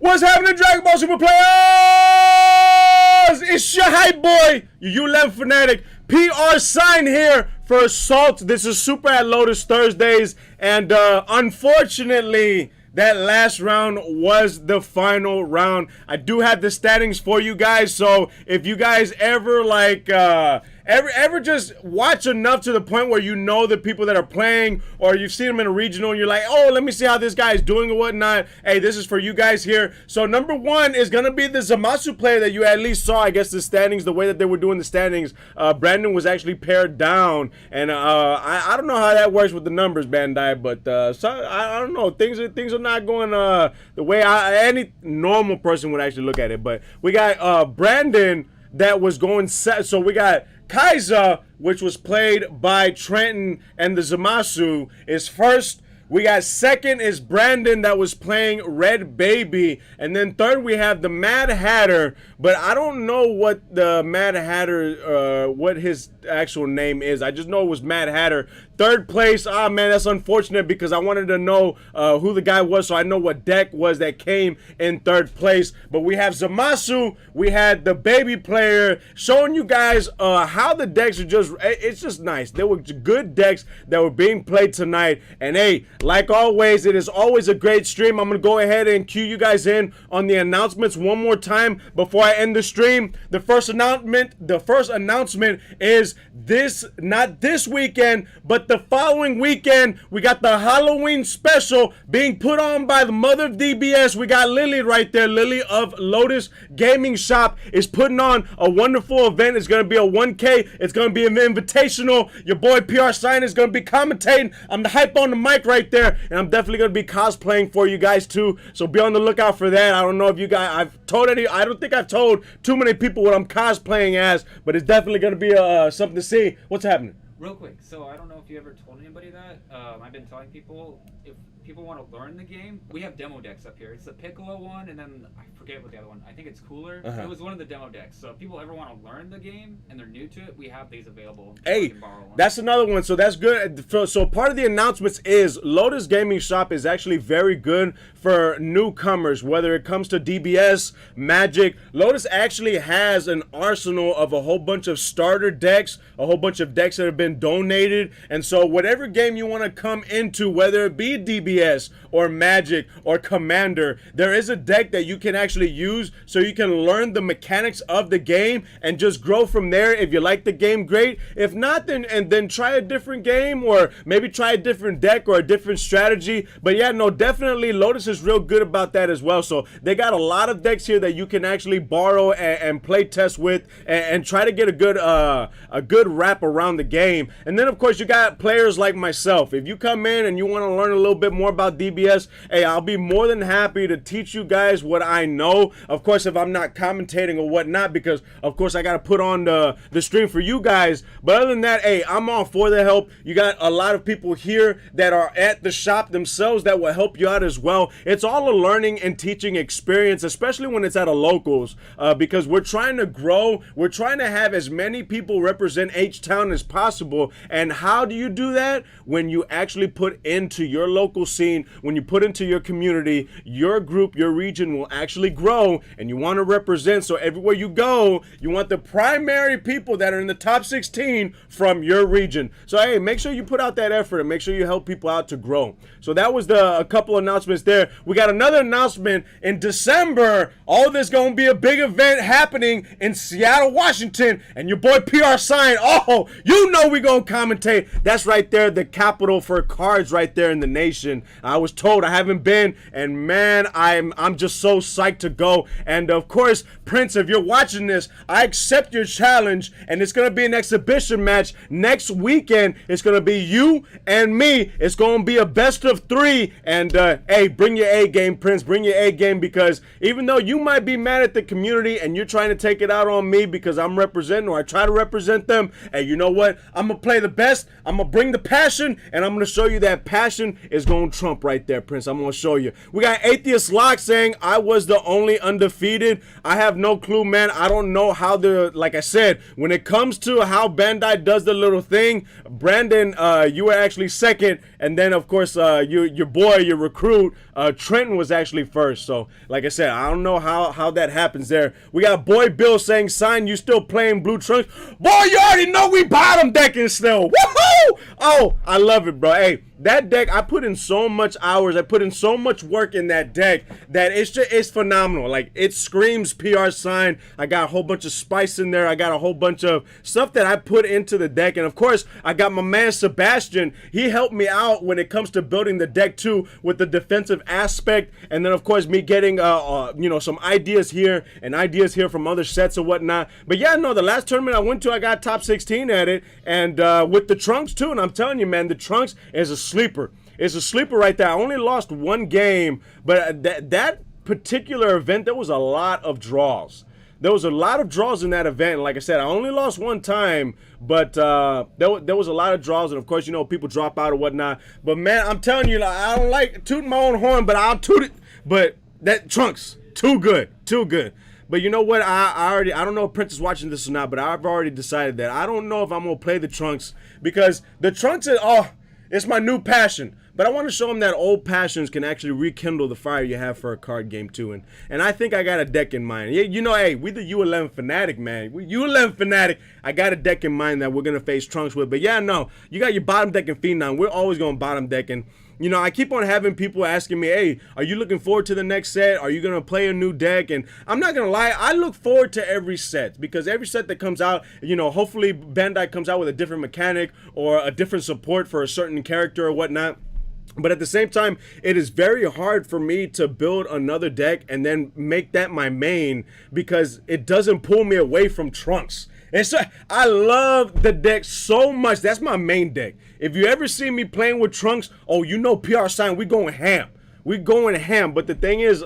What's happening, Dragon Ball Super players? It's your hype boy, you ULM fanatic. PR sign here for Assault. This is Super at Lotus Thursdays, and unfortunately, that last round was the final round. I do have the standings for you guys, so if you guys ever ever just watch enough to the point where you know the people that are playing, or you've seen them in a regional and you're like, oh, let me see how this guy is doing or whatnot. Hey, this is for you guys here. So number one is gonna be the Zamasu player that you at least saw, I guess, the standings, the way that they were doing the standings. Brandon was actually paired down, and I don't know how that works with the numbers, Bandai, but so, I don't know. Things are not going the way any normal person would actually look at it. But we got Brandon that was going set. So we got Kaiser, which was played by Trenton, and the Zamasu is first. We got second is Brandon that was playing Red Baby. And then third we have the Mad Hatter. But I don't know what the Mad Hatter, what his actual name is. I just know it was Mad Hatter. Third place, man, that's unfortunate because I wanted to know who the guy was so I know what deck was that came in third place. But we have Zamasu, we had the Baby player, showing you guys how the decks are just, it's just nice. There were good decks that were being played tonight. And hey, like always, it is always a great stream. I'm going to go ahead and cue you guys in on the announcements one more time before I end the stream. The first announcement is not this weekend, but the following weekend. We got the Halloween special being put on by the mother of DBS. We got Lily right there. Lily of Lotus Gaming Shop is putting on a wonderful event. It's going to be a 1K. It's going to be an invitational. Your boy PR Sign is going to be commentating. I'm the hype on the mic right there, and I'm definitely going to be cosplaying for you guys too, so be on the lookout for that. I don't know if you guys, I don't think I've told too many people what I'm cosplaying as, but it's definitely going to be something to see. What's happening? Real quick, so I don't know if you ever told anybody that. I've been telling people, if people want to learn the game, we have demo decks up here. It's the Piccolo one, and then I forget what the other one. I think it's Cooler. It was one of the demo decks. So if people ever want to learn the game and they're new to it, we have these available. Hey, that's another one. So that's good. So part of the announcements is Lotus Gaming Shop is actually very good for newcomers, whether it comes to DBS, Magic. Lotus actually has an arsenal of a whole bunch of starter decks, a whole bunch of decks that have been donated. And so whatever game you want to come into, whether it be DBS or Magic or Commander, there is a deck that you can actually use so you can learn the mechanics of the game and just grow from there. If you like the game, great. If not, then try a different game, or maybe try a different deck or a different strategy. But yeah, no, definitely Lotus is real good about that as well. So they got a lot of decks here that you can actually borrow and play test with and try to get a good wrap around the game. And then of course you got players like myself. If you come in and you want to learn a little bit more about DBS, hey, I'll be more than happy to teach you guys what I know. Of course, if I'm not commentating or whatnot, because of course I got to put on the stream for you guys. But other than that, hey, I'm all for the help. You got a lot of people here that are at the shop themselves that will help you out as well. It's all a learning and teaching experience, especially when it's at a locals, because we're trying to grow. We're trying to have as many people represent H-Town as possible. And how do you do that? When you actually put into your local scene, when you put into your community, your group, your region will actually grow, and you want to represent. So everywhere you go, you want the primary people that are in the top 16 from your region. So hey, make sure you put out that effort and make sure you help people out to grow. So that was a couple announcements there. We got another announcement in December. All this gonna be a big event happening in Seattle, Washington, and your boy PR Sign. Oh, you know we gonna commentate. That's right there, the capital for cards right there in the nation. I was told, I haven't been, and man, I'm just so psyched to go. And of course, Prince, if you're watching this, I accept your challenge, and it's gonna be an exhibition match next weekend. It's gonna be you and me. It's gonna be a best of 3. And hey, bring your A game, Prince. Bring your A game, because even though you might be mad at the community and you're trying to take it out on me because I'm representing, or I try to represent them, hey, you know what? I'm I'm going to play the best. I'm going to bring the passion, and I'm going to show you that passion is going to trump right there, Prince. I'm going to show you. We got Atheist Lock saying, I was the only undefeated. I have no clue, man. I don't know how like I said, when it comes to how Bandai does the little thing, Brandon, you were actually second, and then, of course, your boy, your recruit, Trenton was actually first. So, like I said, I don't know how that happens there. We got Boy Bill saying, Sign, you still playing Blue Trunks? Boy, you already know we bottom decking still. Woohoo! Oh, I love it, bro. Hey, that deck, I put in so much hours. I put in so much work in that deck that it's phenomenal. Like, it screams PR Sign. I got a whole bunch of spice in there. I got a whole bunch of stuff that I put into the deck. And, of course, I got my man Sebastian. He helped me out when it comes to building the deck, too, with the defensive aspect. And then, of course, me getting, some ideas here and ideas here from other sets and whatnot. But, yeah, no, the last tournament I went to, I got top 16 at it. And with the Trunks, too. And I'm telling you, man, the Trunks is a sleeper. It's a sleeper right there. I only lost one game, but that particular event, there was a lot of draws. There was a lot of draws in that event. Like I said, I only lost one time, but there was a lot of draws. And, of course, people drop out or whatnot. But, man, I'm telling you, I don't like tooting my own horn, but I'll toot it. But that Trunks, too good, too good. But you know what? I don't know if Prince is watching this or not, but I've already decided that I don't know if I'm going to play the Trunks because the Trunks is, it's my new passion. But I want to show him that old passions can actually rekindle the fire you have for a card game too. And I think I got a deck in mind. Yeah, hey, we the U11 Fanatic, man. We U11 Fanatic. I got a deck in mind that we're going to face Trunks with. But yeah, no, you got your bottom deck and Phenom. We're always going bottom deck. And, I keep on having people asking me, hey, are you looking forward to the next set? Are you going to play a new deck? And I'm not going to lie, I look forward to every set because every set that comes out, hopefully Bandai comes out with a different mechanic or a different support for a certain character or whatnot. But at the same time, it is very hard for me to build another deck and then make that my main because it doesn't pull me away from Trunks. And so I love the deck so much. That's my main deck. If you ever see me playing with Trunks, PR Sign, we going ham. We going ham. But the thing is,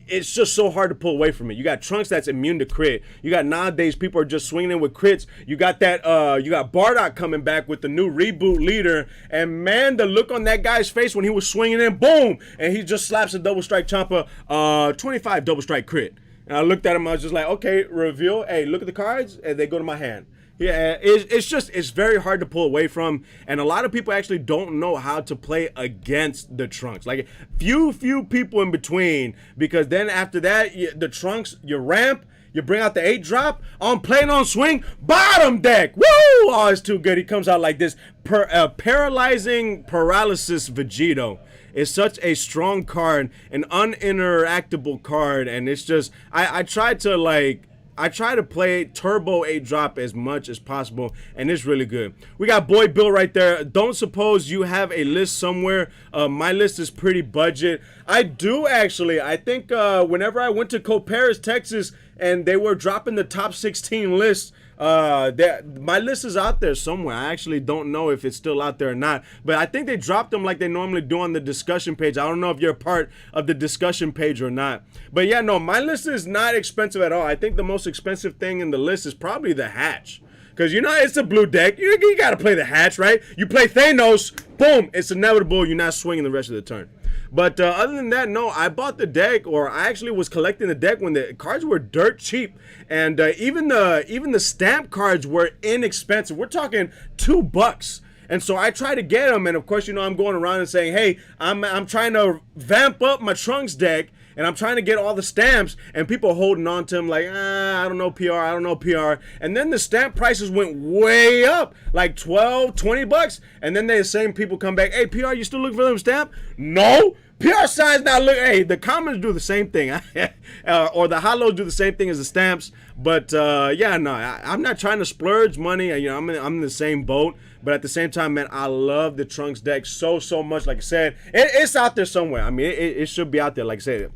it's just so hard to pull away from it. You got Trunks that's immune to crit. You got nowadays people are just swinging in with crits. You got you got Bardock coming back with the new reboot leader. And man, the look on that guy's face when he was swinging in, boom, and he just slaps a double strike chopper, 25 double strike crit. And I looked at him, I was just like, okay, reveal. Hey, look at the cards, and they go to my hand. Yeah, it's very hard to pull away from, and a lot of people actually don't know how to play against the Trunks. Like few people in between, because then after that, the Trunks, you ramp, you bring out the 8-drop, on playing on swing, bottom deck, woo! Oh, it's too good. He comes out like this, paralyzing paralysis Vegito. Is such a strong card, an uninteractable card, and it's just I try to play turbo 8-drop as much as possible, and it's really good. We got Boy Bill right there. Don't suppose you have a list somewhere. My list is pretty budget. I do actually. I think whenever I went to Coparis, Texas, and they were dropping the top 16 lists, my list is out there somewhere. I actually don't know if it's still out there or not, but I think they dropped them like they normally do on the discussion page. I don't know if you're a part of the discussion page or not, but yeah, no, my list is not expensive at all. I think the most expensive thing in the list is probably the hatch, because it's a blue deck. You gotta play the hatch, right? You play Thanos, boom, it's inevitable. You're not swinging the rest of the turn. But other than that, no, I bought the deck, or I actually was collecting the deck when the cards were dirt cheap, and even the stamp cards were inexpensive. We're talking $2. And so I try to get them, and of course, I'm going around and saying, hey, I'm trying to vamp up my Trunks deck, and I'm trying to get all the stamps, and people holding on to them like, I don't know PR. And then the stamp prices went way up, like $12, $20. And then the same people come back, hey, PR, you still looking for them stamp? No. PR Sign's not looking. Hey, the commons do the same thing. Or the hollows do the same thing as the stamps. But, yeah, no, I'm not trying to splurge money. I'm in the same boat. But at the same time, man, I love the Trunks deck so much. Like I said, it's out there somewhere. I mean, it should be out there, like I said.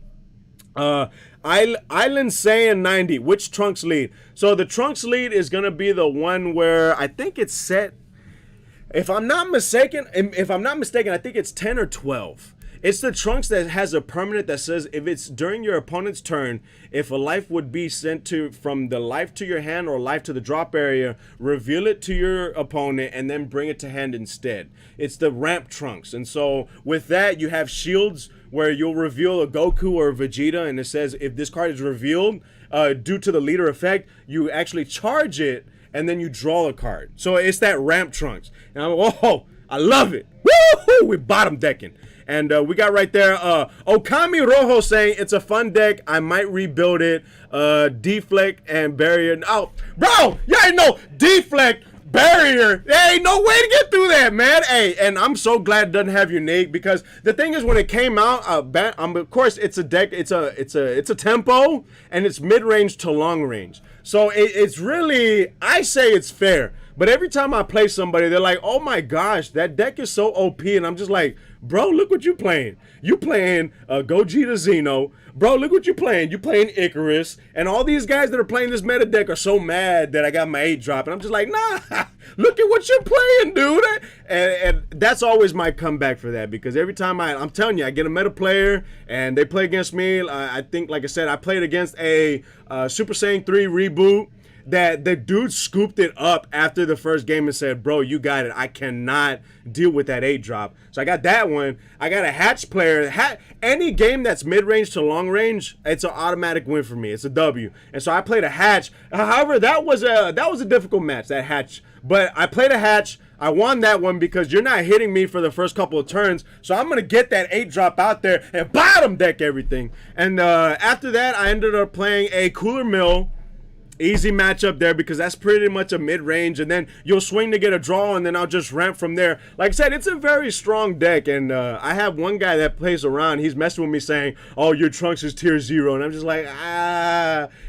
Island saying 90. Which Trunks lead? So the Trunks lead is gonna be the one where I think it's set. If I'm not mistaken, I think it's 10 or 12. It's the Trunks that has a permanent that says if it's during your opponent's turn, if a life would be sent to from the life to your hand or life to the drop area, reveal it to your opponent and then bring it to hand instead. It's the ramp Trunks. And so with that, you have shields where you'll reveal a Goku or a Vegeta, and it says if this card is revealed due to the leader effect, you actually charge it and then you draw a card. So it's that ramp Trunks. And I'm I love it. Woo-hoo! We're bottom decking. And we got right there Okami Rojo saying it's a fun deck. I might rebuild it. Deflect and barrier. Oh, bro, y'all know deflect, barrier. There ain't no way to get through that, man. Hey, and I'm so glad it doesn't have unique because the thing is when it came out, of course it's a deck. It's a tempo and it's mid range to long range. So it's really, I say it's fair. But every time I play somebody, they're like, oh my gosh, that deck is so OP. And I'm just like, bro, look what you playing. You playing Gogeta Xeno. Bro, look what you playing. You playing Icarus. And all these guys that are playing this meta deck are so mad that I got my 8 drop. And I'm just like, nah, look at what you're playing, dude. And that's always my comeback for that. Because every time I'm telling you, I get a meta player and they play against me. I think, like I said, I played against a Super Saiyan 3 reboot. That the dude scooped it up after the first game and said, bro, you got it. I cannot deal with that 8 drop. So I got that one. I got a hatch player. Any game that's mid-range to long range, it's an automatic win for me. It's a W. And so I played a hatch. However, that was a difficult match, that hatch. But I played a hatch. I won that one because you're not hitting me for the first couple of turns. So I'm going to get that 8 drop out there and bottom deck everything. And after that, I ended up playing a Cooler Mill. Easy matchup there because that's pretty much a mid-range, and then you'll swing to get a draw, and then I'll just ramp from there. Like I said, it's a very strong deck, and I have one guy that plays around. He's messing with me saying, oh, your Trunks is tier 0, and I'm just like,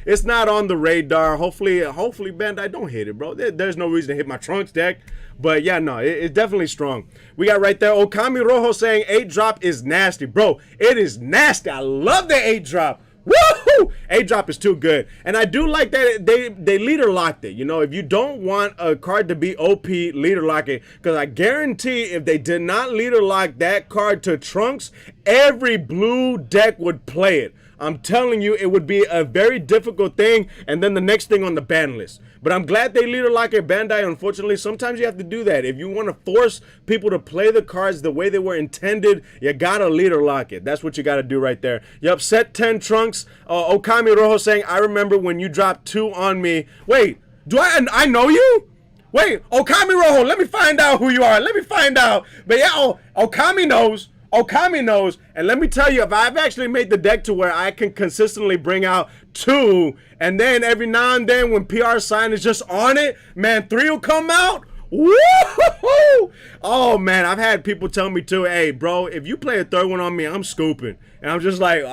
it's not on the radar. Hopefully, Bandai don't hit it, bro. There's no reason to hit my Trunks deck. But yeah, no, it's definitely strong. We got right there Okami Rojo saying 8 drop is nasty. Bro, it is nasty. I love the 8 drop. Woohoo! 8 drop is too good. And I do like that they leader locked it. You know, if you don't want a card to be OP, leader lock it. Because I guarantee if they did not leader lock that card to Trunks, every blue deck would play it. I'm telling you, it would be a very difficult thing, and then the next thing on the ban list. But I'm glad they leader lock it. Bandai, unfortunately, sometimes you have to do that. If you want to force people to play the cards the way they were intended, you gotta leader lock it. That's what you gotta do right there. You upset 10 Trunks. Okami Rojo saying, I remember when you dropped 2 on me. Wait, do I know you? Wait, Okami Rojo, let me find out who you are. Let me find out. But yeah, Okami knows. Okami knows, and let me tell you, if I've actually made the deck to where I can consistently bring out 2, and then every now and then when PR sign is just on it, man, 3 will come out. Woo-hoo-hoo! Oh man, I've had people tell me too, hey bro, if you play a 3rd one on me, I'm scooping. And I'm just like,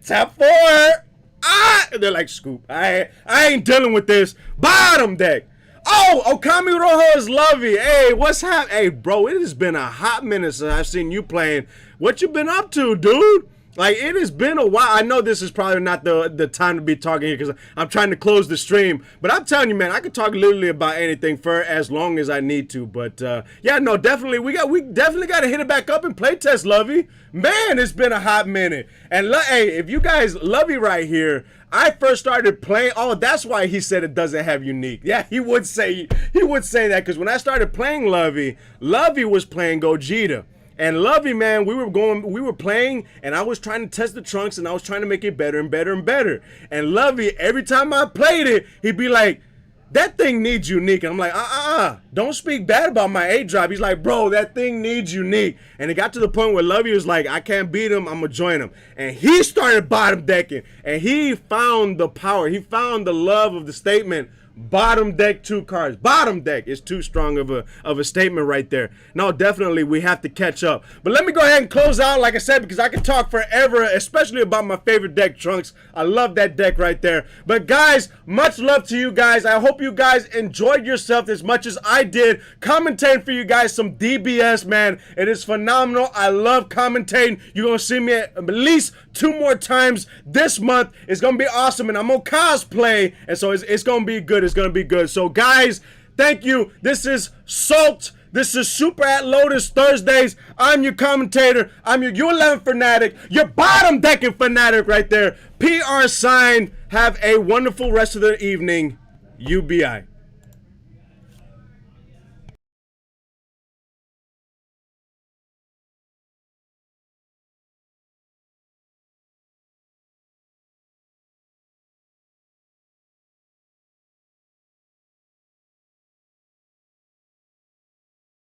tap 4. And they're like, scoop. I ain't dealing with this. Bottom deck. Oh, Okami Rojo is lovey. Hey, what's happening? Hey, bro, it has been a hot minute since I've seen you playing. What you been up to, dude? Like, it has been a while. I know this is probably not the time to be talking here because I'm trying to close the stream. But I'm telling you, man, I could talk literally about anything for as long as I need to. But, yeah, no, definitely. We definitely got to hit it back up and play test Lovey. Man, it's been a hot minute. And, hey, if you guys, Lovey right here, I first started playing. Oh, that's why he said it doesn't have unique. Yeah, he would say that because when I started playing Lovey was playing Gogeta. And Lovey, man, we were playing, and I was trying to test the Trunks, and I was trying to make it better and better and better. And Lovey, every time I played it, he'd be like, that thing needs unique. And I'm like, don't speak bad about my 8 drop. He's like, bro, that thing needs unique. And it got to the point where Lovey was like, I can't beat him, I'm gonna join him. And he started bottom decking, and he found the power. He found the love of the statement, bottom deck 2 cards. Bottom deck is too strong of a statement right there. No, definitely we have to catch up. But let me go ahead and close out, like I said, because I can talk forever, especially about my favorite deck, Trunks. I love that deck right there. But guys, much love to you guys. I hope you guys enjoyed yourself as much as I did commentating for you guys some DBS, man. It is phenomenal. I love commentating. You're gonna see me at least 2 more times this month. It's gonna be awesome, and I'm gonna cosplay, and so it's gonna be good. It's gonna be good. So guys, thank you. This is Salt This is Super at Lotus Thursdays. I'm your commentator. I'm your U11 fanatic. Your bottom decking fanatic right there. PR sign. Have a wonderful rest of the evening. UBI.